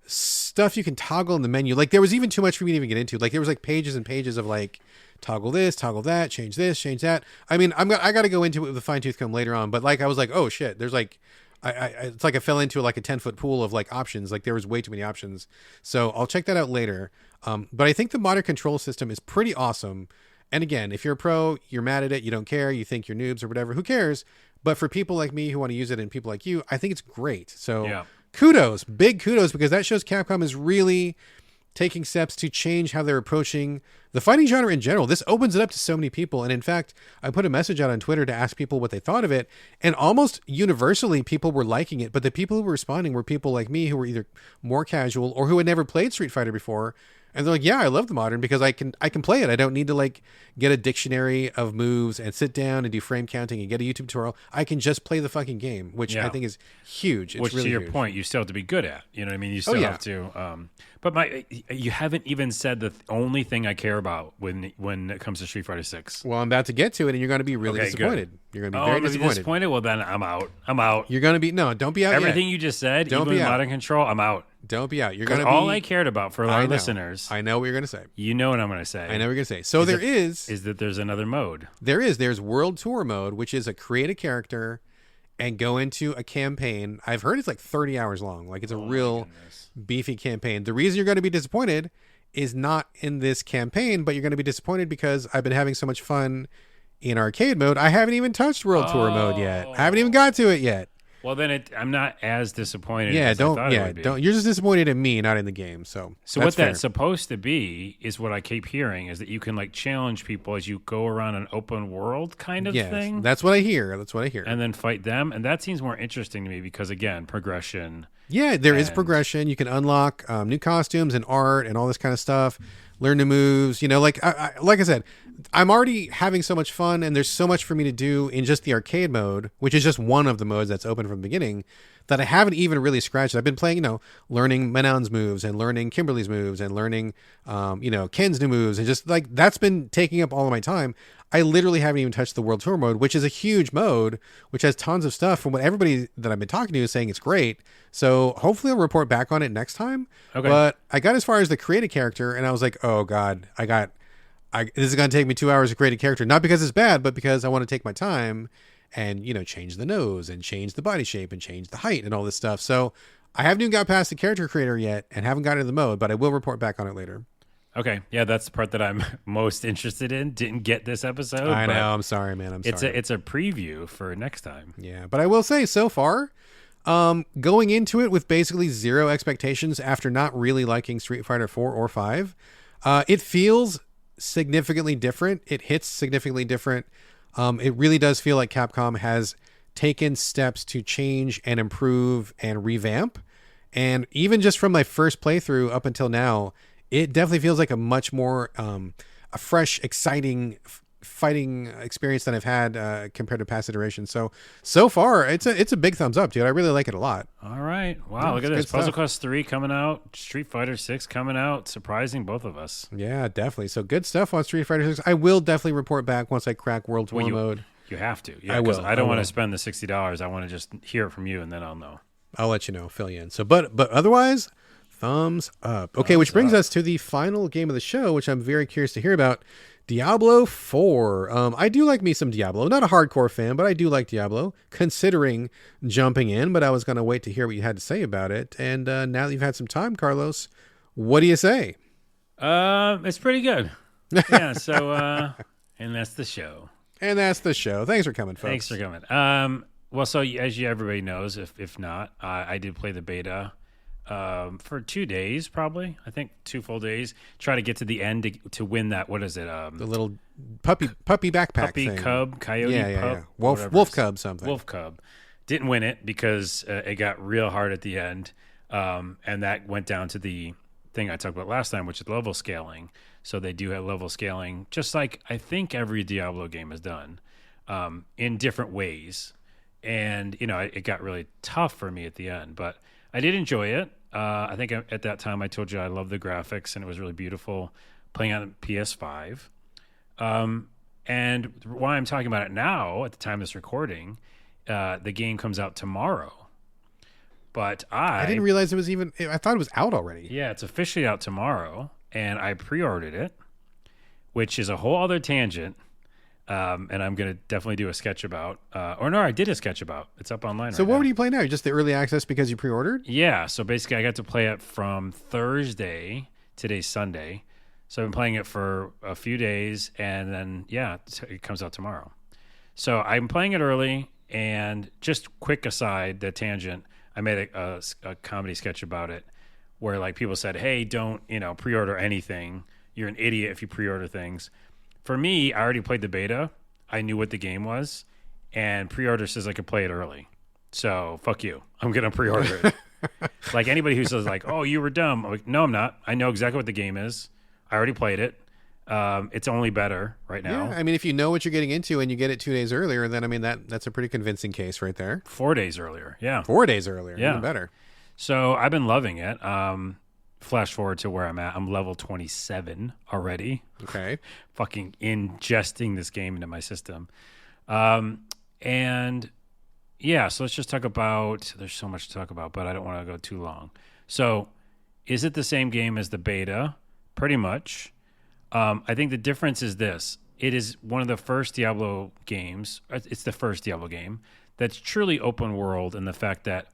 [SPEAKER 1] stuff you can toggle in the menu. Like, there was even too much for me to even get into. Like, there was like pages and pages of like, toggle this, toggle that, change this, change that. I mean, I got to go into it with a fine tooth comb later on, but like I was like, oh shit, there's like, it's like I fell into like a 10-foot pool of like options. Like there was way too many options. So I'll check that out later. But I think the modern control system is pretty awesome. And again, if you're a pro, you're mad at it, you don't care, you think you're noobs or whatever, who cares? But for people like me who want to use it and people like you, I think it's great. So kudos, big kudos, because that shows Capcom is really taking steps to change how they're approaching the fighting genre in general. This opens it up to so many people. And in fact, I put a message out on Twitter to ask people what they thought of it. And almost universally, people were liking it. But the people who were responding were people like me who were either more casual or who had never played Street Fighter before. And they're like, yeah, I love the modern because I can play it. I don't need to like get a dictionary of moves and sit down and do frame counting and get a YouTube tutorial. I can just play the fucking game, which I think is huge. It's
[SPEAKER 2] which
[SPEAKER 1] really
[SPEAKER 2] to your
[SPEAKER 1] huge.
[SPEAKER 2] point, you still have to be good at. You know what I mean? You still have to. But you haven't even said the only thing I care about when it comes to Street Fighter 6.
[SPEAKER 1] Well, I'm about to get to it, and you're going to be really disappointed.
[SPEAKER 2] Good.
[SPEAKER 1] You're going to be very disappointed.
[SPEAKER 2] Disappointed? Well, then I'm out.
[SPEAKER 1] You're going to be don't be out.
[SPEAKER 2] Everything
[SPEAKER 1] yet.
[SPEAKER 2] you just said,
[SPEAKER 1] Don't
[SPEAKER 2] even
[SPEAKER 1] be
[SPEAKER 2] with
[SPEAKER 1] out.
[SPEAKER 2] modern control, I'm out.
[SPEAKER 1] Don't be out. You're going to be
[SPEAKER 2] all I cared about for our listeners.
[SPEAKER 1] I know what you're going to say.
[SPEAKER 2] You know what I'm going to say.
[SPEAKER 1] I know what you're going to say. So
[SPEAKER 2] is that there's another mode.
[SPEAKER 1] There's World Tour mode, which is a create a character and go into a campaign. I've heard it's like 30 hours long. Like it's a real beefy campaign. The reason you're going to be disappointed is not in this campaign, but you're going to be disappointed because I've been having so much fun in arcade mode. I haven't even touched World Tour mode yet. I haven't even got to it yet.
[SPEAKER 2] Well, then I'm not as disappointed.
[SPEAKER 1] Yeah,
[SPEAKER 2] as I thought it would be.
[SPEAKER 1] don't. You're just disappointed in me, not in the game. So
[SPEAKER 2] what that's supposed to be is what I keep hearing is that you can like challenge people as you go around an open world kind of thing.
[SPEAKER 1] That's what I hear.
[SPEAKER 2] And then fight them, and that seems more interesting to me because again, progression.
[SPEAKER 1] Yeah, there is progression. You can unlock new costumes and art and all this kind of stuff. Learn new moves. Like I said, I'm already having so much fun, and there's so much for me to do in just the arcade mode, which is just one of the modes that's open from the beginning, that I haven't even really scratched. I've been playing, learning Manon's moves and learning Kimberly's moves and learning, Ken's new moves, and just like that's been taking up all of my time. I literally haven't even touched the World Tour mode, which is a huge mode, which has tons of stuff. From what everybody that I've been talking to is saying it's great. So hopefully I'll report back on it next time. Okay. But I got as far as the create a character, and I was like, oh God, this is going to take me 2 hours to create a character. Not because it's bad, but because I want to take my time and, change the nose and change the body shape and change the height and all this stuff. So I haven't even got past the character creator yet and haven't gotten into the mode, but I will report back on it later.
[SPEAKER 2] Okay. Yeah, that's the part that I'm most interested in. Didn't get this episode.
[SPEAKER 1] I
[SPEAKER 2] but
[SPEAKER 1] know. I'm sorry, man. I'm sorry.
[SPEAKER 2] It's a preview for next time.
[SPEAKER 1] Yeah, but I will say so far, going into it with basically zero expectations after not really liking Street Fighter 4 or 5, it feels significantly different. It hits significantly different. It really does feel like Capcom has taken steps to change and improve and revamp. And even just from my first playthrough up until now, it definitely feels like a much more a fresh, exciting fighting experience than I've had compared to past iterations. So far, it's a big thumbs up, dude. I really like it a lot.
[SPEAKER 2] All right. Wow,
[SPEAKER 1] Yeah,
[SPEAKER 2] look at
[SPEAKER 1] it's
[SPEAKER 2] this.
[SPEAKER 1] good
[SPEAKER 2] Puzzle
[SPEAKER 1] stuff.
[SPEAKER 2] Quest 3 coming out. Street Fighter 6 coming out. Surprising both of us.
[SPEAKER 1] Yeah, definitely. So good stuff on Street Fighter 6. I will definitely report back once I crack World Tour mode.
[SPEAKER 2] You have to. Yeah,
[SPEAKER 1] I
[SPEAKER 2] 'cause
[SPEAKER 1] will.
[SPEAKER 2] I don't
[SPEAKER 1] I
[SPEAKER 2] want
[SPEAKER 1] will.
[SPEAKER 2] to spend the $60. I want to just hear it from you, and then I'll know.
[SPEAKER 1] I'll let you know, fill you in. So, but otherwise, thumbs up. Okay, which brings us to the final game of the show, which I'm very curious to hear about. Diablo 4. I do like me some Diablo. Not a hardcore fan, but I do like Diablo, considering jumping in, but I was going to wait to hear what you had to say about it. And now that you've had some time, Carlos, what do you say?
[SPEAKER 2] It's pretty good. Yeah, so and that's the show.
[SPEAKER 1] And that's the show. Thanks for coming, folks.
[SPEAKER 2] Thanks for coming. Well, so as everybody knows, if not, I did play the beta for 2 days, probably. I think 2 full days. Try to get to the end to win that. What is it?
[SPEAKER 1] The little puppy backpack
[SPEAKER 2] puppy
[SPEAKER 1] thing.
[SPEAKER 2] cub, coyote pup,
[SPEAKER 1] Wolf
[SPEAKER 2] whatever.
[SPEAKER 1] cub something.
[SPEAKER 2] Wolf cub. Didn't win it because it got real hard at the end, and that went down to the thing I talked about last time, which is level scaling. So they do have level scaling, just like I think every Diablo game has done, in different ways. And, it got really tough for me at the end, but I did enjoy it. I think at that time I told you I love the graphics and it was really beautiful playing on PS5. And why I'm talking about it now at the time of this recording, the game comes out tomorrow. But I
[SPEAKER 1] didn't realize it was even, I thought it was out already.
[SPEAKER 2] Yeah, it's officially out tomorrow, and I pre-ordered it, which is a whole other tangent, and I'm going to definitely do a sketch about. I did a sketch about. It's up online
[SPEAKER 1] So
[SPEAKER 2] right
[SPEAKER 1] what
[SPEAKER 2] now.
[SPEAKER 1] were you playing now? Just the early access because you pre-ordered?
[SPEAKER 2] Yeah, so basically I got to play it from Thursday, today's Sunday, so I've been playing it for a few days, and then, it comes out tomorrow. So I'm playing it early, and just quick aside, the tangent, I made a comedy sketch about it where like people said, hey, don't, pre-order anything. You're an idiot if you pre-order things. For me, I already played the beta. I knew what the game was, and pre-order says I could play it early. So fuck you. I'm going to pre-order it. Like anybody who says like, oh, you were dumb. I'm like, no, I'm not. I know exactly what the game is. I already played it. It's only better right now.
[SPEAKER 1] Yeah, I mean, if you know what you're getting into and you get it 2 days earlier, then I mean that's a pretty convincing case right there.
[SPEAKER 2] 4 days earlier. Yeah.
[SPEAKER 1] 4 days earlier,
[SPEAKER 2] Yeah.
[SPEAKER 1] even better.
[SPEAKER 2] So I've been loving it. Flash forward to where I'm at. I'm level 27 already.
[SPEAKER 1] Okay.
[SPEAKER 2] Fucking ingesting this game into my system. And yeah, so let's just talk about, there's so much to talk about, but I don't want to go too long. So is it the same game as the beta? Pretty much. I think the difference is this. It is one of the first Diablo games. It's the first Diablo game that's truly open world in the fact that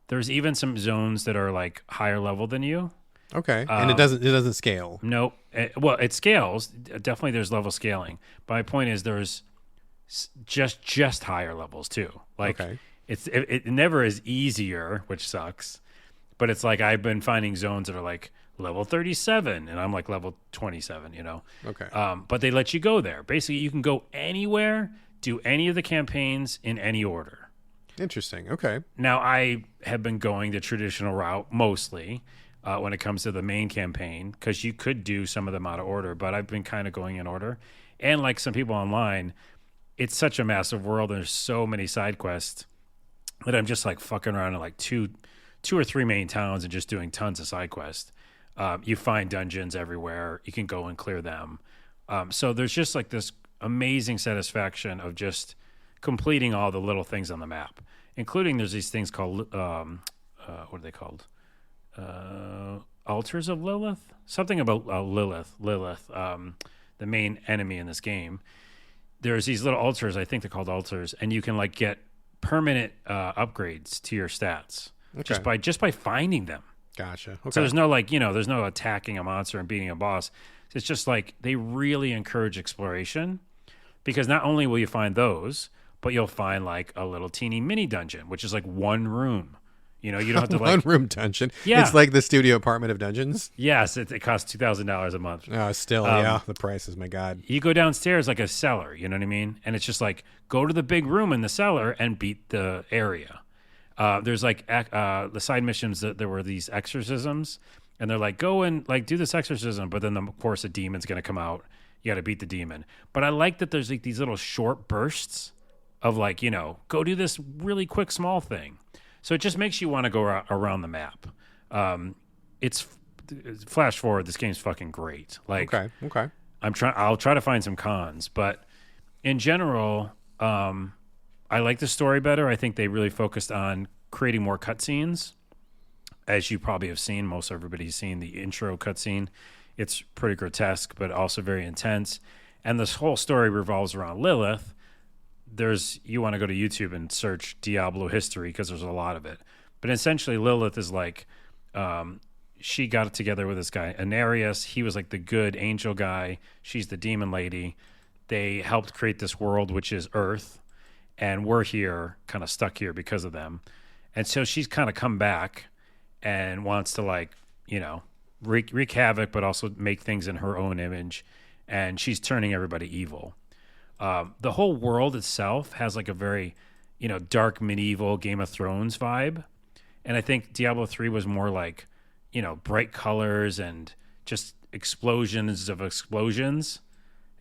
[SPEAKER 2] there's even some zones that are like higher level than you.
[SPEAKER 1] Okay. And it doesn't scale.
[SPEAKER 2] Nope. Well, it scales. Definitely there's level scaling. But my point is there's just higher levels too. Like
[SPEAKER 1] Okay.
[SPEAKER 2] it never is easier, which sucks. But it's like I've been finding zones that are like level 37 and I'm like level 27,
[SPEAKER 1] Okay.
[SPEAKER 2] But they let you go there. Basically, you can go anywhere, do any of the campaigns in any order.
[SPEAKER 1] Interesting. Okay.
[SPEAKER 2] Now, I have been going the traditional route mostly when it comes to the main campaign because you could do some of them out of order, but I've been kind of going in order. And like some people online, it's such a massive world. And there's so many side quests that I'm just like fucking around in like two or three main towns and just doing tons of side quests. You find dungeons everywhere. You can go and clear them. So there's just like this amazing satisfaction of just completing all the little things on the map, including there's these things called, what are they called? Altars of Lilith? Something about Lilith, the main enemy in this game. There's these little altars, I think they're called altars, and you can like get permanent upgrades to your stats
[SPEAKER 1] Okay.
[SPEAKER 2] just by finding them.
[SPEAKER 1] Gotcha. Okay.
[SPEAKER 2] So there's no like, there's no attacking a monster and beating a boss. It's just like they really encourage exploration, because not only will you find those, but you'll find like a little teeny mini dungeon, which is like one room. You don't have to like
[SPEAKER 1] one room dungeon.
[SPEAKER 2] Yeah.
[SPEAKER 1] It's like the studio apartment of dungeons.
[SPEAKER 2] Yes, it costs $2,000 a month.
[SPEAKER 1] Still, yeah, the prices, my God.
[SPEAKER 2] You go downstairs like a cellar, you know what I mean? And it's just like, go to the big room in the cellar and beat the area. There's like the side missions that there were these exorcisms, and they're like, go and like do this exorcism, but then of course a demon's going to come out. You got to beat the demon. But I like that there's like these little short bursts of like, go do this really quick small thing. So it just makes you want to go around the map. It's flash forward. This game's fucking great. Like,
[SPEAKER 1] okay.
[SPEAKER 2] I'll try to find some cons, but in general, I like the story better. I think they really focused on creating more cutscenes. As you probably have seen, most everybody's seen the intro cutscene. It's pretty grotesque, but also very intense. And this whole story revolves around Lilith. You want to go to YouTube and search Diablo history, because there's a lot of it. But essentially, Lilith is like, she got it together with this guy, Anarius. He was like the good angel guy. She's the demon lady. They helped create this world, which is Earth. And we're here, kind of stuck here because of them. And so she's kind of come back and wants to like, wreak havoc, but also make things in her own image. And she's turning everybody evil. The whole world itself has like a very, dark medieval Game of Thrones vibe. And I think Diablo 3 was more like, bright colors and just explosions of explosions,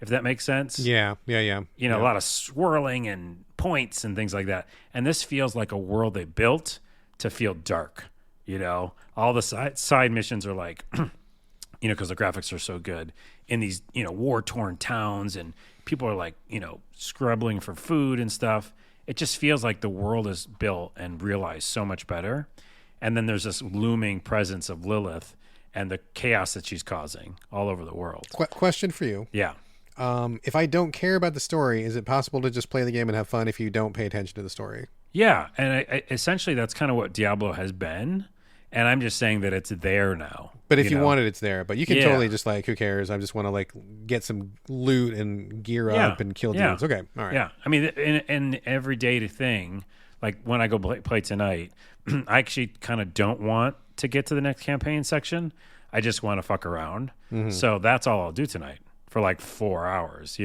[SPEAKER 2] if that makes sense.
[SPEAKER 1] Yeah.
[SPEAKER 2] A lot of swirling and points and things like that. And this feels like a world they built to feel dark. All the side missions are like, because the graphics are so good in these, war-torn towns, and people are like, scrabbling for food and stuff. It just feels like the world is built and realized so much better. And then there's this looming presence of Lilith and the chaos that she's causing all over the world.
[SPEAKER 1] Question for you.
[SPEAKER 2] Yeah.
[SPEAKER 1] If I don't care about the story, is it possible to just play the game and have fun if you don't pay attention to the story?
[SPEAKER 2] Yeah. And essentially that's kind of what Diablo has been. And I'm just saying that it's there now.
[SPEAKER 1] But if you want it, it's there. But you can totally just like, who cares? I just want to like get some loot and gear up and kill demons. Okay, all right.
[SPEAKER 2] Yeah, I mean, in everyday thing, like when I go play tonight, I actually kind of don't want to get to the next campaign section. I just want to fuck around. Mm-hmm. So that's all I'll do tonight for like 4 hours,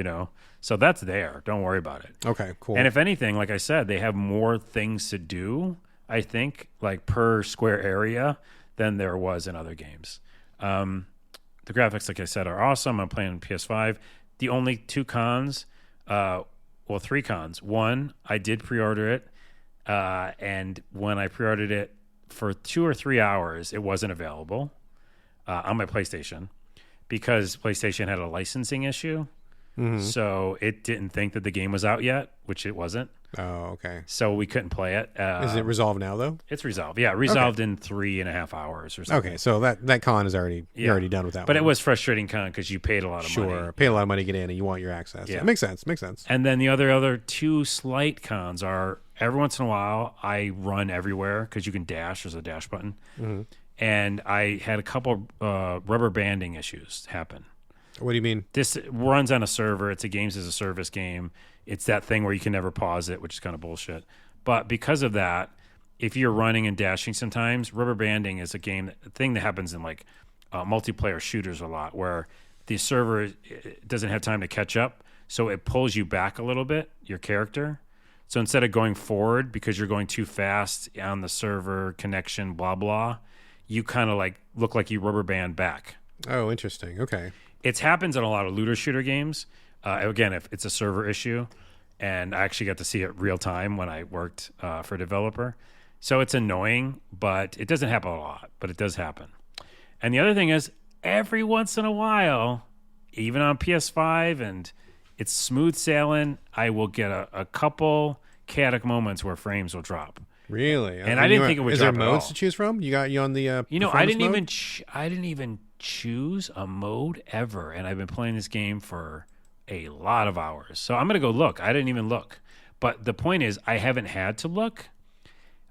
[SPEAKER 2] So that's there. Don't worry about it.
[SPEAKER 1] Okay, cool.
[SPEAKER 2] And if anything, like I said, they have more things to do, I think, like per square area than there was in other games. The graphics, like I said, are awesome. I'm playing on PS5. The only three cons. One, I did pre-order it, and when I pre-ordered it for 2 or 3 hours, it wasn't available on my PlayStation, because PlayStation had a licensing issue. Mm-hmm. So it didn't think that the game was out yet, which it wasn't.
[SPEAKER 1] Oh, okay.
[SPEAKER 2] So we couldn't play it.
[SPEAKER 1] Is it resolved now, though?
[SPEAKER 2] It's resolved. Yeah, resolved in 3.5 hours or something.
[SPEAKER 1] Okay, so that con is already you're already done with that.
[SPEAKER 2] But
[SPEAKER 1] one.
[SPEAKER 2] it was frustrating con because you paid a lot of money.
[SPEAKER 1] Sure, paid a lot of money to get in, and you want your access. Yeah, it makes sense.
[SPEAKER 2] And then the other two slight cons are, every once in a while I run everywhere because you can dash. There's a dash button, and I had a couple rubber banding issues happen.
[SPEAKER 1] What do you mean?
[SPEAKER 2] This runs on a server. It's a games as a service game. It's that thing where you can never pause it, which is kind of bullshit. But because of that, if you're running and dashing sometimes, rubber banding is a thing that happens in like multiplayer shooters a lot, where the server doesn't have time to catch up. So it pulls you back a little bit, your character. So instead of going forward because you're going too fast on the server connection, blah, blah, you kind of like look like you rubber band back.
[SPEAKER 1] Oh, interesting. Okay.
[SPEAKER 2] It happens in a lot of looter shooter games. Again, if it's a server issue, and I actually got to see it real time when I worked for a developer. So it's annoying, but it doesn't happen a lot, but it does happen. And the other thing is, every once in a while, even on PS5, and it's smooth sailing, I will get a couple chaotic moments where frames will drop.
[SPEAKER 1] Really?
[SPEAKER 2] And I didn't think it would drop at all.
[SPEAKER 1] Is there modes to choose from? You on the
[SPEAKER 2] I didn't even choose a mode ever, and I've been playing this game for a lot of hours. So I'm going to go look. I didn't even look. But the point is, I haven't had to look.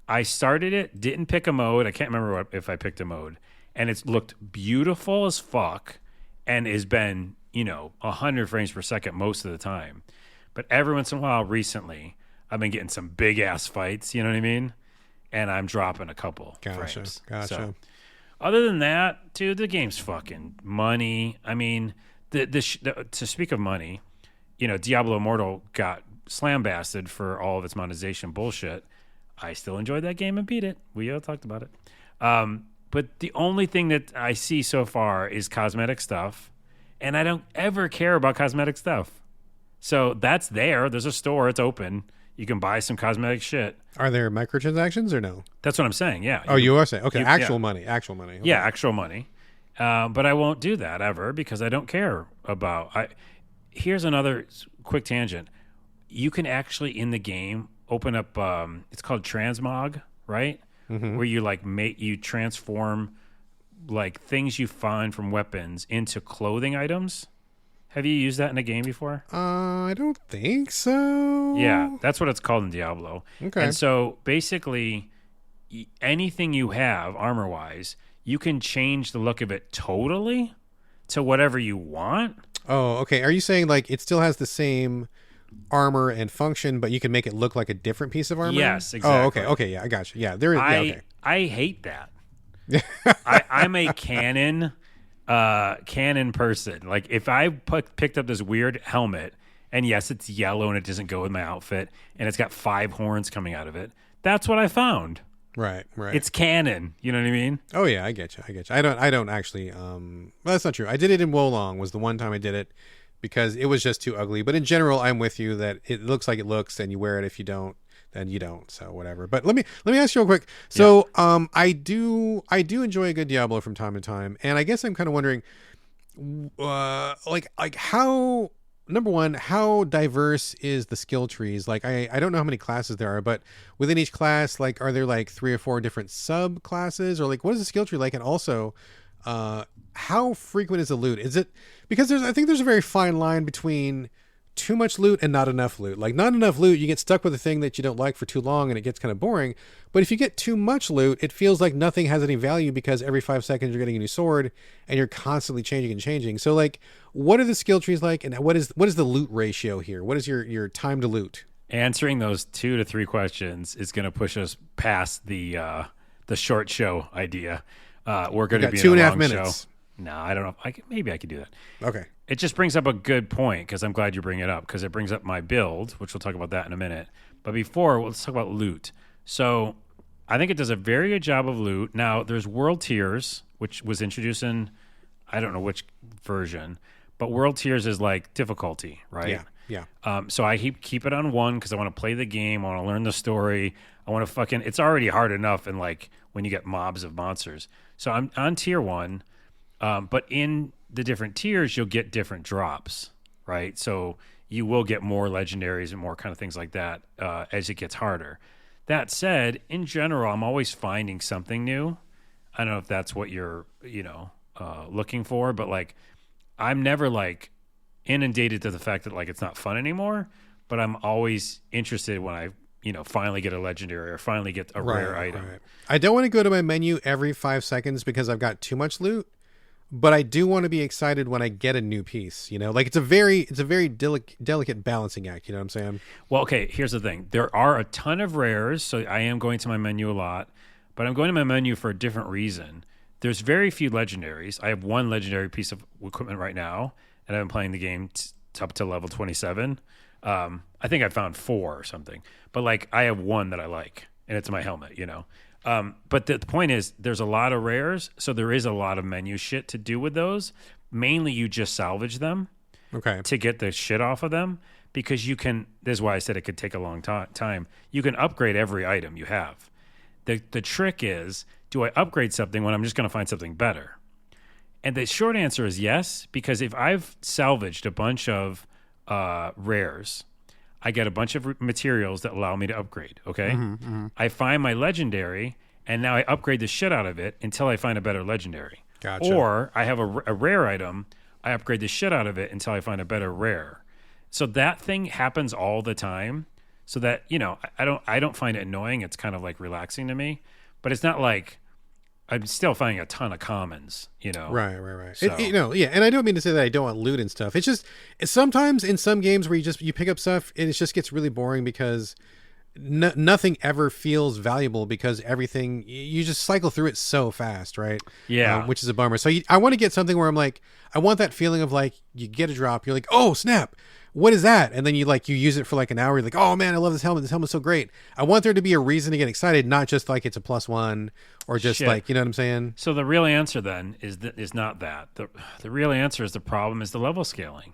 [SPEAKER 2] I started it, didn't pick a mode. I can't remember if I picked a mode. And it's looked beautiful as fuck and has been, 100 frames per second most of the time. But every once in a while recently, I've been getting some big ass fights, you know what I mean? And I'm dropping a couple frames.
[SPEAKER 1] Gotcha.
[SPEAKER 2] So, other than that, dude, the game's fucking money. I mean, to speak of money, Diablo Immortal got slambasted for all of its monetization bullshit. I still enjoyed that game and beat it. We all talked about it. But the only thing that I see so far is cosmetic stuff, and I don't ever care about cosmetic stuff. So that's there. There's a store. It's open. You can buy some cosmetic shit.
[SPEAKER 1] Are there microtransactions or no?
[SPEAKER 2] That's what I'm saying, yeah.
[SPEAKER 1] Oh, you are saying? Okay, actual money. Okay.
[SPEAKER 2] Yeah, actual money. But I won't do that ever because I don't care about... Here's another quick tangent. You can actually, in the game, open up... it's called transmog, right? Mm-hmm. Where you you transform things you find from weapons into clothing items. Have you used that in a game before?
[SPEAKER 1] I don't think so.
[SPEAKER 2] Yeah, that's what it's called in Diablo.
[SPEAKER 1] Okay.
[SPEAKER 2] And so basically, anything you have armor-wise, you can change the look of it totally to whatever you want.
[SPEAKER 1] Oh, okay. Are you saying it still has the same armor and function, but you can make it look like a different piece of armor?
[SPEAKER 2] Yes, exactly.
[SPEAKER 1] Oh, okay. Okay, yeah, I got you. Yeah, there is. Okay.
[SPEAKER 2] I hate that. I'm a canon person. If I picked up this weird helmet, and yes, it's yellow and it doesn't go with my outfit, and it's got 5 horns coming out of it, that's what I found.
[SPEAKER 1] Right.
[SPEAKER 2] It's canon. You know what I mean?
[SPEAKER 1] Oh yeah, I get you. I don't actually. Well, that's not true. I did it in Wolong. Was the one time I did it because it was just too ugly. But in general, I'm with you that it looks like it looks, and you wear it. If you don't, then you don't. So whatever. But let me ask you real quick. So I do enjoy a good Diablo from time to time, and I guess I'm kind of wondering, how. Number one, how diverse is the skill trees? I don't know how many classes there are, but within each class, are there 3 or 4 different subclasses, or what is the skill tree like? And also, how frequent is the loot? Is it because I think there's a very fine line between too much loot and not enough loot. Not enough loot, you get stuck with a thing that you don't like for too long and it gets kind of boring. But if you get too much loot, it feels like nothing has any value because every 5 seconds you're getting a new sword and you're constantly changing. So what are the skill trees like, and what is the loot ratio here? What is your time to loot? Answering those 2 to 3 questions is going to push us past the short show idea. We're going to be 2.5 minutes.
[SPEAKER 2] Show. No, I don't know. Maybe I could do that.
[SPEAKER 1] Okay.
[SPEAKER 2] It just brings up a good point because I'm glad you bring it up because it brings up my build, which we'll talk about that in a minute. But before, let's talk about loot. So I think it does a very good job of loot. Now, there's world tiers, which was introduced in, I don't know which version, but world tiers is difficulty, right?
[SPEAKER 1] Yeah.
[SPEAKER 2] So I keep it on 1 because I want to play the game. I want to learn the story. I want to it's already hard enough and when you get mobs of monsters. So I'm on tier 1, but in the different tiers, you'll get different drops, right? So you will get more legendaries and more kind of things like that as it gets harder. That said, in general, I'm always finding something new. I don't know if that's what you're, looking for, but I'm never inundated to the fact that it's not fun anymore, but I'm always interested when I, finally get a legendary or finally get a rare item. Right.
[SPEAKER 1] I don't want to go to my menu every 5 seconds because I've got too much loot. But I do want to be excited when I get a new piece, it's a very delicate balancing act. You know what I'm saying?
[SPEAKER 2] Well, okay, here's the thing. There are a ton of rares, so I am going to my menu a lot, but I'm going to my menu for a different reason. There's very few legendaries. I have 1 legendary piece of equipment right now, and I've been playing the game up to level 27. I think I found 4 or something, but I have 1 that I like, and it's my helmet, But the point is, there's a lot of rares, so there is a lot of menu shit to do with those. Mainly, you just salvage them to get the shit off of them because you can. This is why I said it could take a long time. You can upgrade every item you have. The trick is, do I upgrade something when I'm just going to find something better? And the short answer is yes, because if I've salvaged a bunch of rares, I get a bunch of materials that allow me to upgrade, okay? Mm-hmm. I find my legendary, and now I upgrade the shit out of it until I find a better legendary.
[SPEAKER 1] Gotcha.
[SPEAKER 2] Or I have a rare item, I upgrade the shit out of it until I find a better rare. So that thing happens all the time. so that, I don't find it annoying. It's kind of like relaxing to me, but it's not like I'm still finding a ton of commons,
[SPEAKER 1] Right.
[SPEAKER 2] So,
[SPEAKER 1] Yeah, and I don't mean to say that I don't want loot and stuff. It's just sometimes in some games where you pick up stuff and it just gets really boring because nothing ever feels valuable because everything you just cycle through it so fast, right?
[SPEAKER 2] Yeah.
[SPEAKER 1] Which is a bummer. So I want to get something where I'm like, I want that feeling of like you get a drop, you're like, oh snap, what is that? And then you use it for like an hour. You're like, oh man, I love this helmet. This helmet's so great. I want there to be a reason to get excited, not just like it's a +1 or just
[SPEAKER 2] Shit.
[SPEAKER 1] like, you know what I'm saying?
[SPEAKER 2] So the real answer then is not that. The real answer is the problem is the level scaling,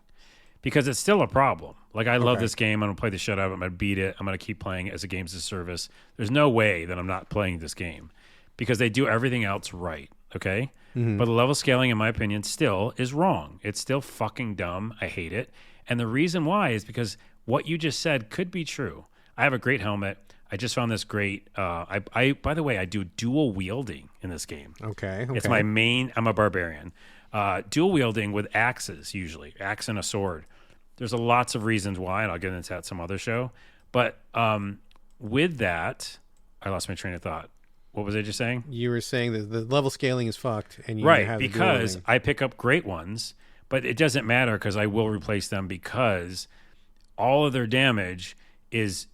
[SPEAKER 2] because it's still a problem. Like I love this game. I'm gonna play the shit out of it. I'm gonna beat it. I'm gonna keep playing it as a games as a service. There's no way that I'm not playing this game because they do everything else right. Okay. But the level scaling, in my opinion, still is wrong. It's still fucking dumb. I hate it. And the reason why is because what you just said could be true. I have a great helmet. I just found this great. I by the way, I do dual wielding in this game.
[SPEAKER 1] Okay.
[SPEAKER 2] It's my main. I'm a barbarian. Dual wielding with axes, usually axe and a sword. There's lots of reasons why, and I'll get into that some other show. But with that, I lost my train of thought. What was I just saying?
[SPEAKER 1] You were saying that the level scaling is fucked, and you
[SPEAKER 2] right,
[SPEAKER 1] have
[SPEAKER 2] because I pick up great ones, but it doesn't matter because I will replace them because all of their damage is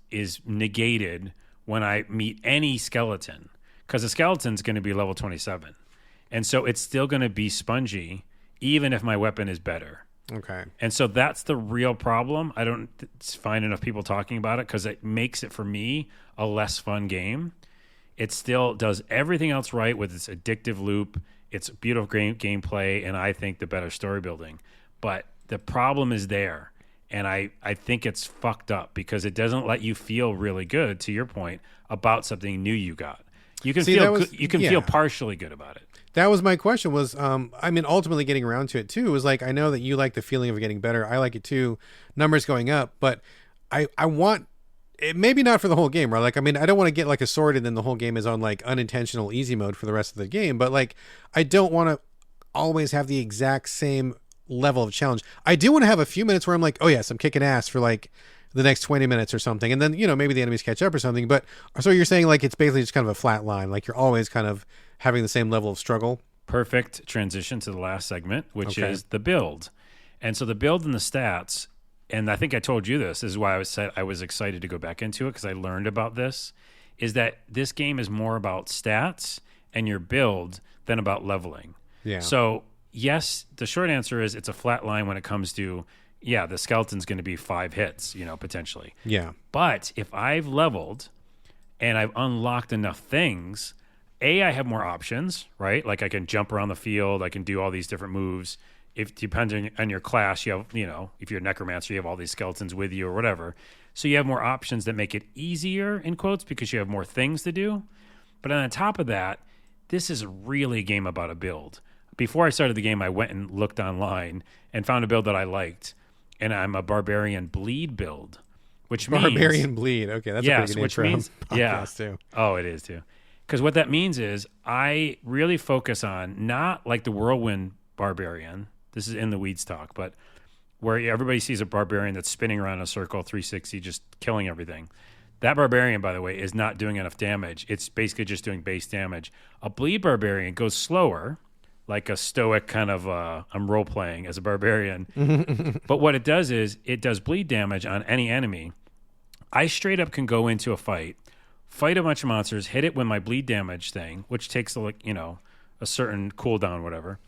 [SPEAKER 2] negated when I meet any skeleton, because a skeleton's going to be level 27, and so it's still going to be spongy even if my weapon is better.
[SPEAKER 1] Okay.
[SPEAKER 2] And so that's the real problem. I don't find enough people talking about it because it makes it, for me, a less fun game. It still does everything else right with its addictive loop, its beautiful gameplay, and I think the better story building. But the problem is there, and I think it's fucked up because it doesn't let you feel really good, to your point, about something new you got. You can feel partially good about it.
[SPEAKER 1] That was my question was, ultimately getting around to it too, was like, I know that you like the feeling of getting better. I like it too. Numbers going up, but I want it, maybe not for the whole game, right? Like, I don't want to get like a sword and then the whole game is on like unintentional easy mode for the rest of the game, but like, I don't want to always have the exact same level of challenge. I do want to have a few minutes where I'm like, oh yes, I'm kicking ass for like the next 20 minutes or something. And then, maybe the enemies catch up or something. But so you're saying like, it's basically just kind of a flat line. Like you're always kind of having the same level of struggle.
[SPEAKER 2] Perfect transition to the last segment, which is the build. And so the build and the stats, and I think I told you this is why I was excited to go back into it, because I learned about this, is that this game is more about stats and your build than about leveling.
[SPEAKER 1] Yeah.
[SPEAKER 2] So yes, the short answer is it's a flat line when it comes to, the skeleton's going to be 5 hits, potentially.
[SPEAKER 1] Yeah.
[SPEAKER 2] But if I've leveled and I've unlocked enough things, I have more options, right? Like I can jump around the field. I can do all these different moves. If depending on your class, you have, if you're a necromancer, you have all these skeletons with you or whatever. So you have more options that make it easier, in quotes, because you have more things to do. But on top of that, this is really a game about a build. Before I started the game, I went and looked online and found a build that I liked. And I'm a barbarian bleed build, which means
[SPEAKER 1] Barbarian bleed. Okay, that's a pretty good
[SPEAKER 2] which
[SPEAKER 1] intro
[SPEAKER 2] means
[SPEAKER 1] podcast too.
[SPEAKER 2] Oh, it is too. Because what that means is I really focus on not like the whirlwind barbarian. This is in the weeds talk, but where everybody sees a barbarian that's spinning around in a circle, 360, just killing everything. That barbarian, by the way, is not doing enough damage. It's basically just doing base damage. A bleed barbarian goes slower, like a stoic kind of, I'm role-playing as a barbarian. But what it does is it does bleed damage on any enemy. I straight up can go into a fight a bunch of monsters, hit it with my bleed damage thing, which takes a certain cooldown, whatever.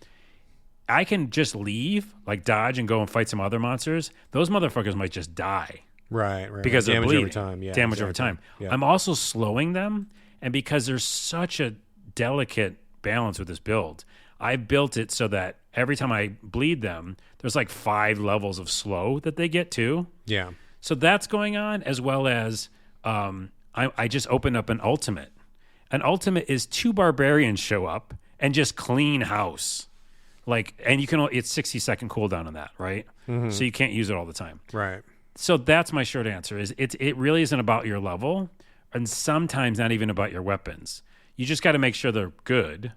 [SPEAKER 2] I can just leave, like dodge and go and fight some other monsters. Those motherfuckers might just die.
[SPEAKER 1] Right.
[SPEAKER 2] Because they're
[SPEAKER 1] damage
[SPEAKER 2] bleeding.
[SPEAKER 1] over time. Yeah,
[SPEAKER 2] damage over time.
[SPEAKER 1] Yeah.
[SPEAKER 2] I'm also slowing them, and because there's such a delicate balance with this build, I built it so that every time I bleed them, there's like 5 levels of slow that they get too.
[SPEAKER 1] Yeah.
[SPEAKER 2] So that's going on, as well as I just opened up an ultimate. An ultimate is 2 barbarians show up and just clean house. And you can it's 60-second cooldown on that, right? Mm-hmm. So you can't use it all the time.
[SPEAKER 1] Right.
[SPEAKER 2] So that's my short answer is it really isn't about your level, and sometimes not even about your weapons. You just got to make sure they're good.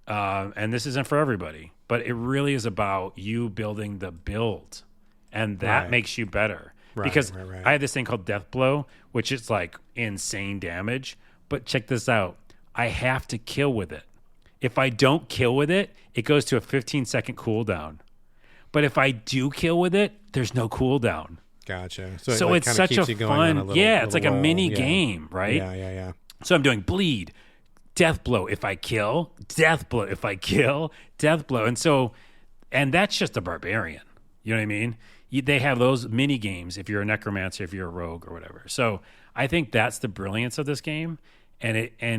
[SPEAKER 2] And this isn't for everybody, but it really is about you building the build, and that makes you better. because
[SPEAKER 1] right.
[SPEAKER 2] I had this thing called Death Blow, which is like insane damage. But check this out. I have to kill with it. If I don't kill with it, it goes to a 15-second cooldown. But if I do kill with it, there's no cooldown.
[SPEAKER 1] Gotcha.
[SPEAKER 2] So it's such a fun, it's like a mini game, right?
[SPEAKER 1] Yeah.
[SPEAKER 2] So I'm doing bleed, death blow if I kill, death blow if I kill, death blow. And that's just a barbarian. You know what I mean? They have those mini games if you're a necromancer, if you're a rogue or whatever. So I think that's the brilliance of this game. And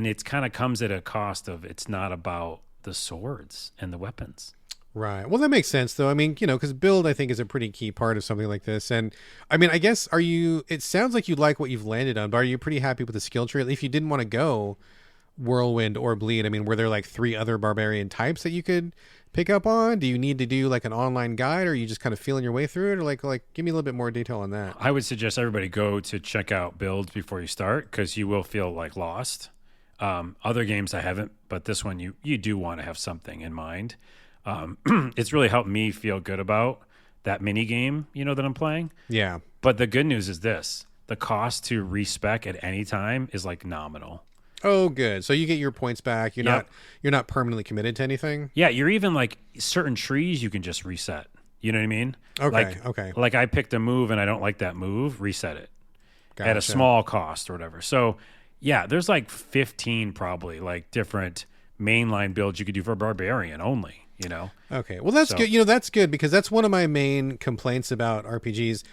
[SPEAKER 2] it's kind of comes at a cost of it's not about the swords and the weapons.
[SPEAKER 1] Right. Well, that makes sense, though. I mean, because build, I think, is a pretty key part of something like this. And I mean, I guess, it sounds like you like what you've landed on, but are you pretty happy with the skill tree? If you didn't want to go whirlwind or bleed, I mean, were there like 3 other barbarian types that you could pick up on? Do you need to do like an online guide, or are you just kind of feeling your way through it? Or like give me a little bit more detail on that.
[SPEAKER 2] I would suggest everybody go to check out builds before you start, because you will feel like lost. Other games I haven't, but this one you do want to have something in mind. It's really helped me feel good about that mini game, that I'm playing.
[SPEAKER 1] Yeah.
[SPEAKER 2] But the good news is this: the cost to respec at any time is like nominal.
[SPEAKER 1] Oh, good. So you get your points back. You're not permanently committed to anything.
[SPEAKER 2] Yeah, you're even like certain trees you can just reset. You know what I mean?
[SPEAKER 1] Okay.
[SPEAKER 2] Like I picked a move and I don't like that move, reset it
[SPEAKER 1] Gotcha.
[SPEAKER 2] at a small cost or whatever. So yeah, there's like 15 probably like different mainline builds you could do for barbarian only.
[SPEAKER 1] Okay. Well, that's good. That's good, because that's one of my main complaints about RPGs,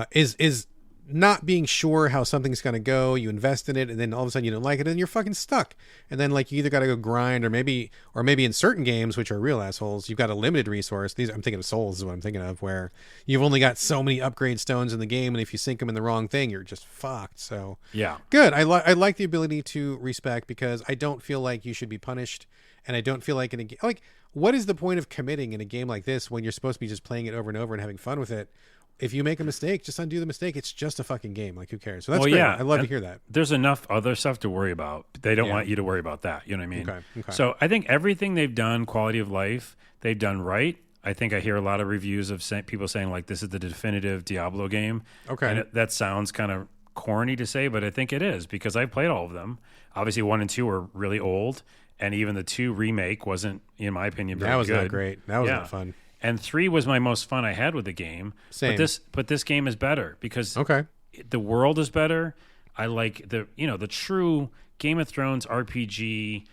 [SPEAKER 1] is not being sure how something's going to go. You invest in it, and then all of a sudden you don't like it, and you're fucking stuck. And then like you either got to go grind, or maybe in certain games, which are real assholes, you've got a limited resource. I'm thinking of Souls is what I'm thinking of, where you've only got so many upgrade stones in the game, and if you sink them in the wrong thing, you're just fucked. So
[SPEAKER 2] yeah,
[SPEAKER 1] good. I like the ability to respec, because I don't feel like you should be punished, and I don't feel like in a game like. What is the point of committing in a game like this when you're supposed to be just playing it over and over and having fun with it? If you make a mistake, just undo the mistake. It's just a fucking game. Like, who cares? So that's great.
[SPEAKER 2] Yeah.
[SPEAKER 1] I love to hear that.
[SPEAKER 2] There's enough other stuff to worry about. They don't want you to worry about that. You know what I mean?
[SPEAKER 1] Okay.
[SPEAKER 2] So I think everything they've done, quality of life, they've done right. I think I hear a lot of reviews of people saying like this is the definitive Diablo game.
[SPEAKER 1] Okay.
[SPEAKER 2] And that sounds kind of corny to say, but I think it is, because I've played all of them. Obviously 1 and 2 are really old. And even the 2 remake wasn't, in my opinion, very good.
[SPEAKER 1] That was not great. That was not fun.
[SPEAKER 2] And 3 was my most fun I had with the game.
[SPEAKER 1] Same.
[SPEAKER 2] But this game is better because
[SPEAKER 1] okay,
[SPEAKER 2] the world is better. I like the true Game of Thrones RPG,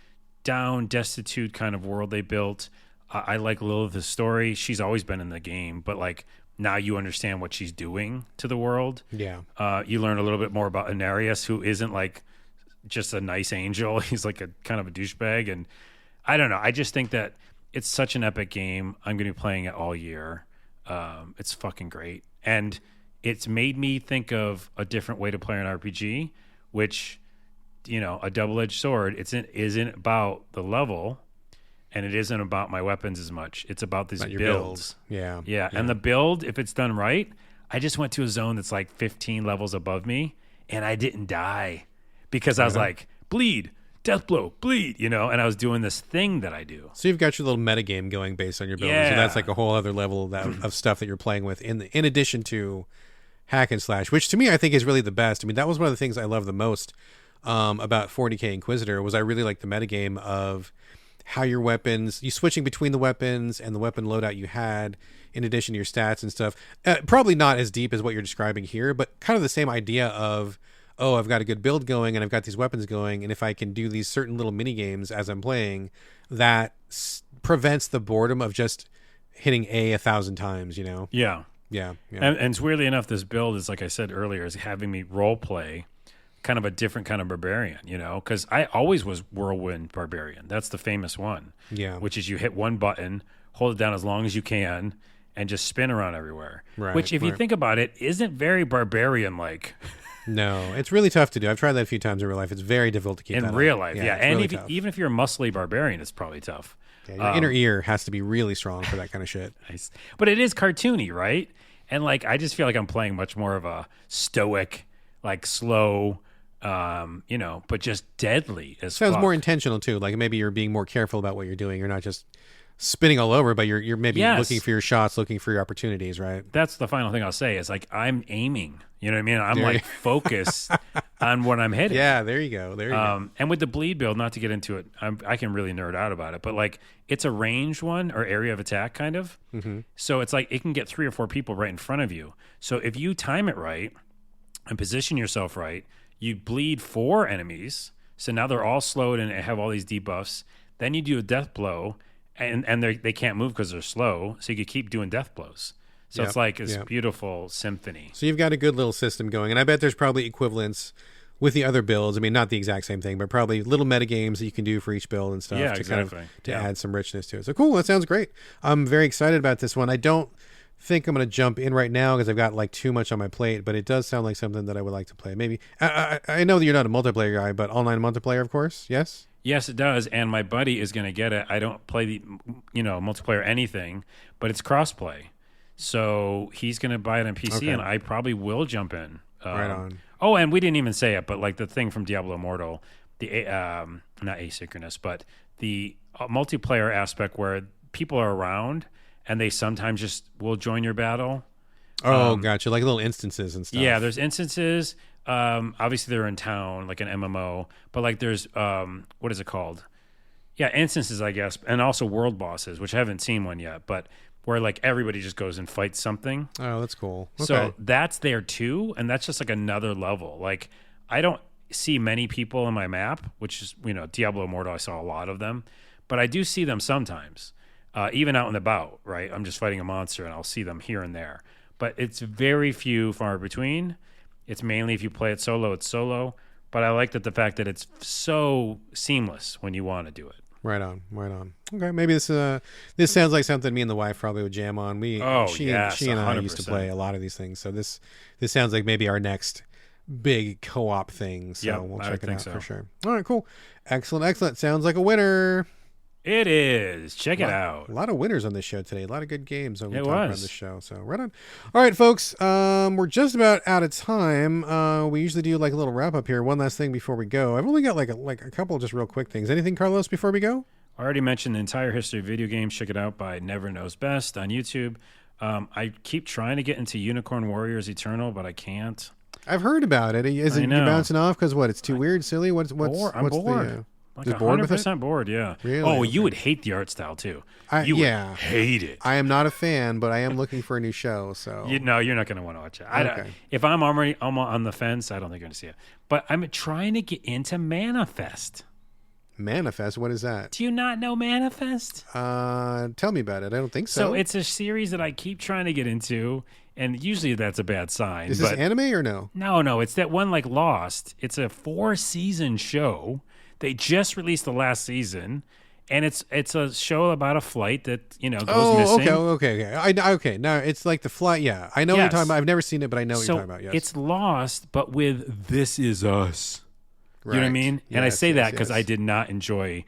[SPEAKER 2] down, destitute kind of world they built. I like Lilith's story. She's always been in the game, but like now you understand what she's doing to the world.
[SPEAKER 1] Yeah.
[SPEAKER 2] You learn a little bit more about Anarius, who isn't like just a nice angel. He's like a kind of a douchebag, and I don't know. I just think that it's such an epic game. I'm going to be playing it all year. It's fucking great, and it's made me think of a different way to play an RPG, which a double-edged sword. Isn't about the level, and it isn't about my weapons as much. It's about these builds.
[SPEAKER 1] Yeah,
[SPEAKER 2] and the build, if it's done right. I just went to a zone that's like 15 levels above me, and I didn't die. Because I was like, bleed, death blow, bleed, and I was doing this thing that I do.
[SPEAKER 1] So you've got your little metagame going based on your building.
[SPEAKER 2] Yeah.
[SPEAKER 1] So that's like a whole other level of stuff that you're playing with in addition to hack and slash, which to me I think is really the best. I mean, that was one of the things I love the most about 40K Inquisitor was I really like the metagame of how your weapons, you switching between the weapons and the weapon loadout you had in addition to your stats and stuff. Probably not as deep as what you're describing here, but kind of the same idea of, oh, I've got a good build going and I've got these weapons going, and if I can do these certain little mini games as I'm playing, that prevents the boredom of just hitting A 1,000 times,
[SPEAKER 2] Yeah.
[SPEAKER 1] And
[SPEAKER 2] it's weirdly enough, this build is, like I said earlier, is having me role play kind of a different kind of barbarian, because I always was whirlwind barbarian. That's the famous one.
[SPEAKER 1] Yeah.
[SPEAKER 2] Which is you hit one button, hold it down as long as you can, and just spin around everywhere.
[SPEAKER 1] Right,
[SPEAKER 2] which, if you think about it, isn't very barbarian-like.
[SPEAKER 1] No, it's really tough to do. I've tried that a few times in real life. It's very difficult to keep that
[SPEAKER 2] in real
[SPEAKER 1] up.
[SPEAKER 2] life.
[SPEAKER 1] Yeah,
[SPEAKER 2] And
[SPEAKER 1] really
[SPEAKER 2] even if you're a muscly barbarian, it's probably tough.
[SPEAKER 1] Yeah, your inner ear has to be really strong for that kind of shit.
[SPEAKER 2] Nice. But it is cartoony, right? And like I just feel like I'm playing much more of a stoic, like slow, but just deadly as
[SPEAKER 1] Sounds
[SPEAKER 2] fuck.
[SPEAKER 1] more intentional too. Like maybe you're being more careful about what you're doing. You're not just spinning all over, but you're maybe
[SPEAKER 2] Yes.
[SPEAKER 1] looking for your shots, looking for your opportunities, right?
[SPEAKER 2] That's the final thing I'll say is like I'm aiming. You know what I mean? I'm
[SPEAKER 1] There
[SPEAKER 2] like focused on what I'm hitting.
[SPEAKER 1] Yeah, there you go. There you go.
[SPEAKER 2] And with the bleed build, not to get into it, I can really nerd out about it, but like it's a ranged one or area of attack kind of.
[SPEAKER 1] Mm-hmm.
[SPEAKER 2] So it's like it can get 3 or 4 people right in front of you. So if you time it right and position yourself right, you bleed 4 enemies. So now they're all slowed and have all these debuffs. Then you do a death blow, and they can't move because they're slow. So you could keep doing death blows. So it's like this beautiful symphony.
[SPEAKER 1] So you've got a good little system going, and I bet there's probably equivalents with the other builds. I mean, not the exact same thing, but probably little meta games that you can do for each build and stuff to add some richness to it. So cool, that sounds great. I'm very excited about this one. I don't think I'm going to jump in right now because I've got like too much on my plate, but it does sound like something that I would like to play. Maybe I know that you're not a multiplayer guy, but online multiplayer, of course. Yes.
[SPEAKER 2] Yes, it does, and my buddy is going to get it. I don't play the multiplayer anything, but it's crossplay. So he's going to buy it on PC, and I probably will jump in.
[SPEAKER 1] Right on.
[SPEAKER 2] Oh, and we didn't even say it, but like the thing from Diablo Immortal, the not asynchronous, but the multiplayer aspect where people are around and they sometimes just will join your battle.
[SPEAKER 1] Oh, gotcha. Like little instances and stuff.
[SPEAKER 2] Yeah, there's instances. Obviously, they're in town, like an MMO, but like there's what is it called? Yeah, instances, I guess, and also world bosses, which I haven't seen one yet, but where like everybody just goes and fights something.
[SPEAKER 1] Oh, that's cool. Okay.
[SPEAKER 2] So that's there too, and that's just like another level. Like I don't see many people in my map, which is Diablo Immortal. I saw a lot of them, but I do see them sometimes, even out and about. Right, I'm just fighting a monster, and I'll see them here and there, but it's very few, far between. It's mainly if you play it solo, it's solo. But I like the fact that it's so seamless when you want to do it.
[SPEAKER 1] Right on, right on. Okay, maybe this sounds like something me and the wife probably would jam on. She and I used to play a lot of these things, so this sounds like maybe our next big co-op thing. So we'll check it out for sure. All right, cool, excellent. Sounds like a winner.
[SPEAKER 2] It is. Check it out.
[SPEAKER 1] A lot of winners on this show today. A lot of good games on this show. So right on. All right, folks. We're just about out of time. We usually do like a little wrap up here. One last thing before we go. I've only got like a couple just real quick things. Anything, Carlos, before we go?
[SPEAKER 2] I already mentioned the entire history of video games. Check it out by Never Knows Best on YouTube. I keep trying to get into Unicorn Warriors Eternal, but I can't.
[SPEAKER 1] I've heard about it. Is it you bouncing off because what? It's too weird, silly. I'm
[SPEAKER 2] bored. Like 100% bored, yeah.
[SPEAKER 1] Really?
[SPEAKER 2] Oh, you would hate the art style too. You would hate it.
[SPEAKER 1] I am not a fan, but I am looking for a new show. So
[SPEAKER 2] you're not going to want to watch it. If I'm already on the fence, I don't think you're going to see it. But I'm trying to get into Manifest.
[SPEAKER 1] Manifest? What is that?
[SPEAKER 2] Do you not know Manifest?
[SPEAKER 1] Tell me about it. I don't think so.
[SPEAKER 2] So it's a series that I keep trying to get into, and usually that's a bad sign.
[SPEAKER 1] Is this anime or no?
[SPEAKER 2] No. It's that one like Lost. It's a 4-season show. They just released the last season, and it's a show about a flight that goes missing.
[SPEAKER 1] Okay. Now it's like the flight. Yeah, I know what you're talking about. I've never seen it, but I know what you're talking about. Yes,
[SPEAKER 2] it's Lost, but with This Is Us.
[SPEAKER 1] Right.
[SPEAKER 2] You know what I mean? And I say that because I did not enjoy.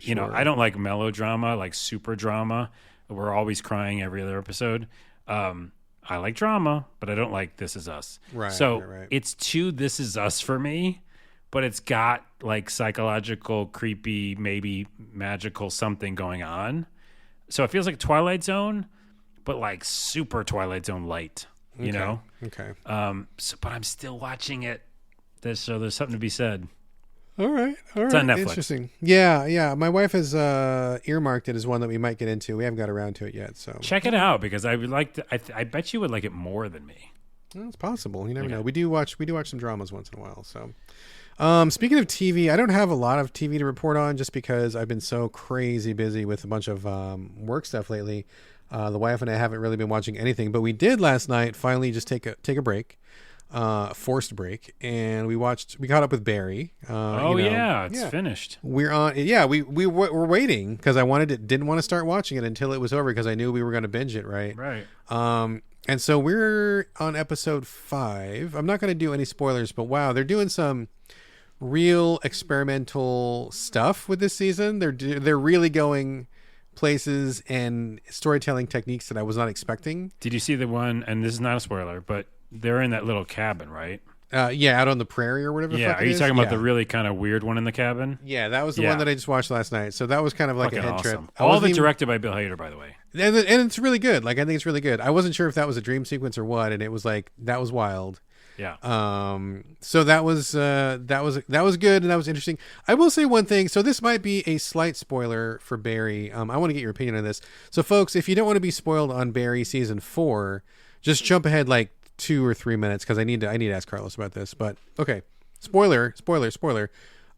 [SPEAKER 2] I don't like melodrama, like super drama. We're always crying every other episode. I like drama, but I don't like This Is Us.
[SPEAKER 1] Right.
[SPEAKER 2] So it's too This Is Us for me. But it's got like psychological, creepy, maybe magical something going on. So it feels like Twilight Zone, but like super Twilight Zone light, you know?
[SPEAKER 1] Okay.
[SPEAKER 2] But I'm still watching it. So there's something to be said.
[SPEAKER 1] All right.
[SPEAKER 2] It's on Netflix.
[SPEAKER 1] Interesting. Yeah. My wife has earmarked it as one that we might get into. We haven't got around to it yet. So
[SPEAKER 2] check it out because I would like to. I bet you would like it more than me.
[SPEAKER 1] Well, it's possible. You never know. We do watch some dramas once in a while. So. Speaking of TV, I don't have a lot of TV to report on just because I've been so crazy busy with a bunch of work stuff lately. The wife and I haven't really been watching anything, but we did last night finally just take a break, forced break, and we caught up with Barry.
[SPEAKER 2] It's finished.
[SPEAKER 1] We're on. Yeah, we're waiting because I didn't want to start watching it until it was over because I knew we were going to binge it. Right. And so we're on episode 5. I'm not going to do any spoilers, but wow, they're doing some real experimental stuff with this season. They're really going places and storytelling techniques that I was not expecting.
[SPEAKER 2] Did you see the one? And this is not a spoiler, but they're in that little cabin, right?
[SPEAKER 1] Yeah, out on the prairie or whatever.
[SPEAKER 2] Yeah,
[SPEAKER 1] the fuck
[SPEAKER 2] are
[SPEAKER 1] it
[SPEAKER 2] you
[SPEAKER 1] is.
[SPEAKER 2] talking about
[SPEAKER 1] Yeah.
[SPEAKER 2] the really kind of weird one in the cabin?
[SPEAKER 1] Yeah, that was the
[SPEAKER 2] Yeah.
[SPEAKER 1] one that I just watched last night. So that was kind of like
[SPEAKER 2] Fucking
[SPEAKER 1] a head
[SPEAKER 2] awesome.
[SPEAKER 1] trip. I
[SPEAKER 2] All of
[SPEAKER 1] wasn't
[SPEAKER 2] it
[SPEAKER 1] even-
[SPEAKER 2] directed by Bill Hader, by the way.
[SPEAKER 1] and it's really good. Like I think it's really good. I wasn't sure if that was a dream sequence or what, and it was like that was wild.
[SPEAKER 2] Yeah.
[SPEAKER 1] So that was good and that was interesting. I will say one thing. So this might be a slight spoiler for Barry. I want to get your opinion on this. So folks, if you don't want to be spoiled on Barry season 4, just jump ahead like 2 or 3 minutes because I need to ask Carlos about this. But okay, spoiler.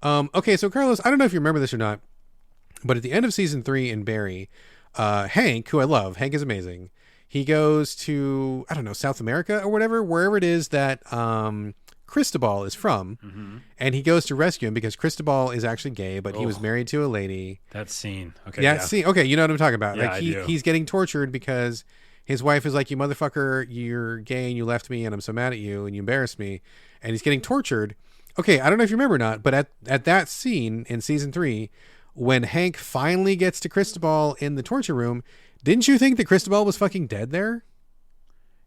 [SPEAKER 1] Okay, so Carlos, I don't know if you remember this or not, but at the end of season 3 in Barry, Hank, who I love, Hank is amazing. He goes to, I don't know, South America or whatever, wherever it is that Cristobal is from. And he goes to rescue him because Cristobal is actually gay, but he was married to a lady.
[SPEAKER 2] That scene. Okay.
[SPEAKER 1] Yeah, see, okay, you know what I'm talking about.
[SPEAKER 2] Yeah,
[SPEAKER 1] Like
[SPEAKER 2] I do.
[SPEAKER 1] he's getting tortured because his wife is like, you motherfucker, you're gay and you left me and I'm so mad at you and you embarrassed me. And he's getting tortured. Okay, I don't know if you remember or not, but at that scene in season 3, when Hank finally gets to Cristobal in the torture room, didn't you think that Cristobal was fucking dead there?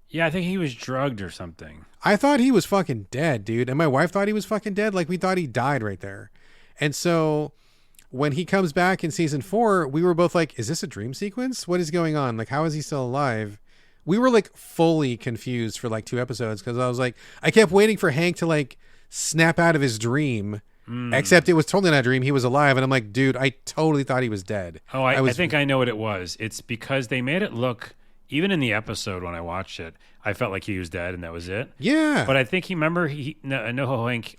[SPEAKER 2] Yeah, I think he was drugged or something.
[SPEAKER 1] I thought he was fucking dead, dude. And my wife thought he was fucking dead. Like, we thought he died right there. And so when he comes back in season 4, we were both like, is this a dream sequence? What is going on? Like, how is he still alive? We were like fully confused for like 2 episodes because I was like, I kept waiting for Hank to like snap out of his dream. Except it was totally not a dream. He was alive. And I'm like, dude, I totally thought he was dead.
[SPEAKER 2] Oh, I think I know what it was. It's because they made it look, even in the episode when I watched it, I felt like he was dead and that was it.
[SPEAKER 1] Yeah.
[SPEAKER 2] But I think NoHo Hank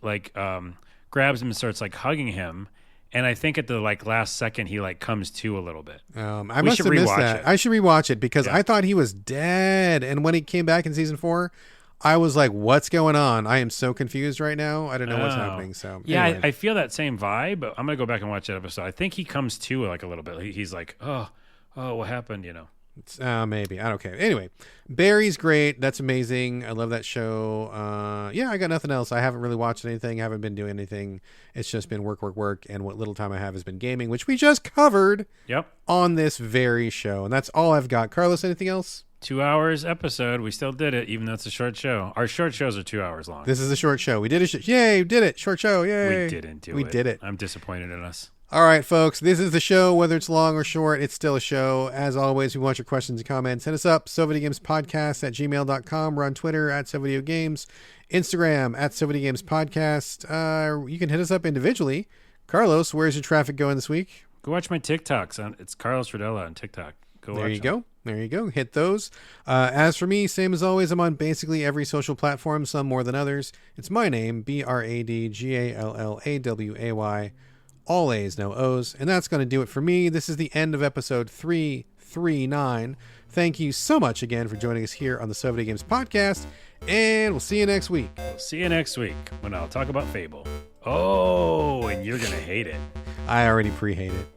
[SPEAKER 2] grabs him and starts like hugging him. And I think at the like last second, he like comes to a little bit.
[SPEAKER 1] I must have missed that. I should rewatch it because I thought he was dead. And when he came back in season 4, I was like, what's going on? I am so confused right now. I don't know what's happening. So
[SPEAKER 2] yeah,
[SPEAKER 1] anyway.
[SPEAKER 2] I feel that same vibe. But I'm going to go back and watch that episode. I think he comes to like a little bit. He's like, oh, what happened? You know?
[SPEAKER 1] Maybe. I don't care. Anyway, Barry's great. That's amazing. I love that show. Yeah, I got nothing else. I haven't really watched anything. I haven't been doing anything. It's just been work. And what little time I have has been gaming, which we just covered on this very show. And that's all I've got. Carlos, anything else?
[SPEAKER 2] 2 hours episode. We still did it, even though it's a short show. Our short shows are 2 hours long.
[SPEAKER 1] This is a short show. We did it. Yay, we did it. Short show. Yay.
[SPEAKER 2] We didn't do it.
[SPEAKER 1] We did it.
[SPEAKER 2] I'm disappointed in us.
[SPEAKER 1] All right, folks. This is the show. Whether it's long or short, it's still a show. As always, we want your questions and comments. Hit us up, SoVideoGamesPodcast@gmail.com. We're on Twitter @SoVideoGames, Instagram @SoVideoGamesPodcast. You can hit us up individually. Carlos, where's your traffic going this week?
[SPEAKER 2] Go watch my TikToks. It's Carlos Rodella on TikTok.
[SPEAKER 1] There you go. There you go. Hit those. As for me, same as always, I'm on basically every social platform, some more than others. It's my name, BradGallaway. All A's, no O's. And that's going to do it for me. This is the end of episode 339. Thank you so much again for joining us here on the So Video Games Podcast. And we'll see you next week.
[SPEAKER 2] We'll see you next week when I'll talk about Fable. Oh, and you're going to hate it.
[SPEAKER 1] I already pre-hate it.